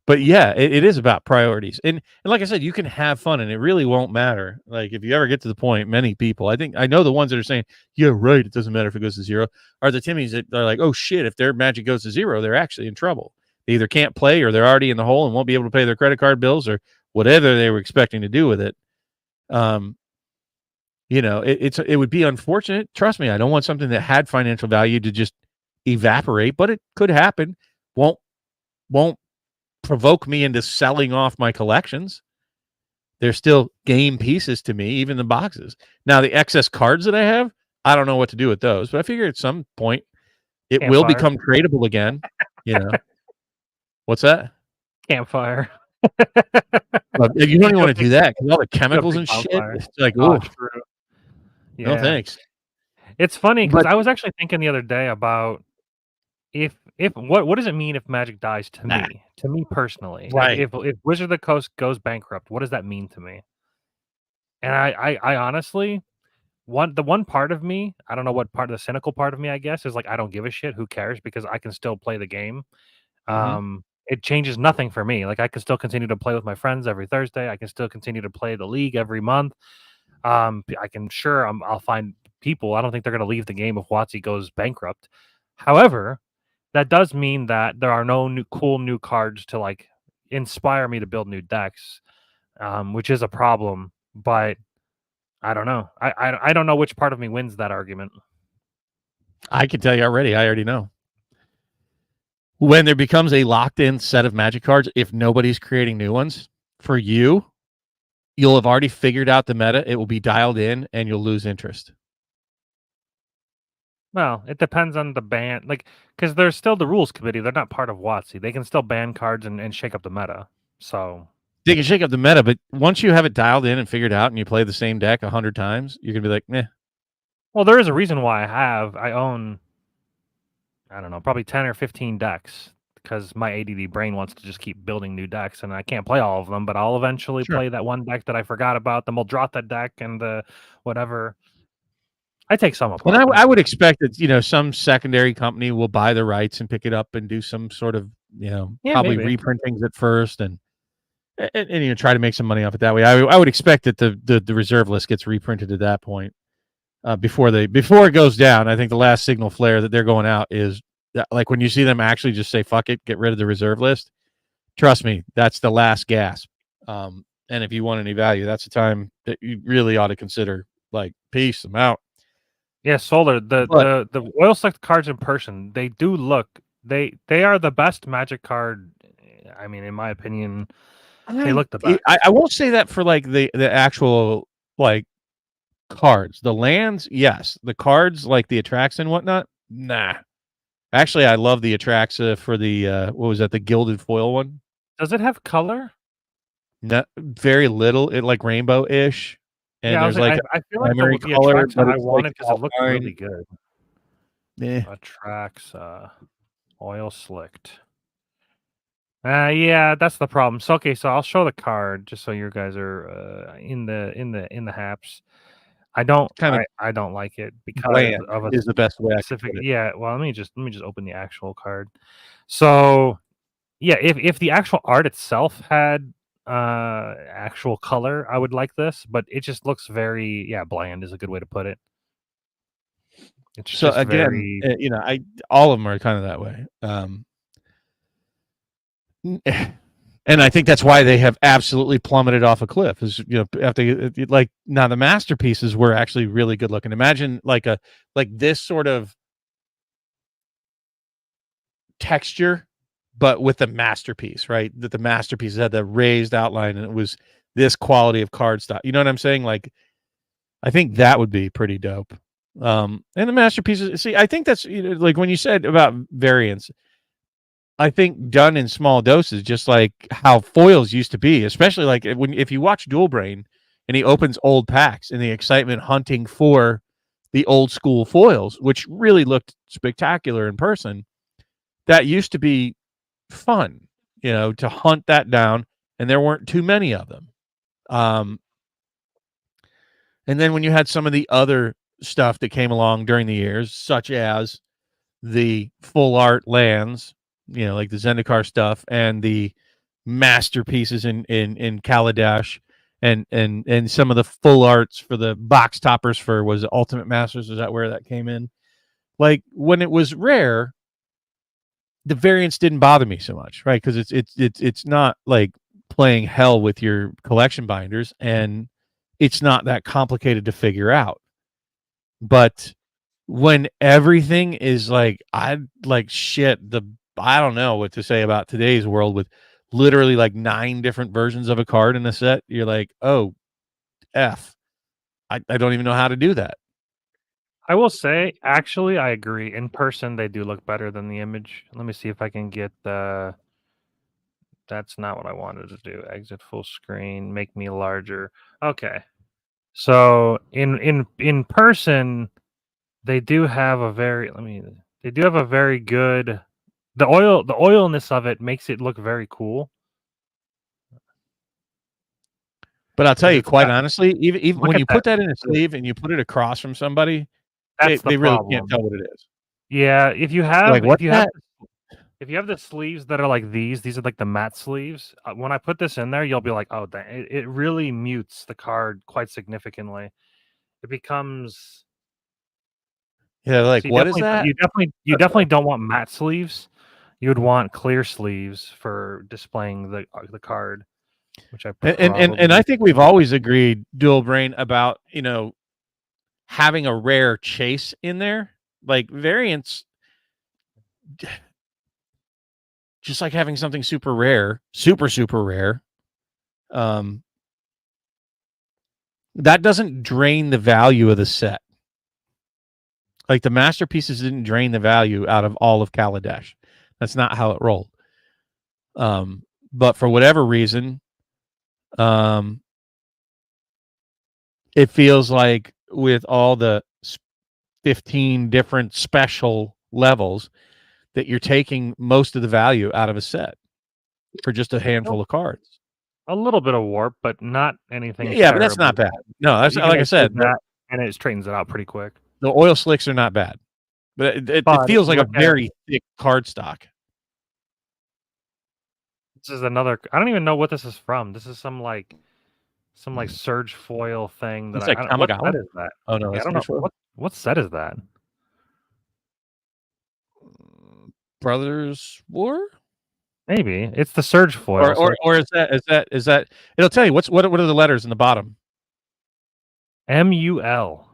But yeah, it is about priorities, and like I said, you can have fun, and it really won't matter. Like if you ever get to the point, many people, I know the ones that are saying, "Yeah, right, it doesn't matter if it goes to zero," are the Timmies that are like, "Oh shit, if their Magic goes to zero, they're actually in trouble. They either can't play, or they're already in the hole and won't be able to pay their credit card bills, or whatever they were expecting to do with it." it would be unfortunate. Trust me, I don't want something that had financial value to just evaporate, but it could happen. Won't provoke me into selling off my collections. They're still game pieces to me, even the boxes. Now, the excess cards that I have, I don't know what to do with those, but I figure at some point it will Campfire. become tradable again. What's that? Campfire. You don't even want to do that because all the chemicals and shit. Bonfire. It's like, Oh, oh, true. no Yeah. thanks. It's funny because But I was actually thinking the other day about if what does it mean if Magic dies to me personally? Right. If Wizard of the Coast goes bankrupt, what does that mean to me? And I honestly, the one part of me, I don't know what part of the cynical part of me, I guess, is like I don't give a shit, who cares, because I can still play the game. It changes nothing for me. Like I can still continue to play with my friends every Thursday. I can still continue to play the league every month. I'll find people. I don't think they're going to leave the game if WotC goes bankrupt. However, that does mean that there are no cool new cards to like inspire me to build new decks, which is a problem. But I don't know. I don't know which part of me wins that argument. I can tell you already. I already know. When there becomes a locked-in set of Magic cards, if nobody's creating new ones, for you'll have already figured out the meta. It will be dialed in, and you'll lose interest. Well, it depends on the ban, like, because there's still the rules committee. They're not part of WotC. They can still ban cards and shake up the meta. So they can shake up the meta, but once you have it dialed in and figured out, and you play the same deck 100 times, you're gonna be like, meh. Well, there is a reason why I own, I don't know, probably 10 or 15 decks, because my ADD brain wants to just keep building new decks, and I can't play all of them, but I'll eventually play that one deck that I forgot about. Then we'll drop that deck and whatever. I take some apart. And I would expect that some secondary company will buy the rights and pick it up and do some sort of probably maybe reprintings at first and try to make some money off it that way. I would expect that the reserve list gets reprinted at that point before it goes down. I think the last signal flare that they're going out is that, like, when you see them actually just say fuck it, get rid of the reserve list. Trust me, that's the last gasp. And if you want any value, that's the time that you really ought to consider, like, peace, I'm out. Yeah, Solar, the oil select cards in person, they do look, they are the best Magic card. I mean, in my opinion, they look the best. I won't say that for like the actual like cards. The lands, yes. The cards, like the Atraxa and whatnot, nah. Actually, I love the Atraxa for the what was that, the gilded foil one? Does it have color? No, very little. It like rainbow-ish. And Yeah, there's like I feel like primary the color, Atraxa but I it's wanted like because it looked really fine. good. Yeah. Atraxa oil slicked. Yeah, that's the problem. So okay, so I'll show the card just so you guys are in the haps. I don't like it because of a is the best way specific. I can put it. Yeah, well, let me just open the actual card. So yeah, if the actual art itself had actual color, I would like this, but it just looks very bland is a good way to put it. It's So just again, very all of them are kind of that way. And I think that's why they have absolutely plummeted off a cliff. Is after like now the masterpieces were actually really good looking. Imagine like this sort of texture, but with the masterpiece, right? That the masterpiece had the raised outline and it was this quality of cardstock. You know what I'm saying? Like, I think that would be pretty dope. And the masterpieces. See, I think that's like when you said about variants. I think done in small doses, just like how foils used to be, especially like if you watch Dual Brain and he opens old packs and the excitement hunting for the old school foils, which really looked spectacular in person, that used to be fun, to hunt that down, and there weren't too many of them. And then when you had some of the other stuff that came along during the years, such as the full art lands, like the Zendikar stuff and the masterpieces in Kaladesh and some of the full arts for the box toppers for was it Ultimate Masters, is that where that came in? Like when it was rare, the variants didn't bother me so much, right? Because it's not like playing hell with your collection binders, and it's not that complicated to figure out. But when everything is like, I don't know what to say about today's world with literally like 9 different versions of a card in a set. You're like, oh, F. I don't even know how to do that. I will say, actually, I agree. In person, they do look better than the image. Let me see if I can get the. That's not what I wanted to do. Exit full screen, make me larger. Okay. So in person, they do have a very they do have a very good the oilness of it makes it look very cool. But I'll tell 'Cause you it's quite got honestly, even look when at you that. put that in a sleeve and you put it across from somebody, That's the they really can't problem. tell what it is. Yeah, They're like, "What's that?" if you have the sleeves that are like these are like the matte sleeves. When I put this in there, you'll be like, "Oh, it really mutes the card quite significantly." It becomes Yeah, like, so "What is that?" you definitely don't want matte sleeves. You would want clear sleeves for displaying the card, which I And I probably think we've always agreed, Dual Brain, about, having a rare chase in there. Like, variants, just like having something super rare, super rare, um, that doesn't drain the value of the set. Like, the masterpieces didn't drain the value out of all of Kaladesh. That's not how it rolled. But for whatever reason, um, it feels like with all the 15 different special levels that you're taking most of the value out of a set for just a handful of cards. a little bit of warp, but not anything Yeah, but that's terribly not bad. bad. No, that's You can like I improve said, that, and it straightens it out pretty quick. the oil slicks are not bad, but it But feels like a look at very thick card stock. this is another. I don't even know what this is from. This is some like surge foil thing that It's like I don't. What set Kamigawa. is that? Oh no, Yeah, I that's don't know Surge Foil. what set is that. Brothers War, Maybe it's the surge foil. So or is that? It'll tell you what are the letters in the bottom. MUL.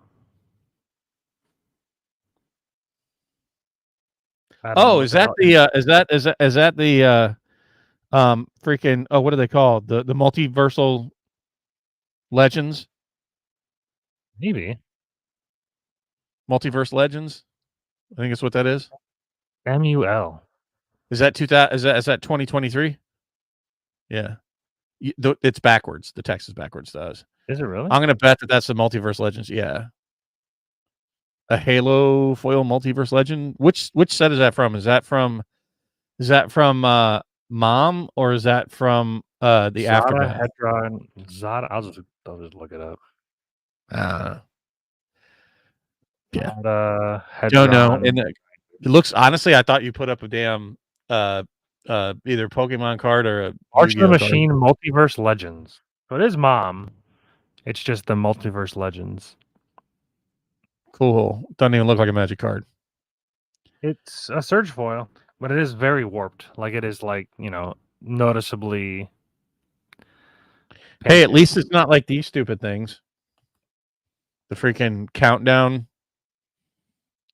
I don't know Oh, what is the that hell. the is that the freaking, oh, what are they called, the multiversal legends, Maybe multiverse legends, I think that's what that is. MUL. Is that 2000, is that 2023? Yeah. It's backwards, the text is backwards to us. Is it really? I'm gonna bet that that's the multiverse legends. Yeah, a Halo foil multiverse legend. Which set is that from? Is that from Mom, or is that from the Zada, Aftermath? Hedra, and Zada. I'll just look it up. uh yeah, Zada, don't know. Hedron. And it looks, honestly, I thought you put up a damn uh either Pokemon card or a March of the Yu-Gi-Oh card. Machine Multiverse Legends. So it is Mom. It's just the Multiverse Legends. Cool. Doesn't even look like a Magic card. It's a surge foil, but it is very warped. Like it is like, noticeably Hey, at painted. least it's not like these stupid things. The freaking calendar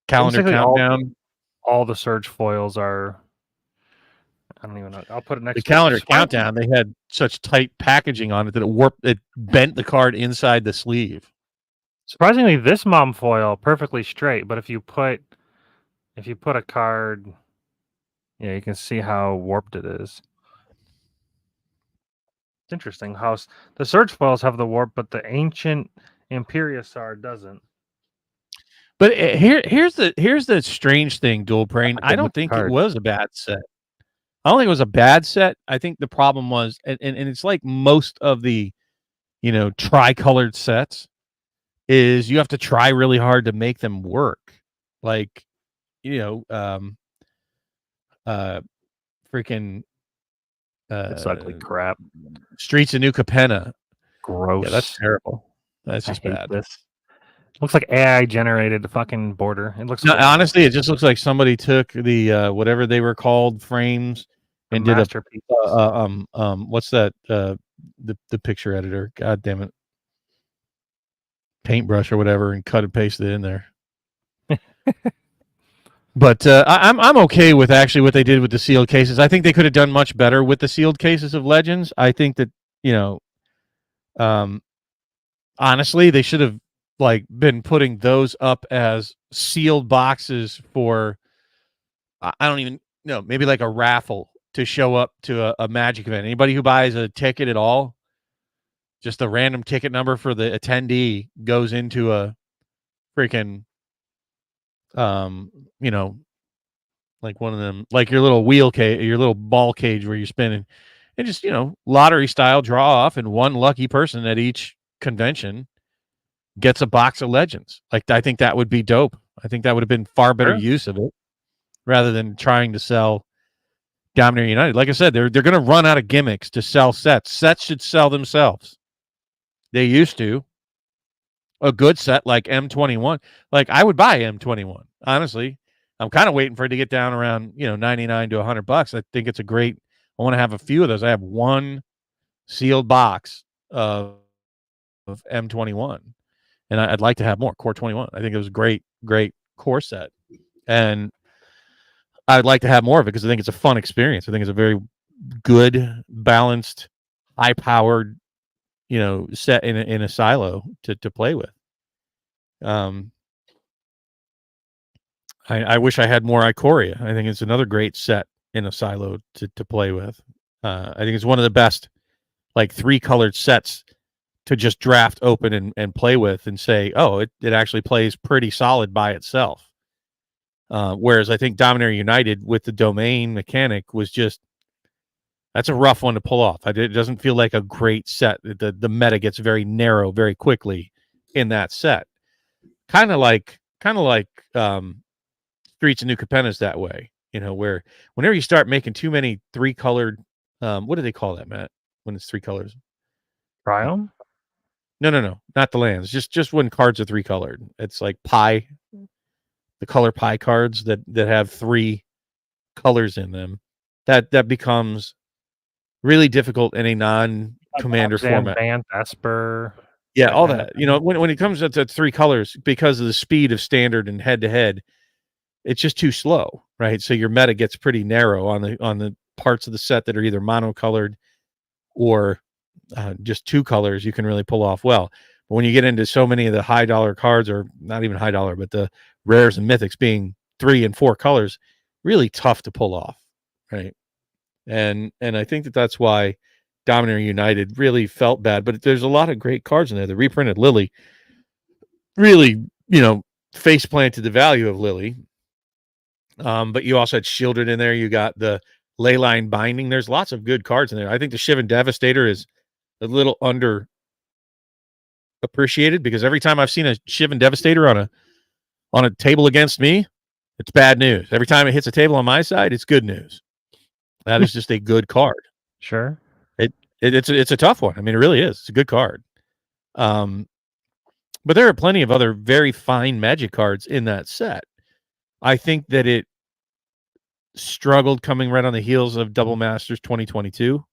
Basically countdown. all the surge foils are I don't even know. I'll put it The next to calendar countdown, they had such tight packaging on it that it bent the card inside the sleeve. Surprisingly, this Mom foil perfectly straight, but if you put a card, yeah, you can see how warped it is. It's interesting how the surge foils have the warp, but the ancient Imperiosar doesn't. But here's the strange thing, Dual Brain. I don't think it Card. was a bad set. I don't think it was a bad set. I think the problem was, and it's like most of the, tricolored sets, is you have to try really hard to make them work. Like, you know, freaking It's ugly crap. Streets of New Capenna. Gross. Yeah, that's terrible. That's I just hate bad. this. Looks like AI generated fucking border. It looks No, horrible. honestly, it just looks like somebody took the whatever they were called, frames, and did masterpiece. what's that? The picture editor. God damn it. paintbrush or whatever and cut and paste it in there. But I'm okay with actually what they did with the sealed cases. I think they could have done much better with the sealed cases of Legends. I think that, you know, honestly, they should have like been putting those up as sealed boxes for I don't even know, maybe like a raffle to show up to a Magic event. Anybody who buys a ticket at all, just a random ticket number for the attendee goes into a freaking you know, like one of them, like your little wheel cage, your little ball cage where you're spinning, and just, you know, lottery style draw off, and one lucky person at each convention gets a box of Legends. Like, I think that would be dope. I think that would have been far better use of it rather than trying to sell Dominator United. Like I said, they're going to run out of gimmicks to sell sets. Sets should sell themselves. They used to. A good set like M21, like I would buy M21. Honestly, I'm kind of waiting for it to get down around, you know, $99 to $100. I think it's a great. I want to have a few of those. I have one sealed box of M21, and I'd like to have more Core 21. I think it was a great core set, and I'd like to have more of it because I think it's a fun experience. I think it's a very good, balanced, high-powered, you know, set in a silo to play with. I wish I had more Ikoria. I think it's another great set in a silo to play with. I think it's one of the best, like 3-colored sets to just draft open and play with and say, oh, it actually plays pretty solid by itself. Whereas I think Dominator United with the domain mechanic was just, that's a rough one to pull off. It doesn't feel like a great set. The meta gets very narrow very quickly in that set. Kind of like Streets of New Capenna's that way, you know, where whenever you start making too many 3-colored, what do they call that, Matt? When it's 3 colors? Triumph? No, not the lands. Just when cards are 3-colored. It's like pie, the color pie cards that have 3 colors in them. That becomes really difficult in a non-commander format. Bant, Esper. Yeah, all that. You know, when it comes to 3 colors, because of the speed of standard and head-to-head, it's just too slow, right? So your meta gets pretty narrow on the parts of the set that are either monocolored or just 2 colors you can really pull off well. But when you get into so many of the high dollar cards, or not even high dollar, but the rares and mythics being 3 and 4 colors, really tough to pull off, right? And I think that's why Dominator United really felt bad. But there's a lot of great cards in there. The reprinted Lily really, you know, face planted the value of Lily. But you also had Shieldred in there. You got the Leyline Binding. There's lots of good cards in there. I think the Shivan Devastator is a little under appreciated because every time I've seen a Shivan Devastator on a table against me, it's bad news. Every time it hits a table on my side, it's good news. That is just a good card. Sure. It's a tough one. I mean, it really is. It's a good card. But there are plenty of other very fine Magic cards in that set. I think that it struggled coming right on the heels of Double Masters 2022.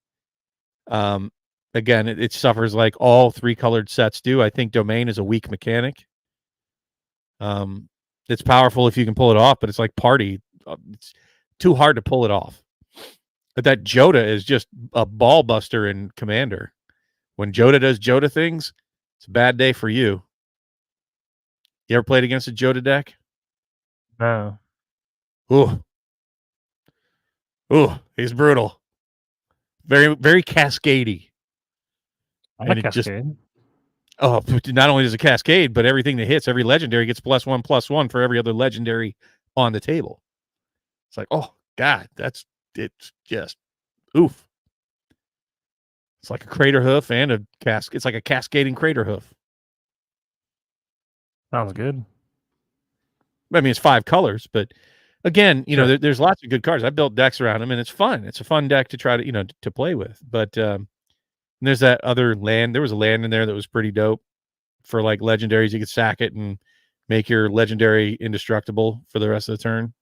Again, it suffers like all 3-colored sets do. I think Domain is a weak mechanic. It's powerful if you can pull it off, but it's like Party. It's too hard to pull it off. But that Joda is just a ball buster in Commander. When Joda does Joda things, it's a bad day for you. You ever played against a Joda deck? No. Ooh, he's brutal. Very, very cascadey. I like Cascade. Not only does it cascade, but everything that hits, every legendary gets +1/+1 for every other legendary on the table. It's like, oh God, it's just oof. It's like a crater hoof and it's like a cascading crater hoof. Sounds good. I mean, it's 5 colors, but again, you know, there's lots of good cards. I built decks around them, and it's fun. It's a fun deck to try to, you know, to play with. But there's that other land. There was a land in there that was pretty dope for like legendaries. You could sack it and make your legendary indestructible for the rest of the turn.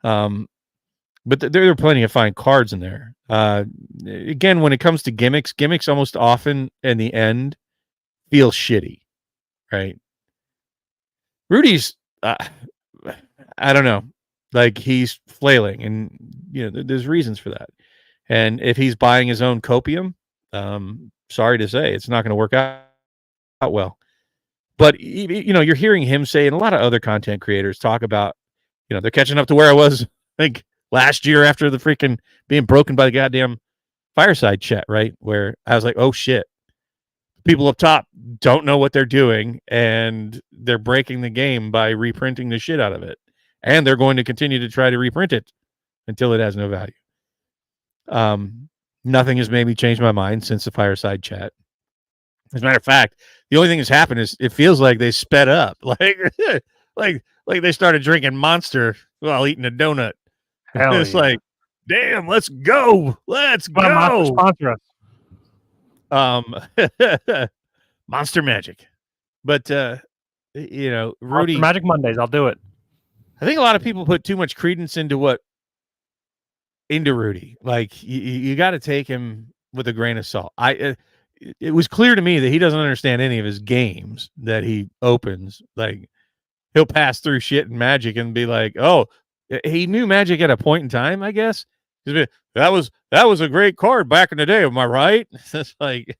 But there are plenty of fine cards in there. Again, when it comes to gimmicks almost often in the end feel shitty. right? Rudy's, I don't know, like he's flailing, and there's reasons for that. And if he's buying his own copium, sorry to say, it's not going to work out well. But you're hearing him say, and a lot of other content creators talk about, they're catching up to where I was like last year after the freaking being broken by the goddamn fireside chat, right? Where I was like, oh shit, people up top don't know what they're doing, and they're breaking the game by reprinting the shit out of it, and they're going to continue to try to reprint it until it has no value. Nothing has made me change my mind since the fireside chat. As a matter of fact, the only thing that's happened is it feels like they sped up, like they started drinking Monster while eating a donut. Hell It's yeah. like, damn, let's go, let's Come on, Monster, go. sponsor us. Monster Magic, but Rudy, Monster Magic Mondays, I'll do it. I think a lot of people put too much credence into Rudy. Like you got to take him with a grain of salt. It was clear to me that he doesn't understand any of his games that he opens. Like he'll pass through shit in Magic and be like, "Oh, he knew Magic at a point in time." I guess that was a great card back in the day. Am I right? It's like,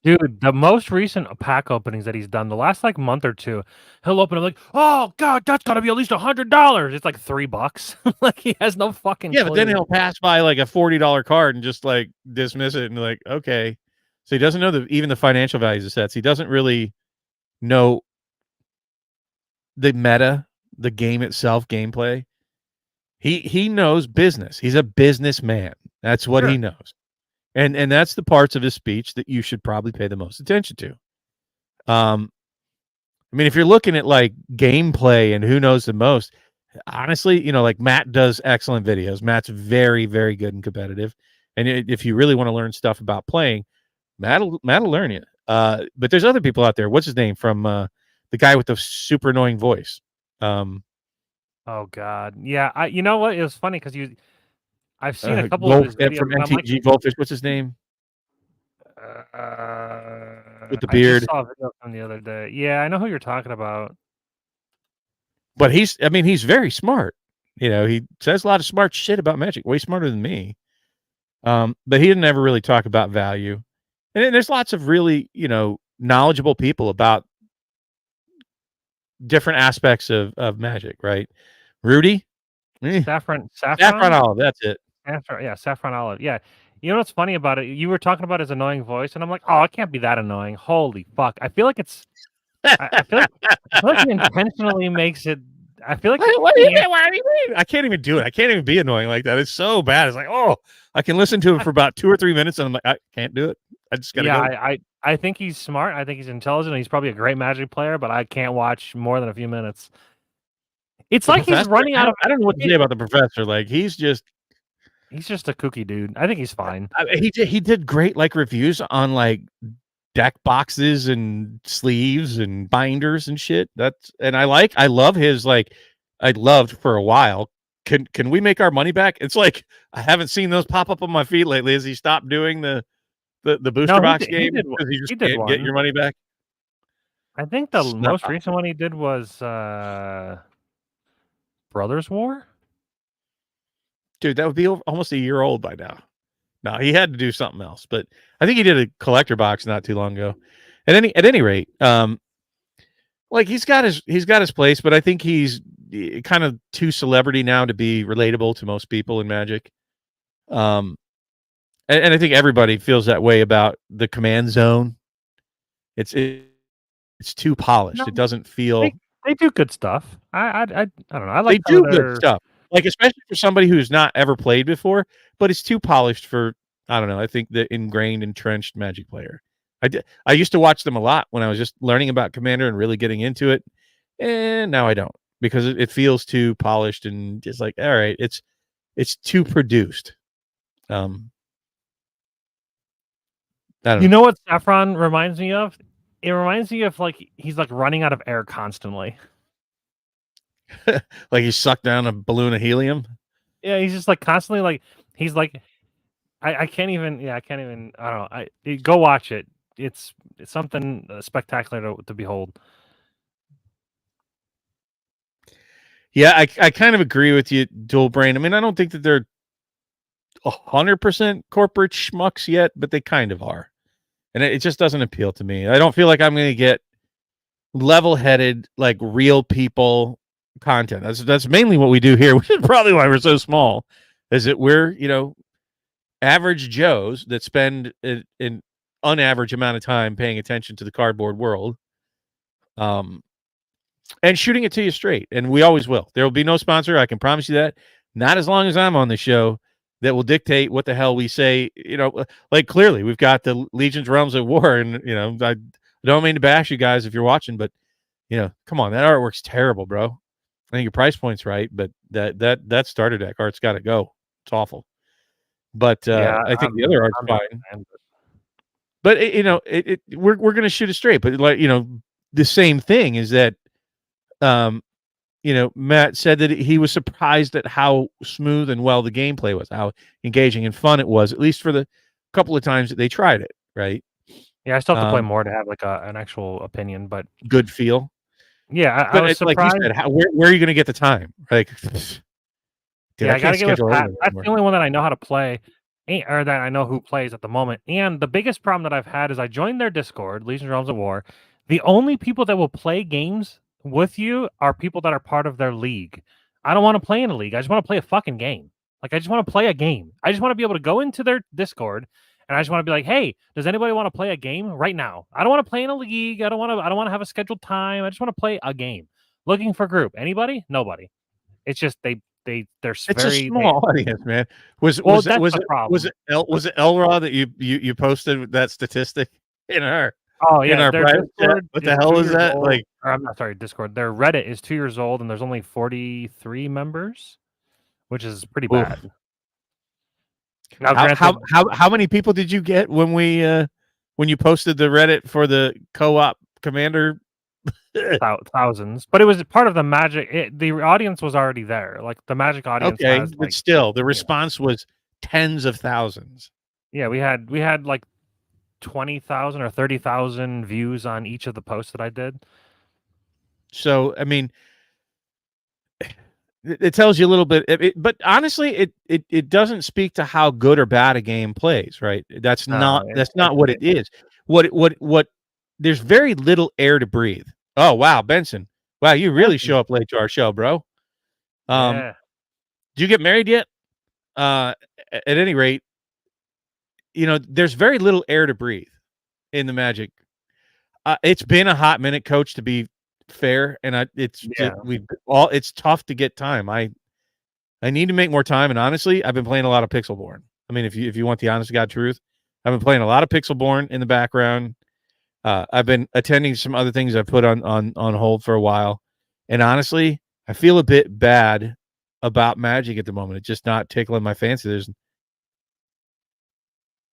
dude, the most recent pack openings that he's done, the last like month or two, he'll open it like, oh god, that's gotta be at least $100. It's like $3. Like he has no fucking clue. But then he'll pass by like a $40 card and just like dismiss it and like, okay. So he doesn't know even the financial values of sets. He doesn't really know the meta, the game itself, gameplay. He knows business. He's a businessman. That's what he knows. And that's the parts of his speech that you should probably pay the most attention to. I mean, if you're looking at like gameplay and who knows the most, honestly, like Matt does excellent videos. Matt's very, very good and competitive. And if you really want to learn stuff about playing, Matt'll learn you. But there's other people out there. What's his name from the guy with the super annoying voice? Oh God, yeah. You know what? It was funny because I've seen a couple of his videos from MTG Goldfish. What's his name? With the beard. I just saw a video from the other day. Yeah, I know who you're talking about. But he's very smart. He says a lot of smart shit about Magic, way smarter than me. But he didn't ever really talk about value. And there's lots of really, knowledgeable people about different aspects of Magic, right? Rudy? Saffron Olive, that's it. Saffron Olive. Yeah. You know what's funny about it? You were talking about his annoying voice, and I'm like, oh, it can't be that annoying. Holy fuck. I feel like it's I feel like he intentionally makes it. I feel like what do you mean? I can't even do it. I can't even be annoying like that. It's so bad. It's like, oh, I can listen to him for about 2 or 3 minutes, and I'm like, I can't do it. I just gotta go. I think he's smart. I think he's intelligent. He's probably a great Magic player, but I can't watch more than a few minutes. It's like he's running out of. I don't know what to say about the professor. Like he's just a kooky dude. I think he's fine. He did great like reviews on like deck boxes and sleeves and binders and shit. I love his like. I loved for a while. Can we make our money back? It's like I haven't seen those pop up on my feed lately. Has he stopped doing the booster box game because you just can't get your money back? I think the most recent one he did was Brothers War. Dude, that would be almost a year old by now. No, he had to do something else, but I think he did a collector box not too long ago. At any rate, like he's got his place, but I think he's kind of too celebrity now to be relatable to most people in Magic. And I think everybody feels that way about the command zone. It's too polished. No, it doesn't feel. They do good stuff. I don't know. I like they do good stuff. Like especially for somebody who's not ever played before, but it's too polished for I don't know. I think the ingrained, entrenched Magic player. I used to watch them a lot when I was just learning about Commander and really getting into it, and now I don't because it feels too polished and just like all right, it's too produced. I don't know what Saffron reminds me of? It reminds me of like he's like running out of air constantly. Like he sucked down a balloon of helium. Yeah, he's just like constantly like he's like I can't even. Yeah, I can't even. I don't know. Go watch it. it's something spectacular to behold. Yeah, I kind of agree with you, Dual Brain. I mean, I don't think that they're 100% corporate schmucks yet, but they kind of are. And it just doesn't appeal to me. I don't feel like I'm going to get level-headed, like real people content. That's mainly what we do here, which is probably why we're so small. Is that we're average Joes that spend an unaverage amount of time paying attention to the cardboard world, and shooting it to you straight. And we always will. There will be no sponsor. I can promise you that. Not as long as I'm on the show. That will dictate what the hell we say. Like clearly we've got the Legion's Realms of War, and I don't mean to bash you guys if you're watching, but come on, that artwork's terrible, bro. I think your price point's right, but that starter deck art's got to go. It's awful. But I think the other art's fine. But we're going to shoot it straight. But the same thing is that, Matt said that he was surprised at how smooth and well the gameplay was, how engaging and fun it was, at least for the couple of times that they tried it. Right? Yeah, I still have to play more to have like an actual opinion, but good feel. Yeah, I was surprised. Like you said, where are you going to get the time? Like, I gotta get with Pat. That's the only one that I know how to play, or that I know who plays at the moment. And the biggest problem that I've had is I joined their Discord, Legion's Realms of War. The only people that will play games with you are people that are part of their league. I don't want to play in a league. I just want to play a fucking game. Like, I just want to play a game. I just want to be able to go into their Discord and I just want to be like, hey, does anybody want to play a game right now? I don't want to play in a league. I don't want to have a scheduled time. I just want to play a game. Looking for group. Anybody? Nobody. It's just they're it's very a small audience, man. Was it Elra that you posted that statistic in our private chat? What the hell is that? Old. Like, I'm not sorry, Discord. Their Reddit is 2 years old and there's only 43 members, which is pretty bad. Now, how many people did you get when you posted the Reddit for the co-op commander? Thousands, but it was part of the Magic. The audience was already there. Like the Magic audience. Okay, but still, the response was tens of thousands. Yeah, we had like 20,000 or 30,000 views on each of the posts that I did. So, I mean, it tells you a little bit, but honestly, it doesn't speak to how good or bad a game plays, right? That's not what it is. What there's very little air to breathe. Oh wow, Benson! Wow, you really show up late to our show, bro. Did you get married yet? At any rate, there's very little air to breathe in the Magic. It's been a hot minute, Coach, to be fair, and it's tough to get time. I need to make more time, and honestly, I've been playing a lot of Pixelborn. I mean, if you want the honest to God truth, I've been playing a lot of Pixelborn in the background. I've been attending some other things I've put on hold for a while, and honestly, I feel a bit bad about Magic at the moment. It's just not tickling my fancy. There's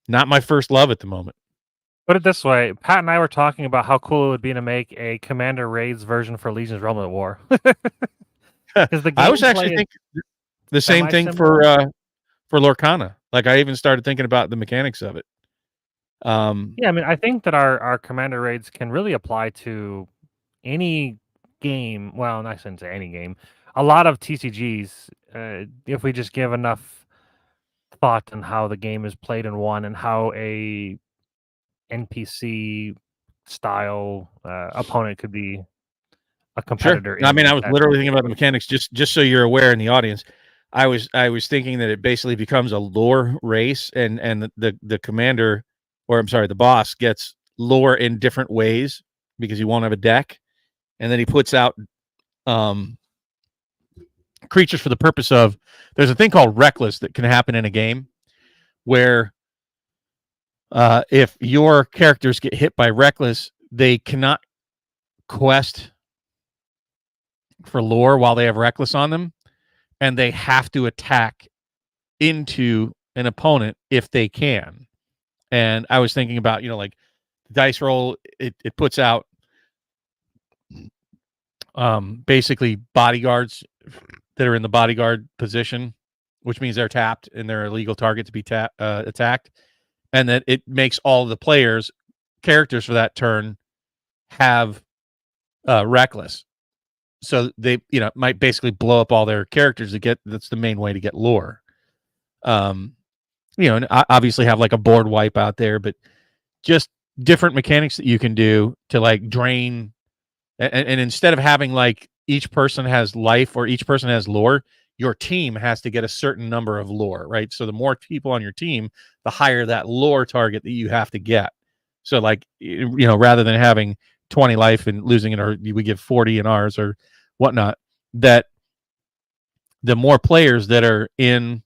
not my first love at the moment. Put it this way, Pat and I were talking about how cool it would be to make a Commander Raids version for Legion's Realm of War. I was actually thinking the same thing for Lorcana. Like, I even started thinking about the mechanics of it. I mean, I think that our Commander Raids can really apply to any game. Well, I shouldn't say any game. A lot of TCGs, if we just give enough thought on how the game is played and won, and how a NPC style opponent could be a competitor. Sure. I mean, I was literally thinking about the mechanics, just so you're aware in the audience. I was thinking that it basically becomes a lore race, and the commander, or I'm sorry, the boss gets lore in different ways because he won't have a deck, and then he puts out creatures for the purpose of. There's a thing called Reckless that can happen in a game where if your characters get hit by Reckless, they cannot quest for lore while they have Reckless on them, and they have to attack into an opponent if they can. And I was thinking about, like dice roll, it puts out basically bodyguards that are in the bodyguard position, which means they're tapped and they're a legal target to be attacked. And that it makes all the players characters for that turn have reckless, so they might basically blow up all their characters to get. That's the main way to get lore. And obviously have like a board wipe out there, but just different mechanics that you can do to like drain. And instead of having like each person has life or each person has lore, your team has to get a certain number of lore, right? So the more people on your team, the higher that lore target that you have to get. So like, rather than having 20 life and losing it, or we give 40 in ours or whatnot, that the more players that are in.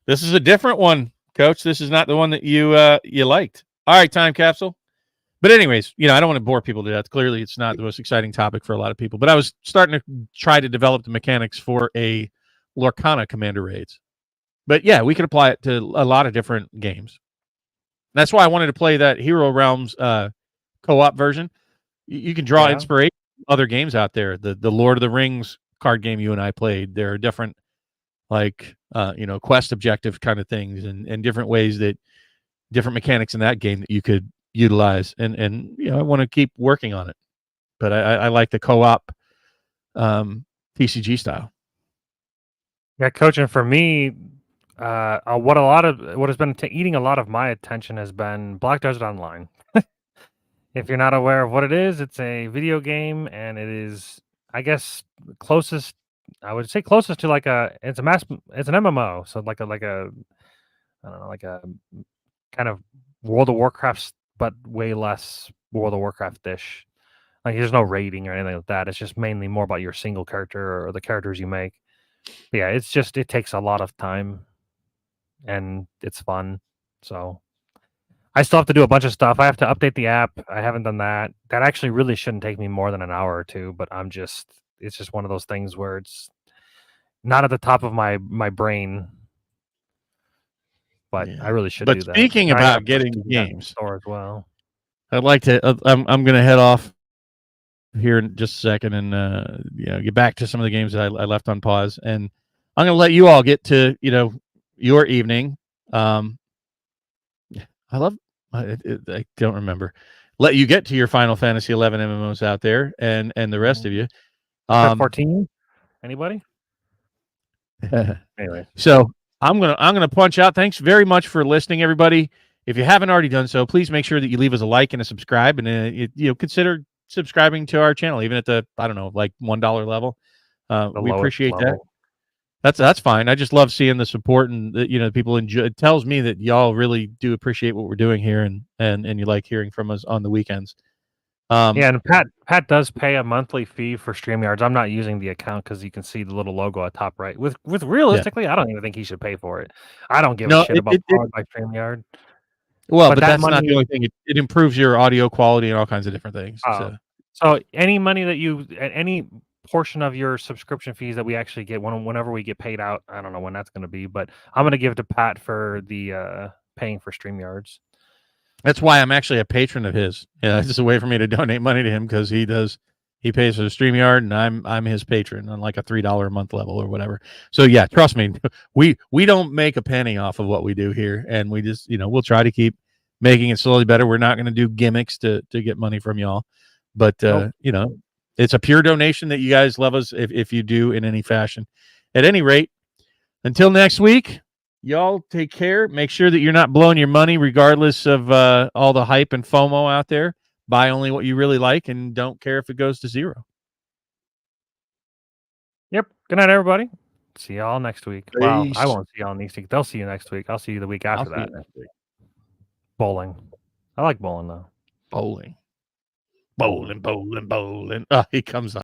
This is a different one, Coach. This is not the one that you liked. All right, time capsule. But anyways, I don't want to bore people to death. Clearly, it's not the most exciting topic for a lot of people. But I was starting to try to develop the mechanics for a Lorcana Commander Raids. But yeah, we could apply it to a lot of different games. That's why I wanted to play that Hero Realms co-op version. You can draw inspiration from other games out there. The Lord of the Rings card game you and I played. There are different quest objective kind of things and different ways that different mechanics in that game that you could utilize. And I want to keep working on it. But I like the co-op TCG style. Yeah, Coach, and for me, what has been eating a lot of my attention has been Black Desert Online. If you're not aware of what it is, it's a video game, and it is, I guess, closest. I would say closest to it's an MMO, so like a I don't know, like a kind of World of Warcraft, but way less World of Warcraft dish. Like there's no rating or anything like that. It's just mainly more about your single character or the characters you make. But yeah, it takes a lot of time, and it's fun. So I still have to do a bunch of stuff. I have to update the app. I haven't done that. That actually really shouldn't take me more than an hour or two, but it's just one of those things where it's not at the top of my brain. But I really should do that. But speaking about getting games, store as well. I'd like to. I'm going to head off here in just a second and get back to some of the games that I left on pause, and I'm going to let you all get to your evening. I don't remember. Let you get to your Final Fantasy 11 MMOs out there, and the rest of you. 14. Anybody? Anyway, so I'm gonna punch out. Thanks very much for listening, everybody. If you haven't already done so, please make sure that you leave us a like and a subscribe, and consider subscribing to our channel, even at the like $1 level. We appreciate level. That's fine. I just love seeing the support and people enjoy. It tells me that y'all really do appreciate what we're doing here, and you like hearing from us on the weekends. Yeah, and Pat does pay a monthly fee for StreamYards. I'm not using the account because you can see the little logo at top right. With realistically, I don't even think he should pay for it. I don't give a shit about powered by StreamYard. Well, but that's not the only thing. It improves your audio quality and all kinds of different things. So any money that any portion of your subscription fees that we actually get whenever we get paid out, I don't know when that's going to be, but I'm going to give to Pat for the paying for StreamYards. That's why I'm actually a patron of his. Yeah, it's just a way for me to donate money to him because he pays for the StreamYard, and I'm his patron on like a $3 a month level or whatever. So yeah, trust me, we don't make a penny off of what we do here, and we just we'll try to keep making it slowly better. We're not going to do gimmicks to get money from y'all, but it's a pure donation that you guys love us if you do in any fashion. At any rate, until next week. Y'all take care. Make sure that you're not blowing your money regardless of all the hype and FOMO out there. Buy only what you really like and don't care if it goes to zero. Yep. Good night, everybody. See y'all next week. Peace. Well, I won't see y'all next week. They'll see you next week. I'll see you the week after that. Bowling. I like bowling, though. Bowling. He comes up.